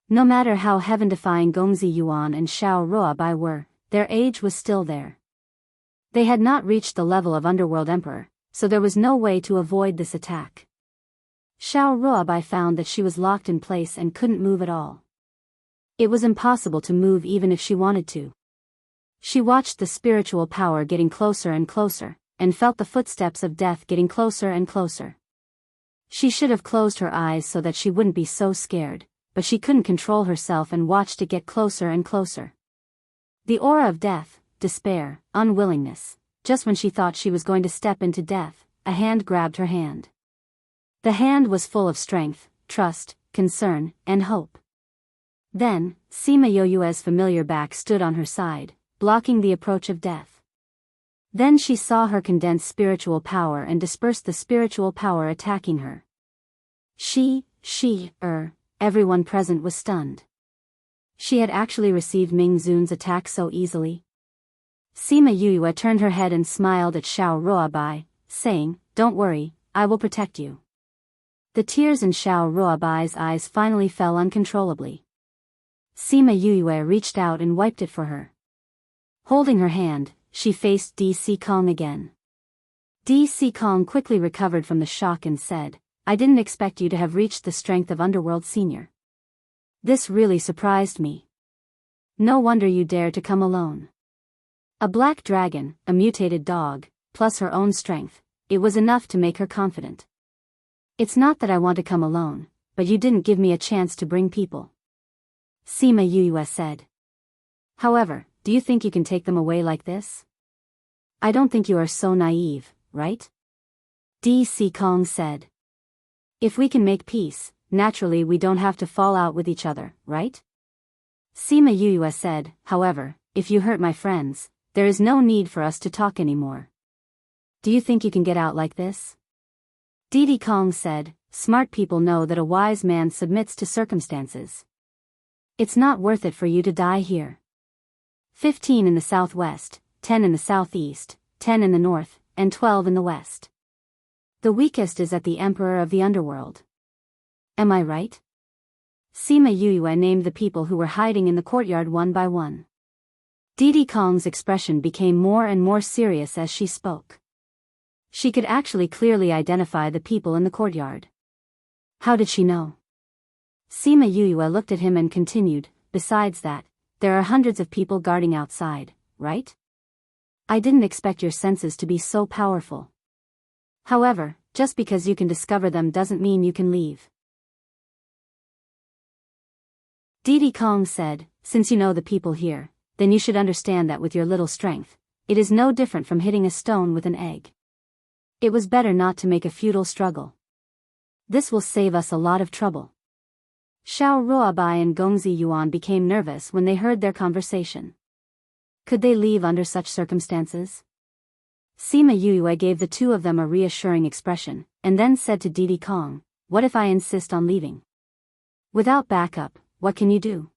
No matter how heaven-defying Gongzi Yuan and Xiao Ruabai were, their age was still there. They had not reached the level of Underworld Emperor, so there was no way to avoid this attack. Xiao Ruobai found that she was locked in place and couldn't move at all. It was impossible to move even if she wanted to. She watched the spiritual power getting closer and closer, and felt the footsteps of death getting closer and closer. She should have closed her eyes so that she wouldn't be so scared, but she couldn't control herself and watched it get closer and closer. The aura of death, despair, unwillingness. Just when she thought she was going to step into death, a hand grabbed her hand. The hand was full of strength, trust, concern, and hope. Then, Sima Yoyue's familiar back stood on her side, blocking the approach of death. Then she saw her condense spiritual power and disperse the spiritual power attacking her. Everyone present was stunned. She had actually received Ming Zun's attack so easily. Sima Yuyue turned her head and smiled at Xiao Ruobai, saying, "Don't worry, I will protect you." The tears in Xiao Ruobai's eyes finally fell uncontrollably. Sima Yuyue reached out and wiped it for her. Holding her hand, she faced D.C. Kong again. D.C. Kong quickly recovered from the shock and said, "I didn't expect you to have reached the strength of Underworld Senior. This really surprised me. No wonder you dared to come alone." A black dragon, a mutated dog, plus her own strength, it was enough to make her confident. "It's not that I want to come alone, but you didn't give me a chance to bring people," Sima Yuyue said. "However, do you think you can take them away like this? I don't think you are so naive, right?" D.C. Kong said. "If we can make peace, naturally we don't have to fall out with each other, right?" Sima Yuyue said, "However, if you hurt my friends, there is no need for us to talk anymore. Do you think you can get out like this?" Didi Kong said, "Smart people know that a wise man submits to circumstances. It's not worth it for you to die here. 15 in the southwest, 10 in the southeast, 10 in the north, and 12 in the west. The weakest is at the Emperor of the Underworld. Am I right?" Sima Yuyue named the people who were hiding in the courtyard one by one. Didi Kong's expression became more and more serious as she spoke. She could actually clearly identify the people in the courtyard. How did she know? Sima Yuyue looked at him and continued, "Besides that, there are hundreds of people guarding outside, right? I didn't expect your senses to be so powerful. However, just because you can discover them doesn't mean you can leave." Didi Kong said, "Since you know the people here, then you should understand that with your little strength, it is no different from hitting a stone with an egg. It was better not to make a futile struggle. This will save us a lot of trouble." Xiao Ruobai and Gongzi Yuan became nervous when they heard their conversation. Could they leave under such circumstances? Sima Yuyue gave the two of them a reassuring expression, and then said to Didi Kong, "What if I insist on leaving? Without backup, what can you do?"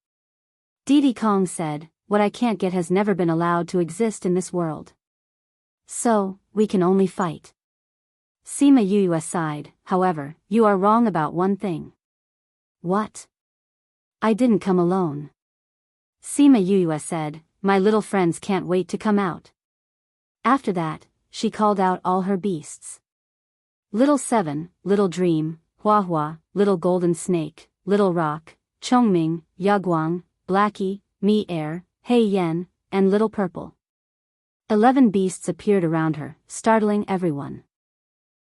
Didi Kong said, "What I can't get has never been allowed to exist in this world. So, we can only fight." Sima Yuyue sighed, "However, you are wrong about one thing." "What?" "I didn't come alone." Sima Yuyue said, "My little friends can't wait to come out." After that, she called out all her beasts. Little Seven, Little Dream, Huahua, Little Golden Snake, Little Rock, Chongming, Yaguang, Blackie, Mi Air, Hei Yen, and Little Purple. 11 beasts appeared around her, startling everyone.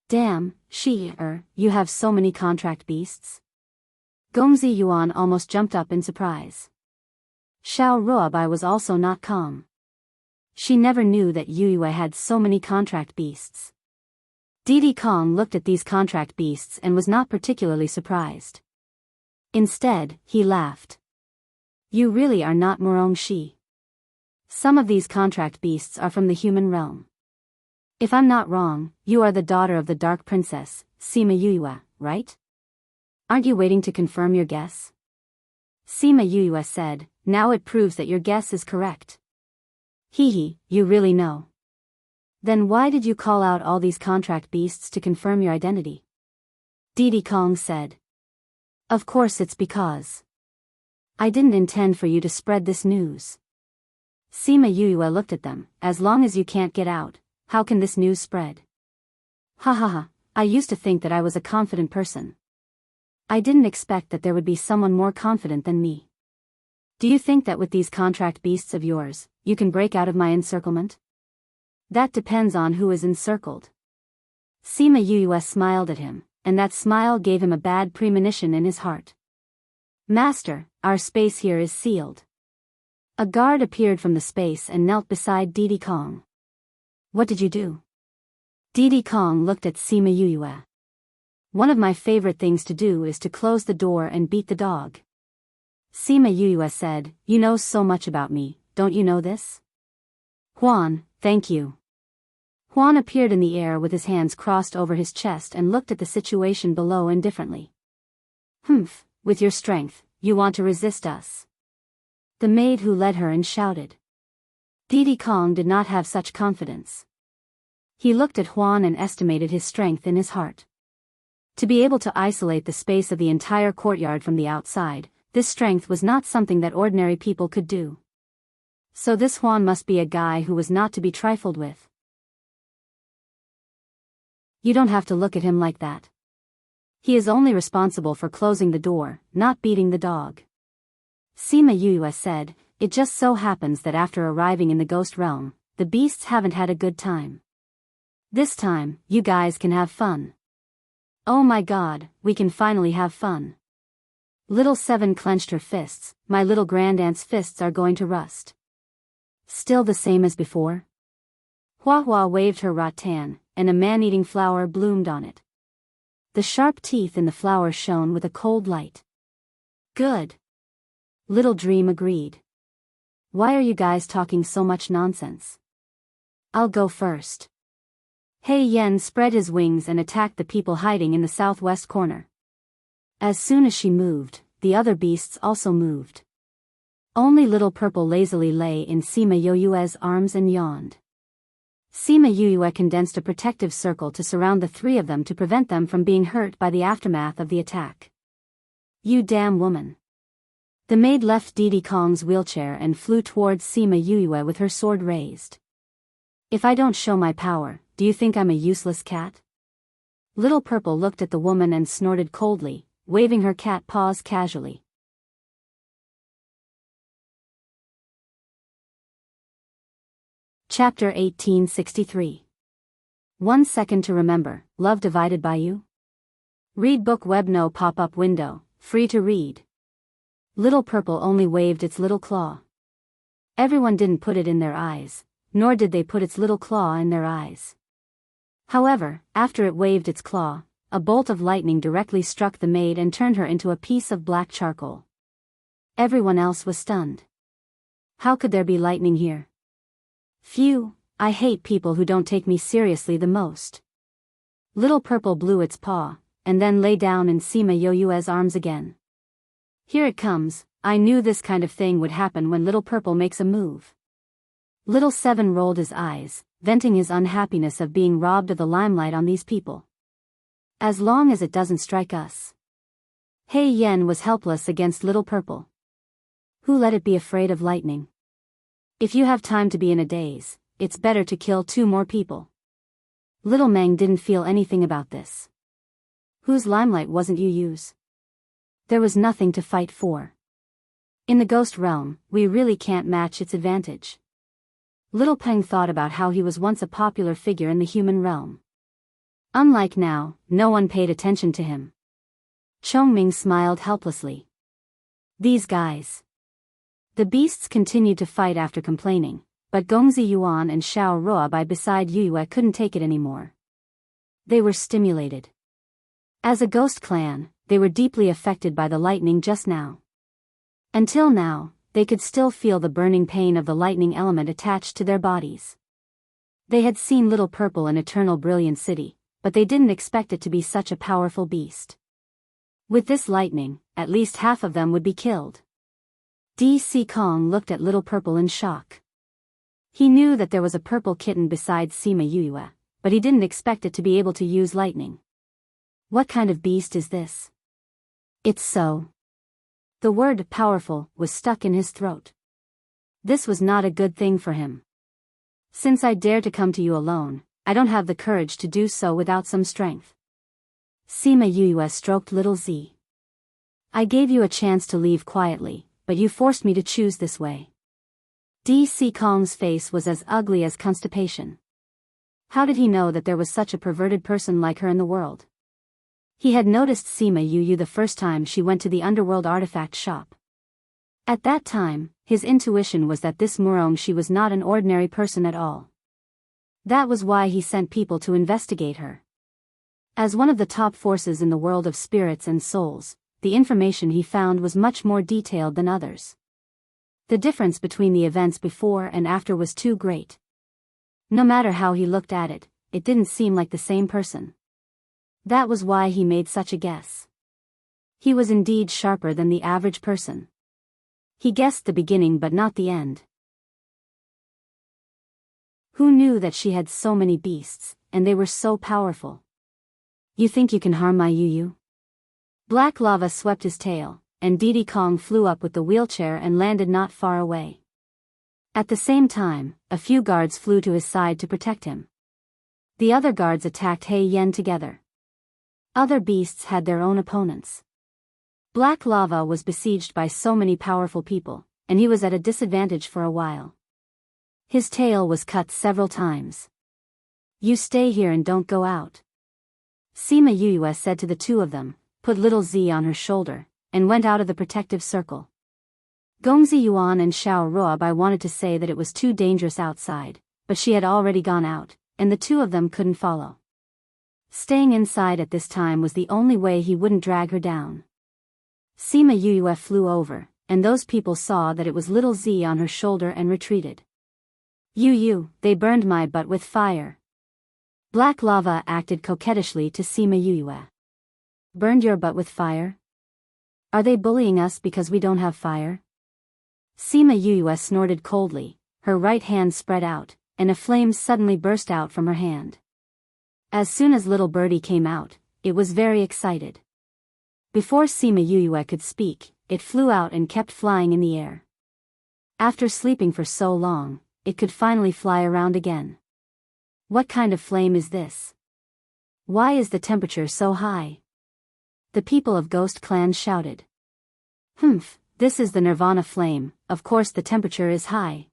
"Damn, you have so many contract beasts?" Gongzi Yuan almost jumped up in surprise. Xiao Ruobai was also not calm. She never knew that Yuyue had so many contract beasts. Didi Kong looked at these contract beasts and was not particularly surprised. Instead, he laughed. "You really are not Murong Shi. Some of these contract beasts are from the human realm. If I'm not wrong, you are the daughter of the Dark Princess, Sima Yuyue, right? Aren't you waiting to confirm your guess?" Sima Yuyue said, "Now it proves that your guess is correct." "Hee, you really know. Then why did you call out all these contract beasts to confirm your identity?" Didi Kong said. "Of course it's because I didn't intend for you to spread this news. Sima Yue looked at them. As long as you can't get out, how can this news spread? Ha ha ha, I used to think that I was a confident person. I didn't expect that there would be someone more confident than me. Do you think that with these contract beasts of yours, you can break out of my encirclement? That depends on who is encircled. Sima Yue smiled at him, and that smile gave him a bad premonition in his heart. Master, our space here is sealed. A guard appeared from the space and knelt beside Didi Kong. What did you do? Didi Kong looked at Sima Yue. One of my favorite things to do is to close the door and beat the dog. Sima Yue said, you know so much about me, don't you know this? Huan, thank you. Huan appeared in the air with his hands crossed over his chest and looked at the situation below indifferently. Humph, with your strength, you want to resist us. The maid who led her in shouted. Didi Kong did not have such confidence. He looked at Huan and estimated his strength in his heart. To be able to isolate the space of the entire courtyard from the outside, this strength was not something that ordinary people could do. So this Huan must be a guy who was not to be trifled with. You don't have to look at him like that. He is only responsible for closing the door, not beating the dog. Sima Yue said, it just so happens that after arriving in the ghost realm, the beasts haven't had a good time. This time, you guys can have fun. Oh my god, we can finally have fun. Little Seven clenched her fists. My little grandaunt's fists are going to rust. Still the same as before? Hua Hua waved her rattan, and a man-eating flower bloomed on it. The sharp teeth in the flower shone with a cold light. Good. Little Dream agreed. Why are you guys talking so much nonsense? I'll go first. Hei Yen spread his wings and attacked the people hiding in the southwest corner. As soon as she moved, the other beasts also moved. Only Little Purple lazily lay in Sima Yue's arms and yawned. Sima Yue condensed a protective circle to surround the three of them to prevent them from being hurt by the aftermath of the attack. You damn woman. The maid left Didi Kong's wheelchair and flew towards Sima Yue with her sword raised. If I don't show my power, do you think I'm a useless cat? Little Purple looked at the woman and snorted coldly, waving her cat paws casually. Chapter 1863. 1 Second to Remember, Love Divided by You? Read book web no pop-up window, free to read. Little Purple only waved its little claw. Everyone didn't put it in their eyes, nor did they put its little claw in their eyes. However, after it waved its claw, a bolt of lightning directly struck the maid and turned her into a piece of black charcoal. Everyone else was stunned. How could there be lightning here? Phew, I hate people who don't take me seriously the most. Little Purple blew its paw, and then lay down in Sima Yue's arms again. Here it comes, I knew this kind of thing would happen when Little Purple makes a move. Little Seven rolled his eyes, venting his unhappiness of being robbed of the limelight on these people. As long as it doesn't strike us. Hei Yen was helpless against Little Purple. Who let it be afraid of lightning? If you have time to be in a daze, it's better to kill 2 more people. Little Meng didn't feel anything about this. Whose limelight wasn't you use? There was nothing to fight for. In the ghost realm, we really can't match its advantage. Little Peng thought about how he was once a popular figure in the human realm. Unlike now, no one paid attention to him. Chongming smiled helplessly. These guys. The beasts continued to fight after complaining, but Gongzi Yuan and Xiao Rua by beside Yue couldn't take it anymore. They were stimulated. As a ghost clan, they were deeply affected by the lightning just now. Until now, they could still feel the burning pain of the lightning element attached to their bodies. They had seen Little Purple in Eternal Brilliant City, but they didn't expect it to be such a powerful beast. With this lightning, at least half of them would be killed. D.C. Kong looked at Little Purple in shock. He knew that there was a purple kitten beside Sima Yue, but he didn't expect it to be able to use lightning. What kind of beast is this? It's so. The word powerful was stuck in his throat. This was not a good thing for him. Since I dare to come to you alone, I don't have the courage to do so without some strength. Sima Yue stroked little Z. I gave you a chance to leave quietly, but you forced me to choose this way. D.C. Kong's face was as ugly as constipation. How did he know that there was such a perverted person like her in the world? He had noticed Sima Yue the first time she went to the underworld artifact shop. At that time, his intuition was that this Murong-shi was not an ordinary person at all. That was why he sent people to investigate her. As one of the top forces in the world of spirits and souls, the information he found was much more detailed than others. The difference between the events before and after was too great. No matter how he looked at it, it didn't seem like the same person. That was why he made such a guess. He was indeed sharper than the average person. He guessed the beginning but not the end. Who knew that she had so many beasts, and they were so powerful? You think you can harm my Yu? Black lava swept his tail, and Diddy Kong flew up with the wheelchair and landed not far away. At the same time, a few guards flew to his side to protect him. The other guards attacked Hei Yen together. Other beasts had their own opponents. Black lava was besieged by so many powerful people, and he was at a disadvantage for a while. His tail was cut several times. You stay here and don't go out. Sima Yue said to the two of them, put little Z on her shoulder, and went out of the protective circle. Gongzi Yuan and Xiao Ruobai wanted to say that it was too dangerous outside, but she had already gone out, and the two of them couldn't follow. Staying inside at this time was the only way he wouldn't drag her down. Sima Yue flew over, and those people saw that it was little Z on her shoulder and retreated. Yu, they burned my butt with fire. Black lava acted coquettishly to Sima Yue. Burned your butt with fire? Are they bullying us because we don't have fire? Sima Yue snorted coldly, her right hand spread out, and a flame suddenly burst out from her hand. As soon as little birdie came out, it was very excited. Before Sima Yue could speak, it flew out and kept flying in the air. After sleeping for so long, it could finally fly around again. What kind of flame is this? Why is the temperature so high? The people of Ghost Clan shouted. Humph, this is the Nirvana flame, of course the temperature is high.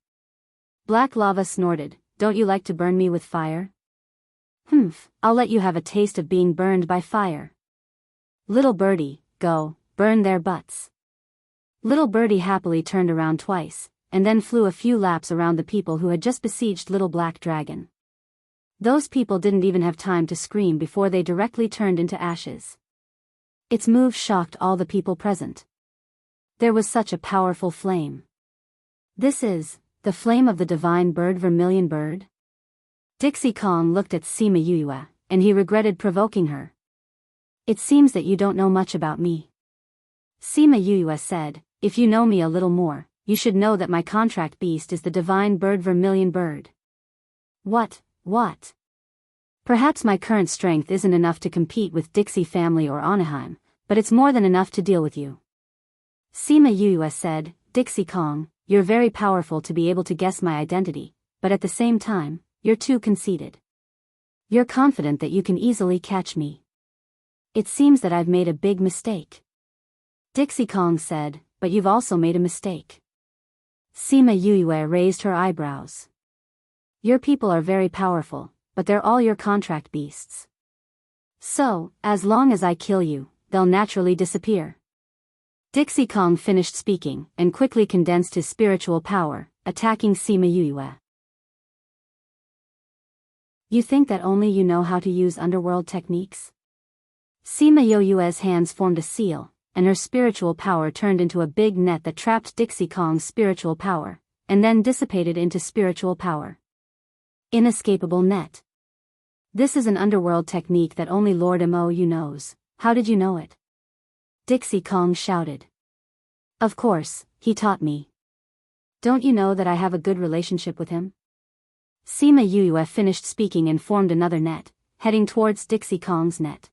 Black lava snorted, don't you like to burn me with fire? Humph, I'll let you have a taste of being burned by fire. Little birdie, go, burn their butts. Little birdie happily turned around twice, and then flew a few laps around the people who had just besieged Little Black Dragon. Those people didn't even have time to scream before they directly turned into ashes. Its move shocked all the people present. There was such a powerful flame. This is the flame of the divine bird Vermilion Bird? Dixie Kong looked at Sima Yue, and he regretted provoking her. It seems that you don't know much about me. Sima Yue said, if you know me a little more, you should know that my contract beast is the divine bird Vermilion Bird. What? Perhaps my current strength isn't enough to compete with Dixie family or Anaheim, but it's more than enough to deal with you. Sima Yue said, Dixie Kong, you're very powerful to be able to guess my identity, but at the same time, you're too conceited. You're confident that you can easily catch me. It seems that I've made a big mistake. Dixie Kong said, but you've also made a mistake. Sima Yue raised her eyebrows. Your people are very powerful, but they're all your contract beasts. So, as long as I kill you, they'll naturally disappear. Dixie Kong finished speaking, and quickly condensed his spiritual power, attacking Sima Yue. You think that only you know how to use underworld techniques? Sima Yue's hands formed a seal, and her spiritual power turned into a big net that trapped Dixie Kong's spiritual power, and then dissipated into spiritual power. Inescapable net. This is an underworld technique that only Lord Mo knows. How did you know it? Dixie Kong shouted. Of course, he taught me. Don't you know that I have a good relationship with him? Sima Yue finished speaking and formed another net, heading towards Dixie Kong's net.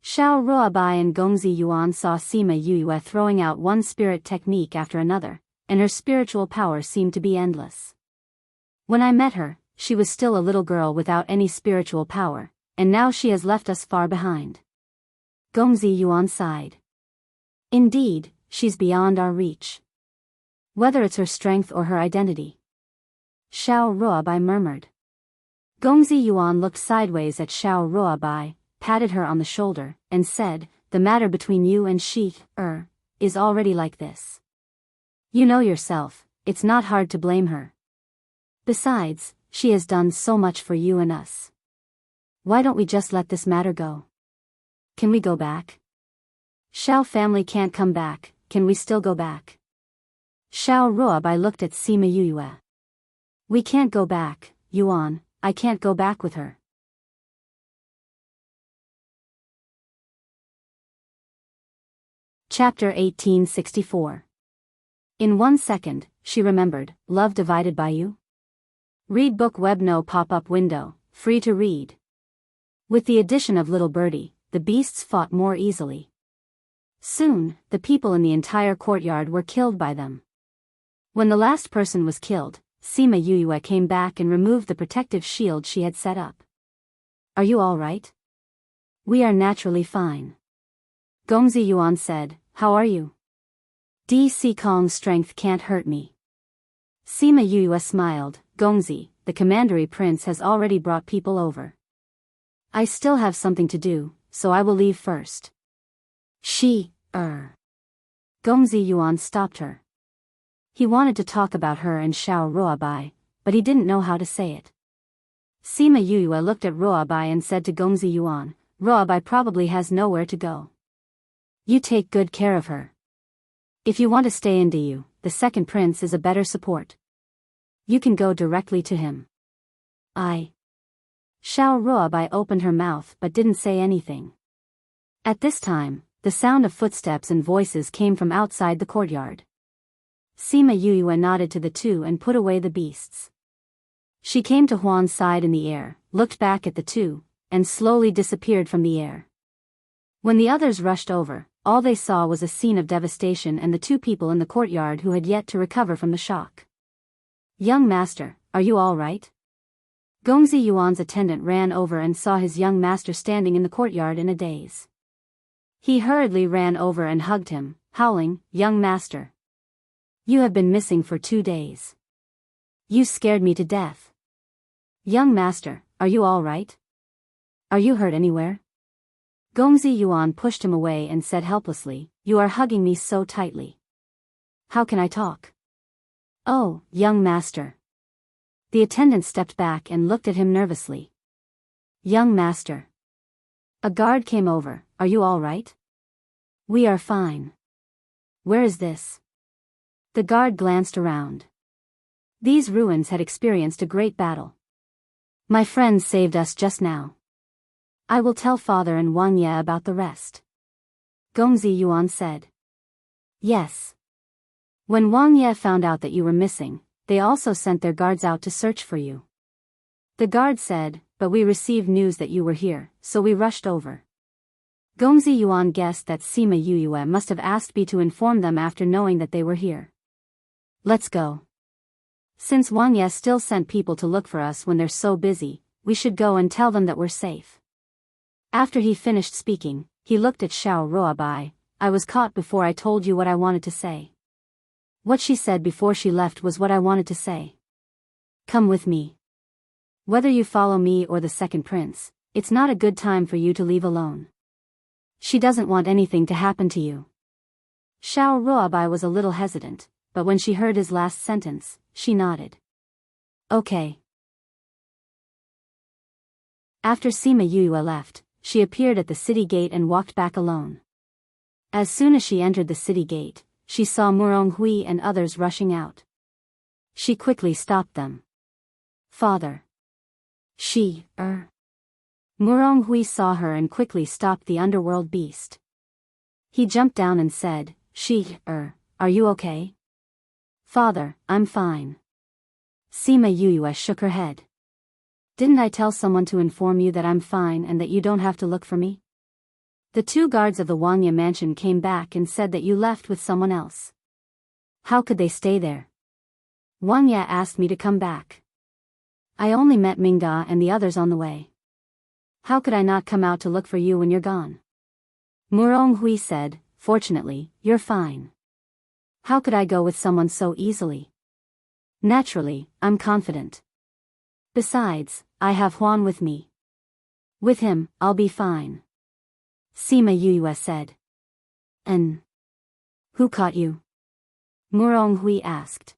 Xiao Ruobai and Gongzi Yuan saw Sima Yue throwing out one spirit technique after another, and her spiritual power seemed to be endless. When I met her, she was still a little girl without any spiritual power, and now she has left us far behind. Gongzi Yuan sighed. Indeed, she's beyond our reach. Whether it's her strength or her identity. Xiao Ruobai murmured. Gongzi Yuan looked sideways at Xiao Ruobai, patted her on the shoulder, and said, "The matter between you and she, is already like this. You know yourself, it's not hard to blame her. Besides, she has done so much for you and us. Why don't we just let this matter go? Can we go back? Xiao family can't come back, can we still go back?" Xiao Ruobai looked at Sima Yuyue. "We can't go back, Yuan, I can't go back with her." Chapter 1864. In 1 second, she remembered, love divided by you? Read book web no pop-up window, free to read. With the addition of little birdie, the beasts fought more easily. Soon, the people in the entire courtyard were killed by them. When the last person was killed, Sima Yuyue came back and removed the protective shield she had set up. "Are you all right?" "We are naturally fine." Gongzi Yuan said, "How are you?" "DC Kong's strength can't hurt me." Sima Yuyue smiled, "Gongzi, the commandery prince has already brought people over. I still have something to do, so I will leave first." Gongzi Yuan stopped her. He wanted to talk about her and Xiao Ruobai, but he didn't know how to say it. Sima Yuyue looked at Ruobai and said to Gongzi Yuan, "Ruobai probably has nowhere to go. You take good care of her. If you want to stay in Du, the second prince is a better support. You can go directly to him." Xiao Ruobai opened her mouth but didn't say anything. At this time, the sound of footsteps and voices came from outside the courtyard. Sima Yuyue nodded to the two and put away the beasts. She came to Huan's side in the air, looked back at the two, and slowly disappeared from the air. When the others rushed over, all they saw was a scene of devastation and the two people in the courtyard who had yet to recover from the shock. "Young master, are you all right?" Gongzi Yuan's attendant ran over and saw his young master standing in the courtyard in a daze. He hurriedly ran over and hugged him, howling, "Young master! You have been missing for 2 days. You scared me to death. Young master, are you all right? Are you hurt anywhere?" Gongzi Yuan pushed him away and said helplessly, "You are hugging me so tightly. How can I talk?" "Oh, young master." The attendant stepped back and looked at him nervously. "Young master." A guard came over, "Are you all right?" "We are fine." "Where is this?" The guard glanced around. These ruins had experienced a great battle. "My friends saved us just now. I will tell father and Wang Ye about the rest." Gongzi Yuan said. "Yes. When Wang Ye found out that you were missing, they also sent their guards out to search for you." The guard said, "But we received news that you were here, so we rushed over." Gongzi Yuan guessed that Sima Yuyue must have asked B to inform them after knowing that they were here. "Let's go. Since Wang Ye still sent people to look for us when they're so busy, we should go and tell them that we're safe." After he finished speaking, he looked at Xiao Ruobai. "I was caught before I told you what I wanted to say. What she said before she left was what I wanted to say. Come with me. Whether you follow me or the second prince, it's not a good time for you to leave alone. She doesn't want anything to happen to you." Xiao Ruobai was a little hesitant, but when she heard his last sentence, she nodded. "Okay." After Sima Yuyue left, she appeared at the city gate and walked back alone. As soon as she entered the city gate, she saw Murong Hui and others rushing out. She quickly stopped them. "Father." Murong Hui saw her and quickly stopped the underworld beast. He jumped down and said, "Are you okay?" "Father, I'm fine." Sima Yuyue shook her head. "Didn't I tell someone to inform you that I'm fine and that you don't have to look for me? The 2 guards of the Wangya mansion came back and said that you left with someone else." How could they stay there? Wang Ye asked me to come back. I only met Mingda and the others on the way. How could I not come out to look for you when you're gone? Murong Hui said, fortunately, you're fine. How could I go with someone so easily? Naturally, I'm confident. Besides, I have Huan with me. With him, I'll be fine. Sima Yuyue said. And who caught you? Murong Hui asked.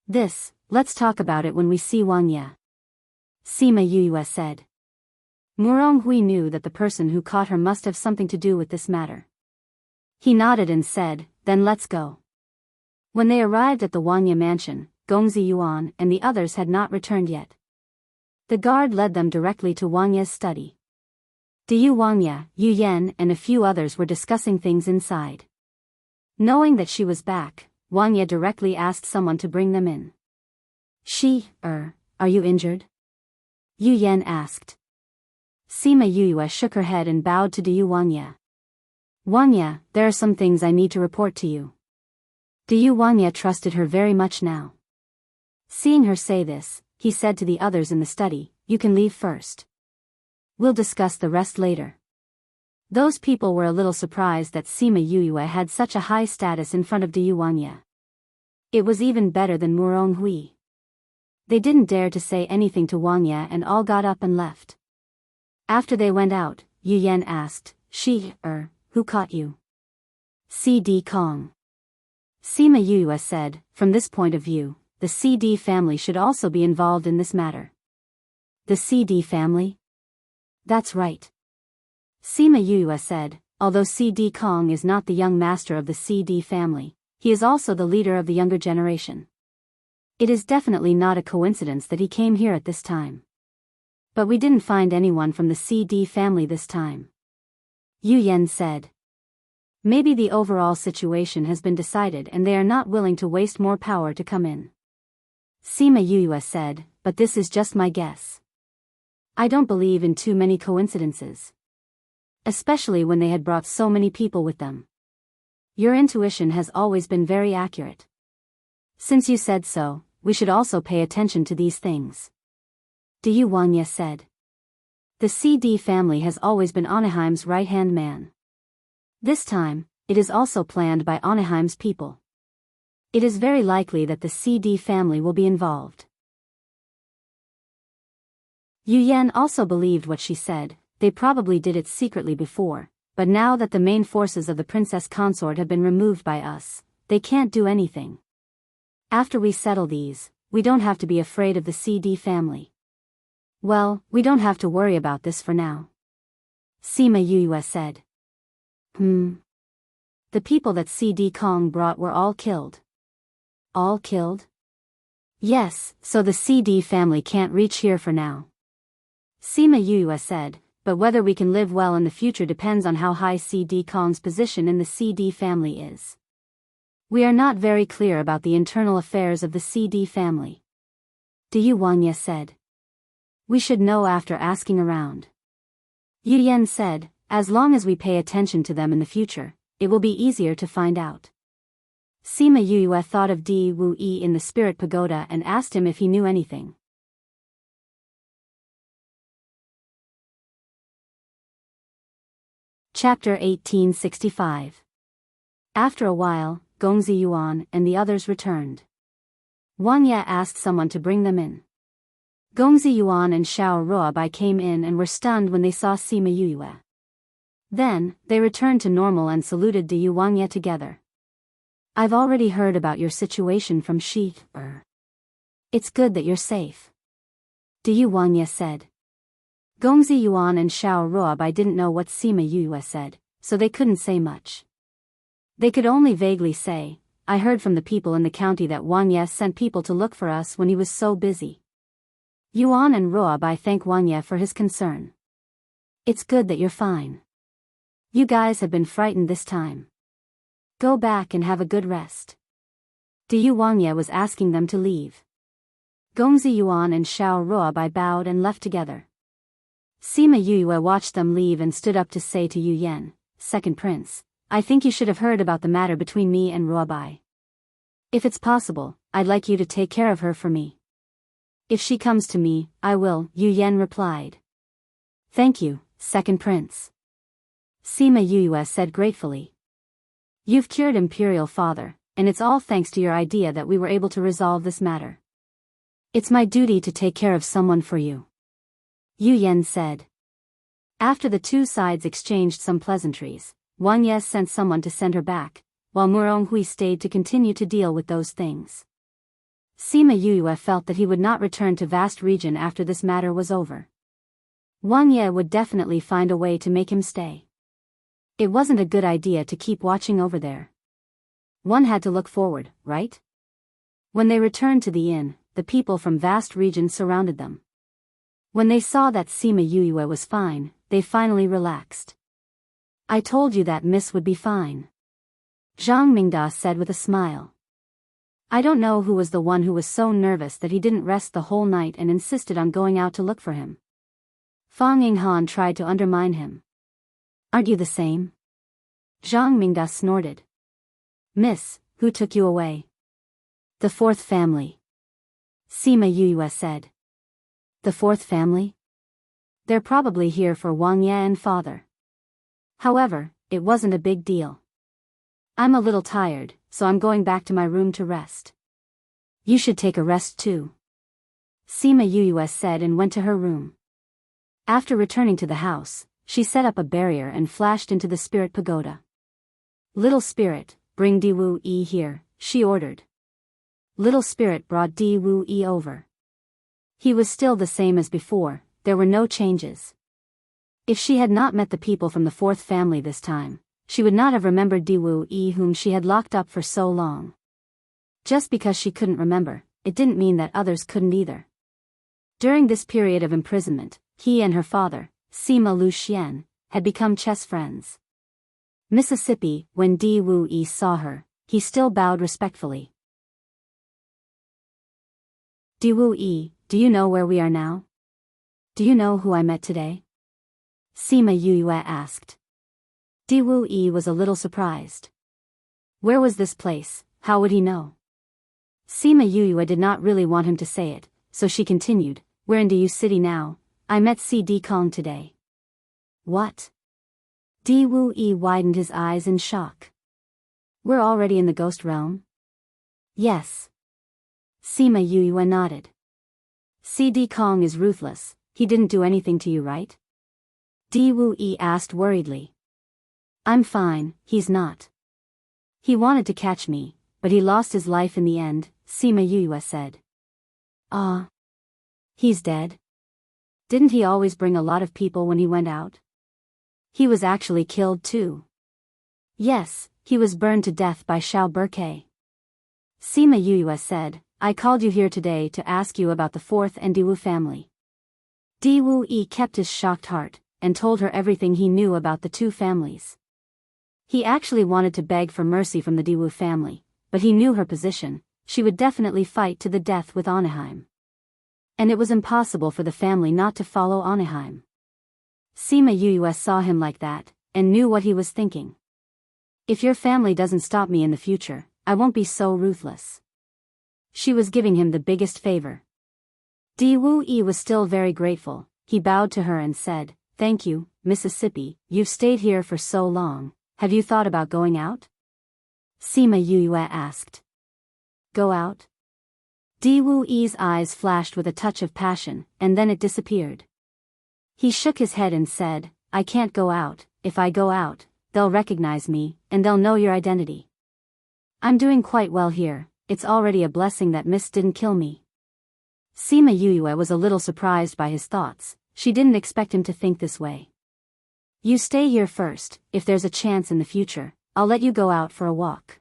Let's talk about it when we see Wang Ye. Sima Yuyue said. Murong Hui knew that the person who caught her must have something to do with this matter. He nodded and said, then let's go. When they arrived at the Wang Ye mansion, Gongzi Yuan and the others had not returned yet. The guard led them directly to Wang Ye's study. Diyu Wang Ye, Yu Yan and a few others were discussing things inside. Knowing that she was back, Wang Ye directly asked someone to bring them in. Are you injured? Yu Yan asked. Sima Yuyue shook her head and bowed to Diyu Wang Ye. Wang Ye, there are some things I need to report to you. Diyu Wang Ye trusted her very much now. Seeing her say this, he said to the others in the study, you can leave first. We'll discuss the rest later. Those people were a little surprised that Sima Yuyue had such a high status in front of Diyu Wang Ye. It was even better than Murong Hui. They didn't dare to say anything to Wang Ye and all got up and left. After they went out, Yu Yan asked, who caught you? CD Kong. Sima Yuyue said, from this point of view, the CD family should also be involved in this matter. The CD family? That's right. Sima Yuyue said, although CD Kong is not the young master of the CD family, he is also the leader of the younger generation. It is definitely not a coincidence that he came here at this time. But we didn't find anyone from the CD family this time. Yu Yan said. Maybe the overall situation has been decided and they are not willing to waste more power to come in. Sima Yuyue said, but this is just my guess. I don't believe in too many coincidences. Especially when they had brought so many people with them. Your intuition has always been very accurate. Since you said so, we should also pay attention to these things. Diyu Wang Ye said. The CD family has always been Anaheim's right-hand man. This time, it is also planned by Anaheim's people. It is very likely that the CD family will be involved. Yu Yan also believed what she said, they probably did it secretly before, but now that the main forces of the princess consort have been removed by us, they can't do anything. After we settle these, we don't have to be afraid of the CD family. Well, we don't have to worry about this for now. Sima Yuyue said. The people that CD Kong brought were all killed. All killed? Yes, so the CD family can't reach here for now. Sima Yuyue said, but whether we can live well in the future depends on how high CD Kong's position in the CD family is. We are not very clear about the internal affairs of the CD family. Diyu Wang Ye said. We should know after asking around. Yu Yan said, as long as we pay attention to them in the future, it will be easier to find out. Sima Yuyue thought of Di Wu Yi in the spirit pagoda and asked him if he knew anything. Chapter 1865. After a while, Gongzi Yuan and the others returned. Wang Ye asked someone to bring them in. Gongzi Yuan and Xiao Ruobai came in and were stunned when they saw Sima Yuyue. Then, they returned to normal and saluted Diyu Wang Ye together. I've already heard about your situation from It's good that you're safe. Diyu Wang Ye said. Gongzi Yuan and Xiao Ruobai didn't know what Sima Yuyue said, so they couldn't say much. They could only vaguely say, I heard from the people in the county that Wang Ye sent people to look for us when he was so busy. Yuan and Ruobai thank Wang Ye for his concern. It's good that you're fine. You guys have been frightened this time. Go back and have a good rest. Diyu Wang Ye was asking them to leave. Gongzi Yuan and Xiao Ruobai bowed and left together. Sima Yuyue watched them leave and stood up to say to Yu Yan, Second Prince, I think you should have heard about the matter between me and Ruobai. If it's possible, I'd like you to take care of her for me. If she comes to me, I will, Yu Yen replied. Thank you, second prince. Sima Yue said gratefully. You've cured Imperial Father, and it's all thanks to your idea that we were able to resolve this matter. It's my duty to take care of someone for you. Yu Yen said. After the two sides exchanged some pleasantries, Wang Ye sent someone to send her back, while Muronghui stayed to continue to deal with those things. Sima Yue felt that he would not return to Vast Region after this matter was over. Wang Ye would definitely find a way to make him stay. It wasn't a good idea to keep watching over there. One had to look forward, right? When they returned to the inn, the people from Vast Region surrounded them. When they saw that Sima Yue was fine, they finally relaxed. I told you that Miss would be fine. Zhang Mingda said with a smile. I don't know who was the one who was so nervous that he didn't rest the whole night and insisted on going out to look for him. Fang Yinghan tried to undermine him. Aren't you the same? Zhang Mingda snorted. Miss, who took you away? The fourth family. Sima Yue said. The fourth family? They're probably here for Wang Ye and father. However, it wasn't a big deal. I'm a little tired, so I'm going back to my room to rest. You should take a rest too. Sima Yue said and went to her room. After returning to the house, she set up a barrier and flashed into the spirit pagoda. Little spirit, bring Di Wu Yi here, she ordered. Little spirit brought Di Wu Yi over. He was still the same as before, there were no changes. If she had not met the people from the fourth family this time, she would not have remembered Di Wu Yi whom she had locked up for so long. Just because she couldn't remember, it didn't mean that others couldn't either. During this period of imprisonment, he and her father, Sima Lu Xian, had become chess friends. Mississippi, when Di Wu Yi saw her, he still bowed respectfully. Di Wu Yi, do you know where we are now? Do you know who I met today? Sima Yue asked. Di Wu Yi was a little surprised. Where was this place, how would he know? Sima Yue did not really want him to say it, so she continued, we're in Diyu City now, I met C. D. Kong today. What? Di Wu Yi widened his eyes in shock. We're already in the ghost realm? Yes. Sima Yue nodded. C. D. Kong is ruthless, he didn't do anything to you, right? Di Wu Yi asked worriedly. I'm fine, he's not. He wanted to catch me, but he lost his life in the end, Sima Yue said. Ah. He's dead? Didn't he always bring a lot of people when he went out? He was actually killed too. Yes, he was burned to death by Xiao Berke. Sima Yue said, I called you here today to ask you about the fourth and Diwu family. Di Wu Yi kept his shocked heart, and told her everything he knew about the two families. He actually wanted to beg for mercy from the Diwu family, but he knew her position, she would definitely fight to the death with Anaheim. And it was impossible for the family not to follow Anaheim. Sima Yue saw him like that, and knew what he was thinking. If your family doesn't stop me in the future, I won't be so ruthless. She was giving him the biggest favor. Di Wu Yi was still very grateful, he bowed to her and said, Thank you, Mississippi, you've stayed here for so long, have you thought about going out? Sima Yue asked. Go out? Di Wu Yi's eyes flashed with a touch of passion, and then it disappeared. He shook his head and said, I can't go out, if I go out, they'll recognize me, and they'll know your identity. I'm doing quite well here, it's already a blessing that Miss didn't kill me. Sima Yue was a little surprised by his thoughts, she didn't expect him to think this way. You stay here first, if there's a chance in the future, I'll let you go out for a walk.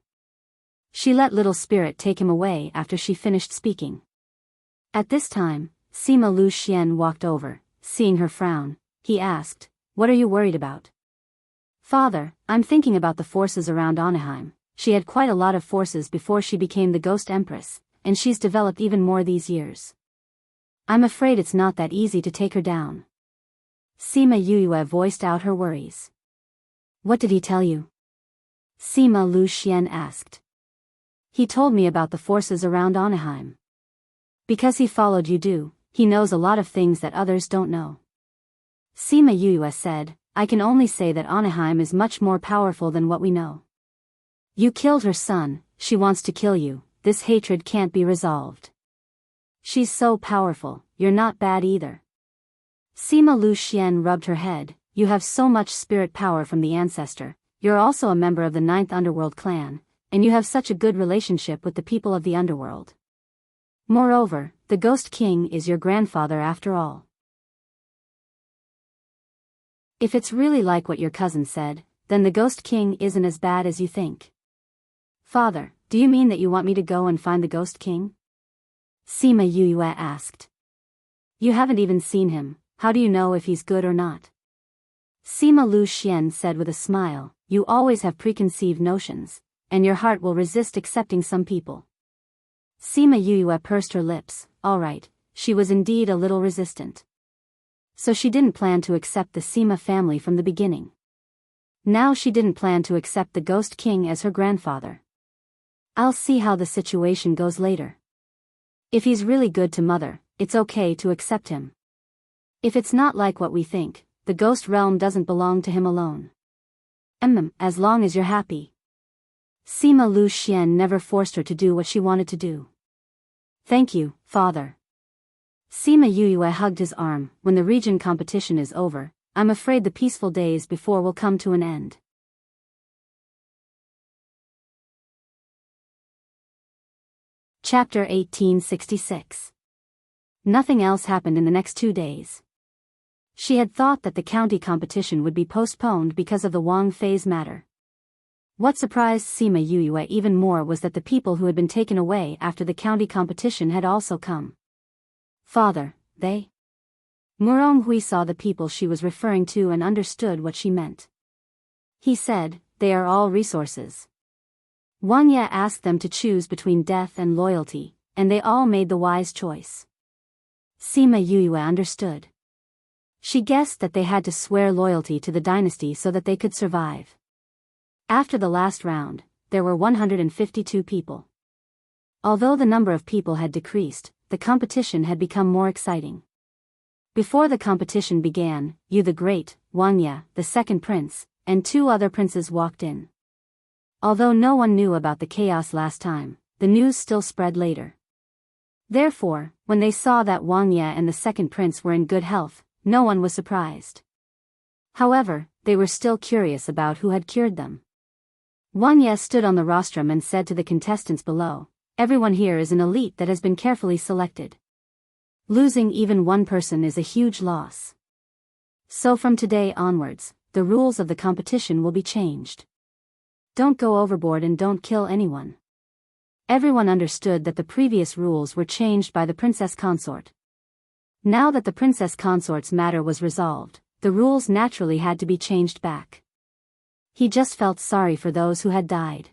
She let Little Spirit take him away after she finished speaking. At this time, Sima Lu Xian walked over, seeing her frown, he asked, What are you worried about? Father, I'm thinking about the forces around Anaheim. She had quite a lot of forces before she became the Ghost Empress, and she's developed even more these years. I'm afraid it's not that easy to take her down. Sima Yue voiced out her worries. What did he tell you? Sima Lu Xian asked. He told me about the forces around Anaheim. Because he followed you, he knows a lot of things that others don't know. Sima Yuyue said, I can only say that Anaheim is much more powerful than what we know. You killed her son, she wants to kill you, this hatred can't be resolved. She's so powerful, you're not bad either. Sima Lu Xian rubbed her head, you have so much spirit power from the ancestor, you're also a member of the 9th Underworld clan, and you have such a good relationship with the people of the underworld. Moreover, the Ghost King is your grandfather after all. If it's really like what your cousin said, then the Ghost King isn't as bad as you think. Father, do you mean that you want me to go and find the Ghost King? Sima Yuyue asked. You haven't even seen him, how do you know if he's good or not? Sima Lu Xian said with a smile, you always have preconceived notions, and your heart will resist accepting some people. Sima Yuyue pursed her lips, alright, she was indeed a little resistant. So she didn't plan to accept the Sima family from the beginning. Now she didn't plan to accept the Ghost King as her grandfather. I'll see how the situation goes later. If he's really good to Mother, it's okay to accept him. If it's not like what we think, the ghost realm doesn't belong to him alone. As long as you're happy. Sima Lu Xian never forced her to do what she wanted to do. Thank you, Father. Sima Yuyue hugged his arm, when the region competition is over, I'm afraid the peaceful days before will come to an end. Chapter 1866. Nothing else happened in the next 2 days. She had thought that the county competition would be postponed because of the Wang Fei's matter. What surprised Sima Yuyue even more was that the people who had been taken away after the county competition had also come. Father, they? Murong Hui saw the people she was referring to and understood what she meant. He said, they are all resources. Wang Ye asked them to choose between death and loyalty, and they all made the wise choice. Sima Yuyue understood. She guessed that they had to swear loyalty to the dynasty so that they could survive. After the last round, there were 152 people. Although the number of people had decreased, the competition had become more exciting. Before the competition began, Yu the Great, Wang Ye, the second prince, and 2 other princes walked in. Although no one knew about the chaos last time, the news still spread later. Therefore, when they saw that Wang Ye and the second prince were in good health, no one was surprised. However, they were still curious about who had cured them. Wang Ye stood on the rostrum and said to the contestants below, everyone here is an elite that has been carefully selected. Losing even one person is a huge loss. So from today onwards, the rules of the competition will be changed. Don't go overboard and don't kill anyone. Everyone understood that the previous rules were changed by the princess consort. Now that the princess consort's matter was resolved, the rules naturally had to be changed back. He just felt sorry for those who had died.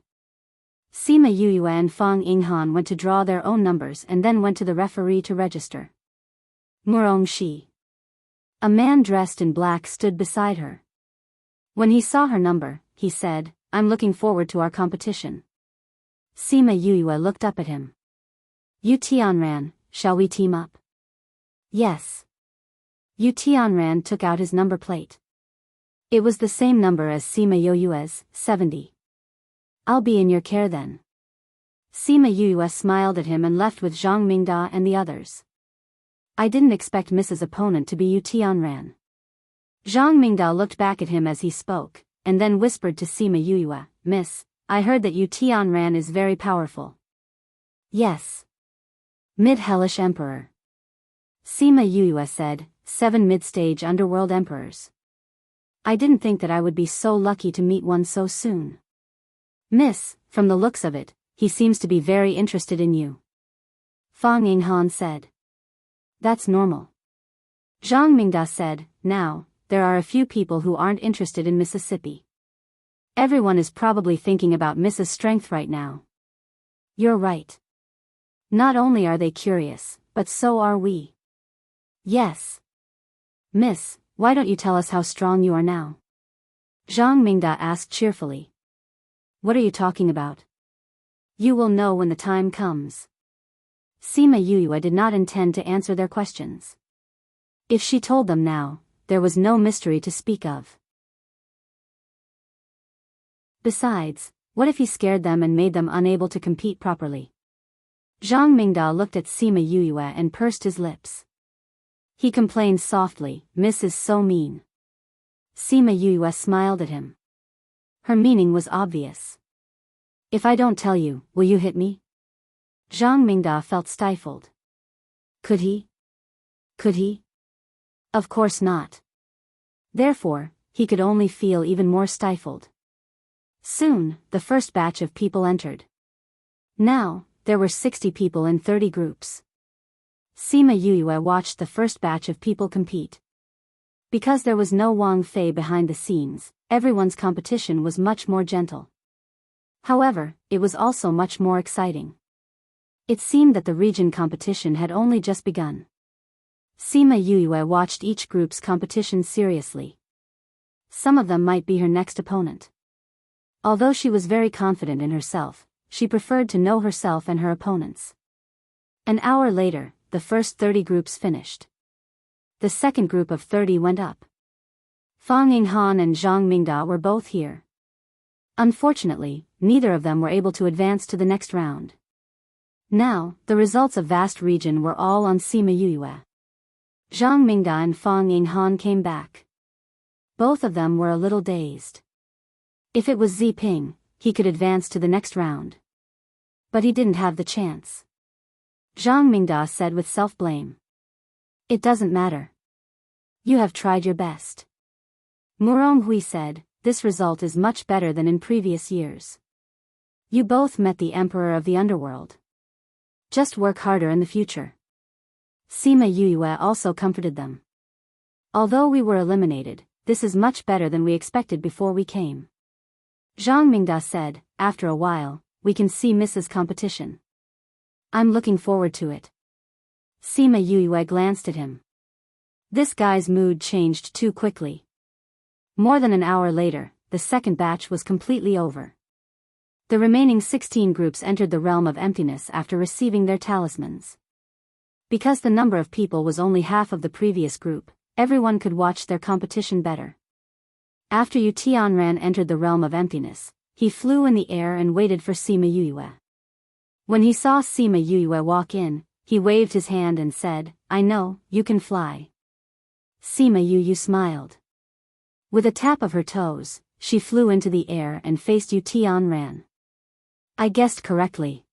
Sima Yuyue and Fang Yinghan went to draw their own numbers and then went to the referee to register. Murong Shi. A man dressed in black stood beside her. When he saw her number, he said, I'm looking forward to our competition. Sima Yuyue looked up at him. Yu Tianran, shall we team up? Yes. Yu Tianran took out his number plate. It was the same number as Sima Yuyue's, 70. I'll be in your care then. Sima Yuyue smiled at him and left with Zhang Mingda and the others. I didn't expect Mrs. Opponent to be Yu Tianran. Zhang Mingda looked back at him as he spoke, and then whispered to Sima Yuyue, Miss, I heard that Yu Tianran is very powerful. Yes. Mid-Hellish Emperor. Sima Yuyue said, 7 mid-stage underworld emperors. I didn't think that I would be so lucky to meet one so soon. Miss, from the looks of it, he seems to be very interested in you. Fang Yinghan said. That's normal. Zhang Mingda said, now, there are a few people who aren't interested in Mississippi. Everyone is probably thinking about Mrs. Strength right now. You're right. Not only are they curious, but so are we. Yes. Miss, why don't you tell us how strong you are now? Zhang Mingda asked cheerfully. What are you talking about? You will know when the time comes. Sima Yuyue did not intend to answer their questions. If she told them now, there was no mystery to speak of. Besides, what if he scared them and made them unable to compete properly? Zhang Mingda looked at Sima Yuyue and pursed his lips. He complained softly, "Miss is so mean." Sima Yuyue smiled at him. Her meaning was obvious. "If I don't tell you, will you hit me?" Zhang Mingda felt stifled. Could he? Could he? Of course not. Therefore, he could only feel even more stifled. Soon, the first batch of people entered. Now, there were 60 people in 30 groups. Sima Yuyue watched the first batch of people compete. Because there was no Wang Fei behind the scenes, everyone's competition was much more gentle. However, it was also much more exciting. It seemed that the region competition had only just begun. Sima Yuyue watched each group's competition seriously. Some of them might be her next opponent. Although she was very confident in herself, she preferred to know herself and her opponents. An hour later, the first 30 groups finished. The second group of 30 went up. Fang Yinghan and Zhang Mingda were both here. Unfortunately, neither of them were able to advance to the next round. Now, the results of vast region were all on Sima Yuyue. Zhang Mingda and Fang Yinghan came back. Both of them were a little dazed. If it was Ziping, he could advance to the next round. But he didn't have the chance. Zhang Mingda said with self-blame. "It doesn't matter. You have tried your best." Murong Hui said, "This result is much better than in previous years. You both met the Emperor of the Underworld. Just work harder in the future." Sima Yuyue also comforted them. "Although we were eliminated, this is much better than we expected before we came." Zhang Mingda said, "After a while, we can see Mrs. Competition. I'm looking forward to it." Sima Yuyue glanced at him. This guy's mood changed too quickly. More than an hour later, the second batch was completely over. The remaining 16 groups entered the realm of emptiness after receiving their talismans. Because the number of people was only half of the previous group, everyone could watch their competition better. After Yu Tianran entered the realm of emptiness, he flew in the air and waited for Sima Yuyue. When he saw Sima Yuyue walk in, he waved his hand and said, "I know, you can fly." Sima Yuyue smiled. With a tap of her toes, she flew into the air and faced Yu Tianran. "I guessed correctly."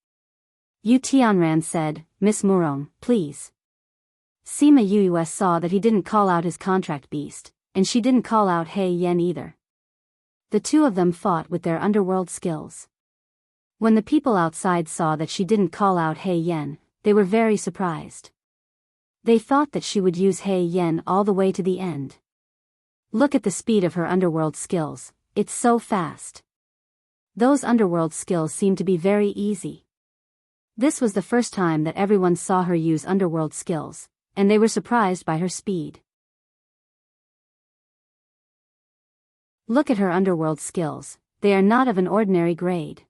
Yu Tianran said, "Miss Murong, please." Sima Yuyue saw that he didn't call out his contract beast, and she didn't call out Hei Yen either. The two of them fought with their underworld skills. When the people outside saw that she didn't call out Hei Yen, they were very surprised. They thought that she would use Hei Yen all the way to the end. Look at the speed of her underworld skills, it's so fast. Those underworld skills seem to be very easy. This was the first time that everyone saw her use underworld skills, and they were surprised by her speed. Look at her underworld skills, they are not of an ordinary grade.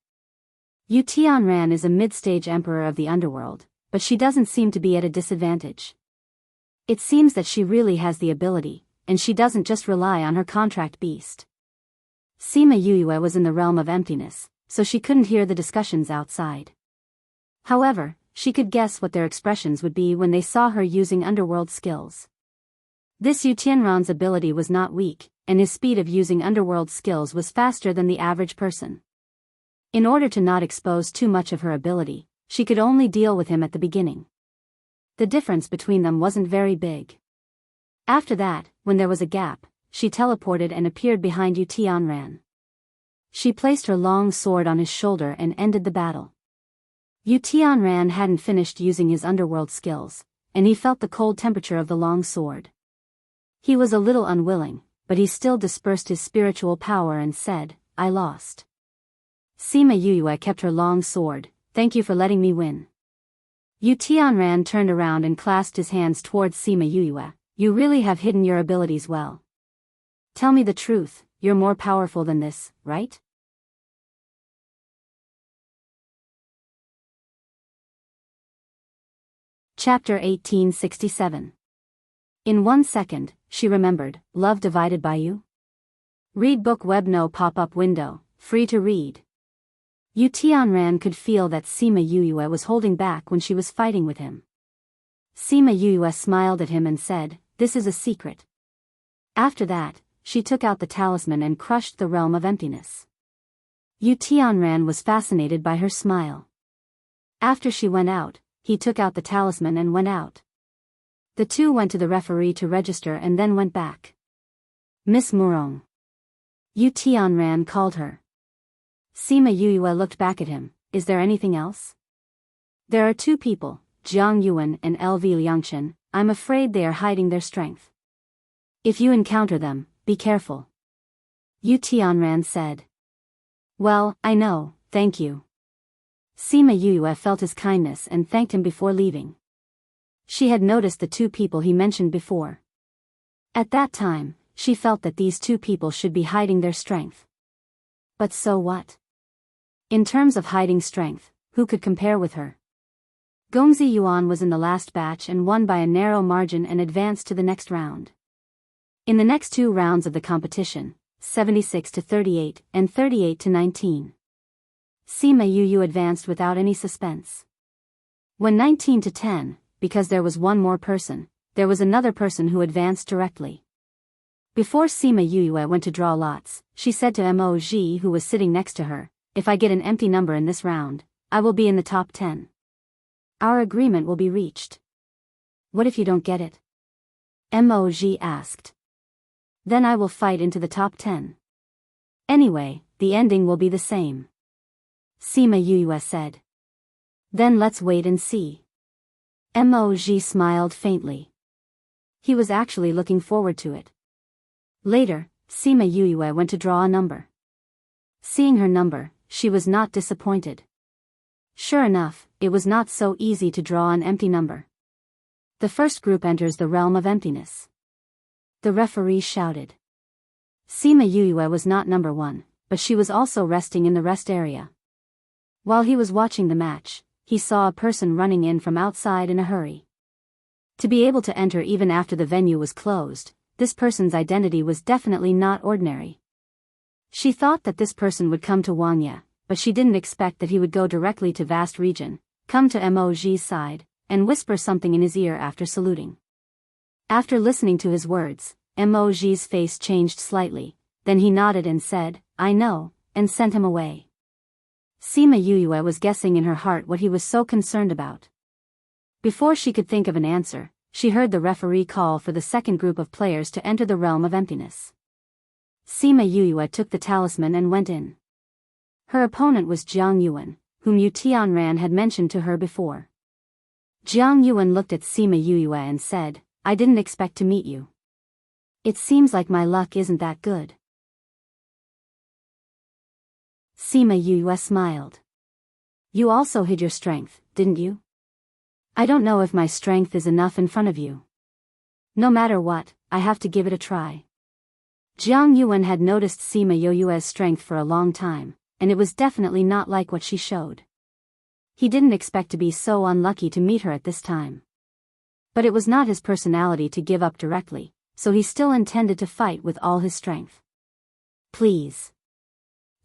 Yu Tianran is a mid-stage emperor of the underworld, but she doesn't seem to be at a disadvantage. It seems that she really has the ability, and she doesn't just rely on her contract beast. Sima Yuyue was in the realm of emptiness, so she couldn't hear the discussions outside. However, she could guess what their expressions would be when they saw her using underworld skills. This Yu Tianran's ability was not weak, and his speed of using underworld skills was faster than the average person. In order to not expose too much of her ability, she could only deal with him at the beginning. The difference between them wasn't very big. After that, when there was a gap, she teleported and appeared behind Yu Tianran. She placed her long sword on his shoulder and ended the battle. Yu Tianran hadn't finished using his underworld skills, and he felt the cold temperature of the long sword. He was a little unwilling, but he still dispersed his spiritual power and said, "I lost." Sima Yuyue kept her long sword, "Thank you for letting me win." Yu Tianran turned around and clasped his hands towards Sima Yuyue. "You really have hidden your abilities well. Tell me the truth, you're more powerful than this, right?" Chapter 1867. In 1 second, she remembered, love divided by you? Read book web no pop-up window, free to read. Yu Tianran could feel that Sima Yuyue was holding back when she was fighting with him. Sima Yuyue smiled at him and said, "This is a secret." After that, she took out the talisman and crushed the realm of emptiness. Yu Tianran was fascinated by her smile. After she went out, he took out the talisman and went out. The two went to the referee to register and then went back. "Miss Murong." Yu Tianran called her. Sima Yuyue looked back at him. "Is there anything else?" "There are two people, Jiang Yuan and LV Liangchen. I'm afraid they are hiding their strength. If you encounter them, be careful." Yu Tianran said. "Well, I know, thank you." Sima Yuyue felt his kindness and thanked him before leaving. She had noticed the two people he mentioned before. At that time, she felt that these two people should be hiding their strength. But so what? In terms of hiding strength, who could compare with her? Gongzi Yuan was in the last batch and won by a narrow margin and advanced to the next round. In the next two rounds of the competition, 76-38 and 38-19. Sima Yuyue advanced without any suspense. When 19-10, because there was one more person, there was another person who advanced directly. Before Sima Yuyue went to draw lots, she said to Moj who was sitting next to her, "If I get an empty number in this round, I will be in the top 10. Our agreement will be reached." "What if you don't get it?" Moj asked. "Then I will fight into the top 10. Anyway, the ending will be the same," Sima Yuyue said. "Then let's wait and see." Moj smiled faintly. He was actually looking forward to it. Later, Sima Yuyue went to draw a number. Seeing her number, she was not disappointed. Sure enough, it was not so easy to draw an empty number. The first group enters the realm of emptiness. The referee shouted. Sima Yuyue was not number 1, but she was also resting in the rest area. While he was watching the match, he saw a person running in from outside in a hurry. To be able to enter even after the venue was closed, this person's identity was definitely not ordinary. She thought that this person would come to Wangya, but she didn't expect that he would go directly to Vast Region, come to Moj's side, and whisper something in his ear after saluting. After listening to his words, Moj's face changed slightly, then he nodded and said, "I know," and sent him away. Sima Yuyue was guessing in her heart what he was so concerned about. Before she could think of an answer, she heard the referee call for the second group of players to enter the realm of emptiness. Sima Yuyue took the talisman and went in. Her opponent was Jiang Yuan, whom Yu Tianran had mentioned to her before. Jiang Yuan looked at Sima Yuyue and said, "I didn't expect to meet you. It seems like my luck isn't that good." Sima Yuyue smiled. "You also hid your strength, didn't you? I don't know if my strength is enough in front of you. No matter what, I have to give it a try." Jiang Yuan had noticed Sima Yuyue's strength for a long time, and it was definitely not like what she showed. He didn't expect to be so unlucky to meet her at this time. But it was not his personality to give up directly, so he still intended to fight with all his strength. "Please."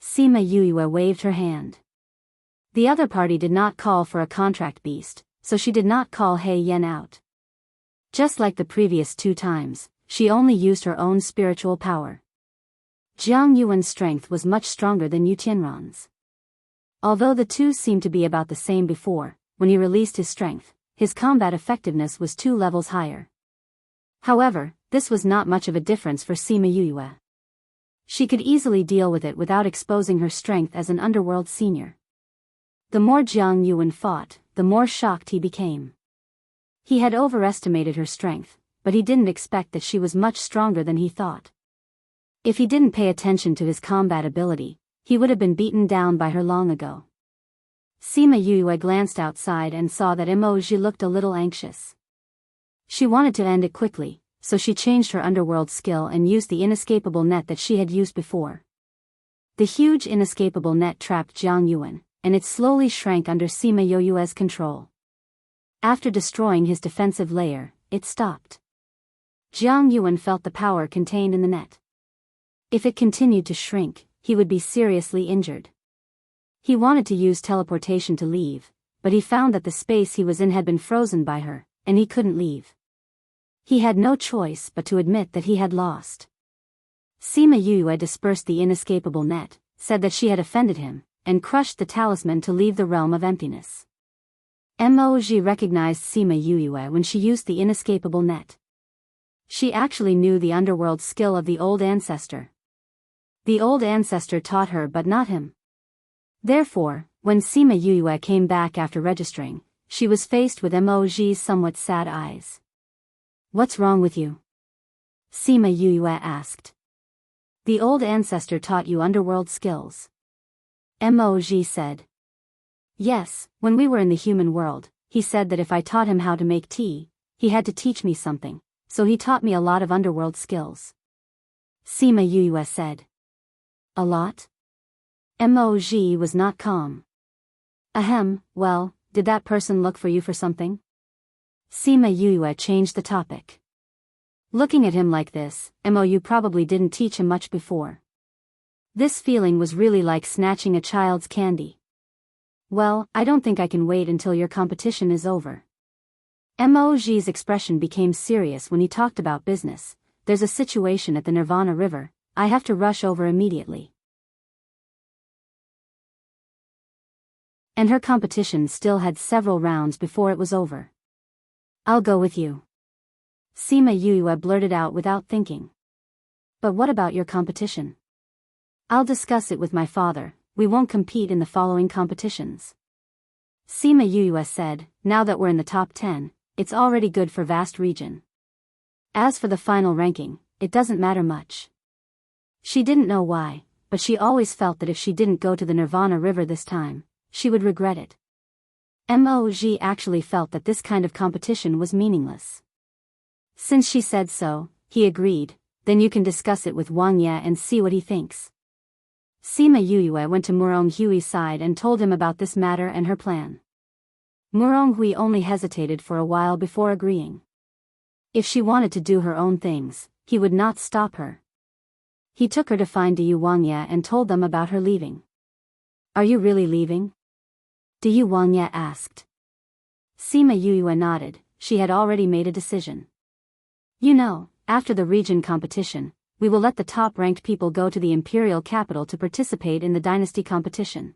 Sima Yuyue waved her hand. The other party did not call for a contract beast, so she did not call He Yen out. Just like the previous 2 times, she only used her own spiritual power. Jiang Yuan's strength was much stronger than Yu Tianran's. Although the two seemed to be about the same before, when he released his strength, his combat effectiveness was 2 levels higher. However, this was not much of a difference for Sima Yuyue. She could easily deal with it without exposing her strength as an underworld senior. The more Jiang Yuan fought, the more shocked he became. He had overestimated her strength, but he didn't expect that she was much stronger than he thought. If he didn't pay attention to his combat ability, he would have been beaten down by her long ago. Sima Yuyue glanced outside and saw that Emoji looked a little anxious. She wanted to end it quickly, so she changed her underworld skill and used the inescapable net that she had used before. The huge inescapable net trapped Jiang Yuan, and it slowly shrank under Sima Yuyue's control. After destroying his defensive layer, it stopped. Jiang Yuan felt the power contained in the net. If it continued to shrink, he would be seriously injured. He wanted to use teleportation to leave, but he found that the space he was in had been frozen by her, and he couldn't leave. He had no choice but to admit that he had lost. Sima Yue dispersed the inescapable net, said that she had offended him, and crushed the talisman to leave the realm of emptiness. Moj recognized Sima Yue when she used the inescapable net. She actually knew the underworld skill of the old ancestor. The old ancestor taught her but not him. Therefore, when Sima Yue came back after registering, she was faced with Moj's somewhat sad eyes. "What's wrong with you?" Sima Yue asked. "The old ancestor taught you underworld skills." Moj said. "Yes, when we were in the human world, he said that if I taught him how to make tea, he had to teach me something, so he taught me a lot of underworld skills." Sima Yue said. "A lot?" Moj was not calm. "Ahem, well, did that person look for you for something?" Sima Yue changed the topic. Looking at him like this, Mou probably didn't teach him much before. This feeling was really like snatching a child's candy. "Well, I don't think I can wait until your competition is over." Moj's expression became serious when he talked about business. "There's a situation at the Nirvana River, I have to rush over immediately." And her competition still had several rounds before it was over. "I'll go with you." Sima Yue blurted out without thinking. "But what about your competition?" "I'll discuss it with my father, we won't compete in the following competitions." Sima Yue said, "Now that we're in the top 10, it's already good for vast region. As for the final ranking, it doesn't matter much." She didn't know why, but she always felt that if she didn't go to the Nirvana River this time, she would regret it. Moj actually felt that this kind of competition was meaningless. Since she said so, he agreed, "Then you can discuss it with Wang Ye and see what he thinks." Sima Yue went to Murong Hui's side and told him about this matter and her plan. Murong Hui only hesitated for a while before agreeing. If she wanted to do her own things, he would not stop her. He took her to find Diyu Wang Ye and told them about her leaving. "Are you really leaving?" Diyu Wang Ye asked. Sima Yue nodded, she had already made a decision. "You know, after the region competition, we will let the top-ranked people go to the imperial capital to participate in the dynasty competition.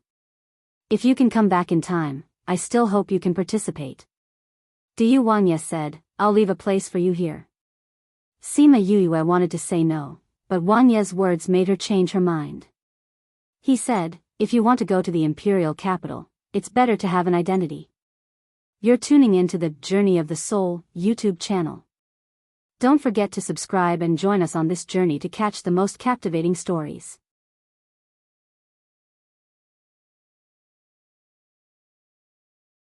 If you can come back in time, I still hope you can participate." Diyu Wang Ye said, "I'll leave a place for you here." Sima Yue wanted to say no, but Wang Ye's words made her change her mind. He said, "If you want to go to the imperial capital, it's better to have an identity." You're tuning into the Journey of the Soul YouTube channel. Don't forget to subscribe and join us on this journey to catch the most captivating stories.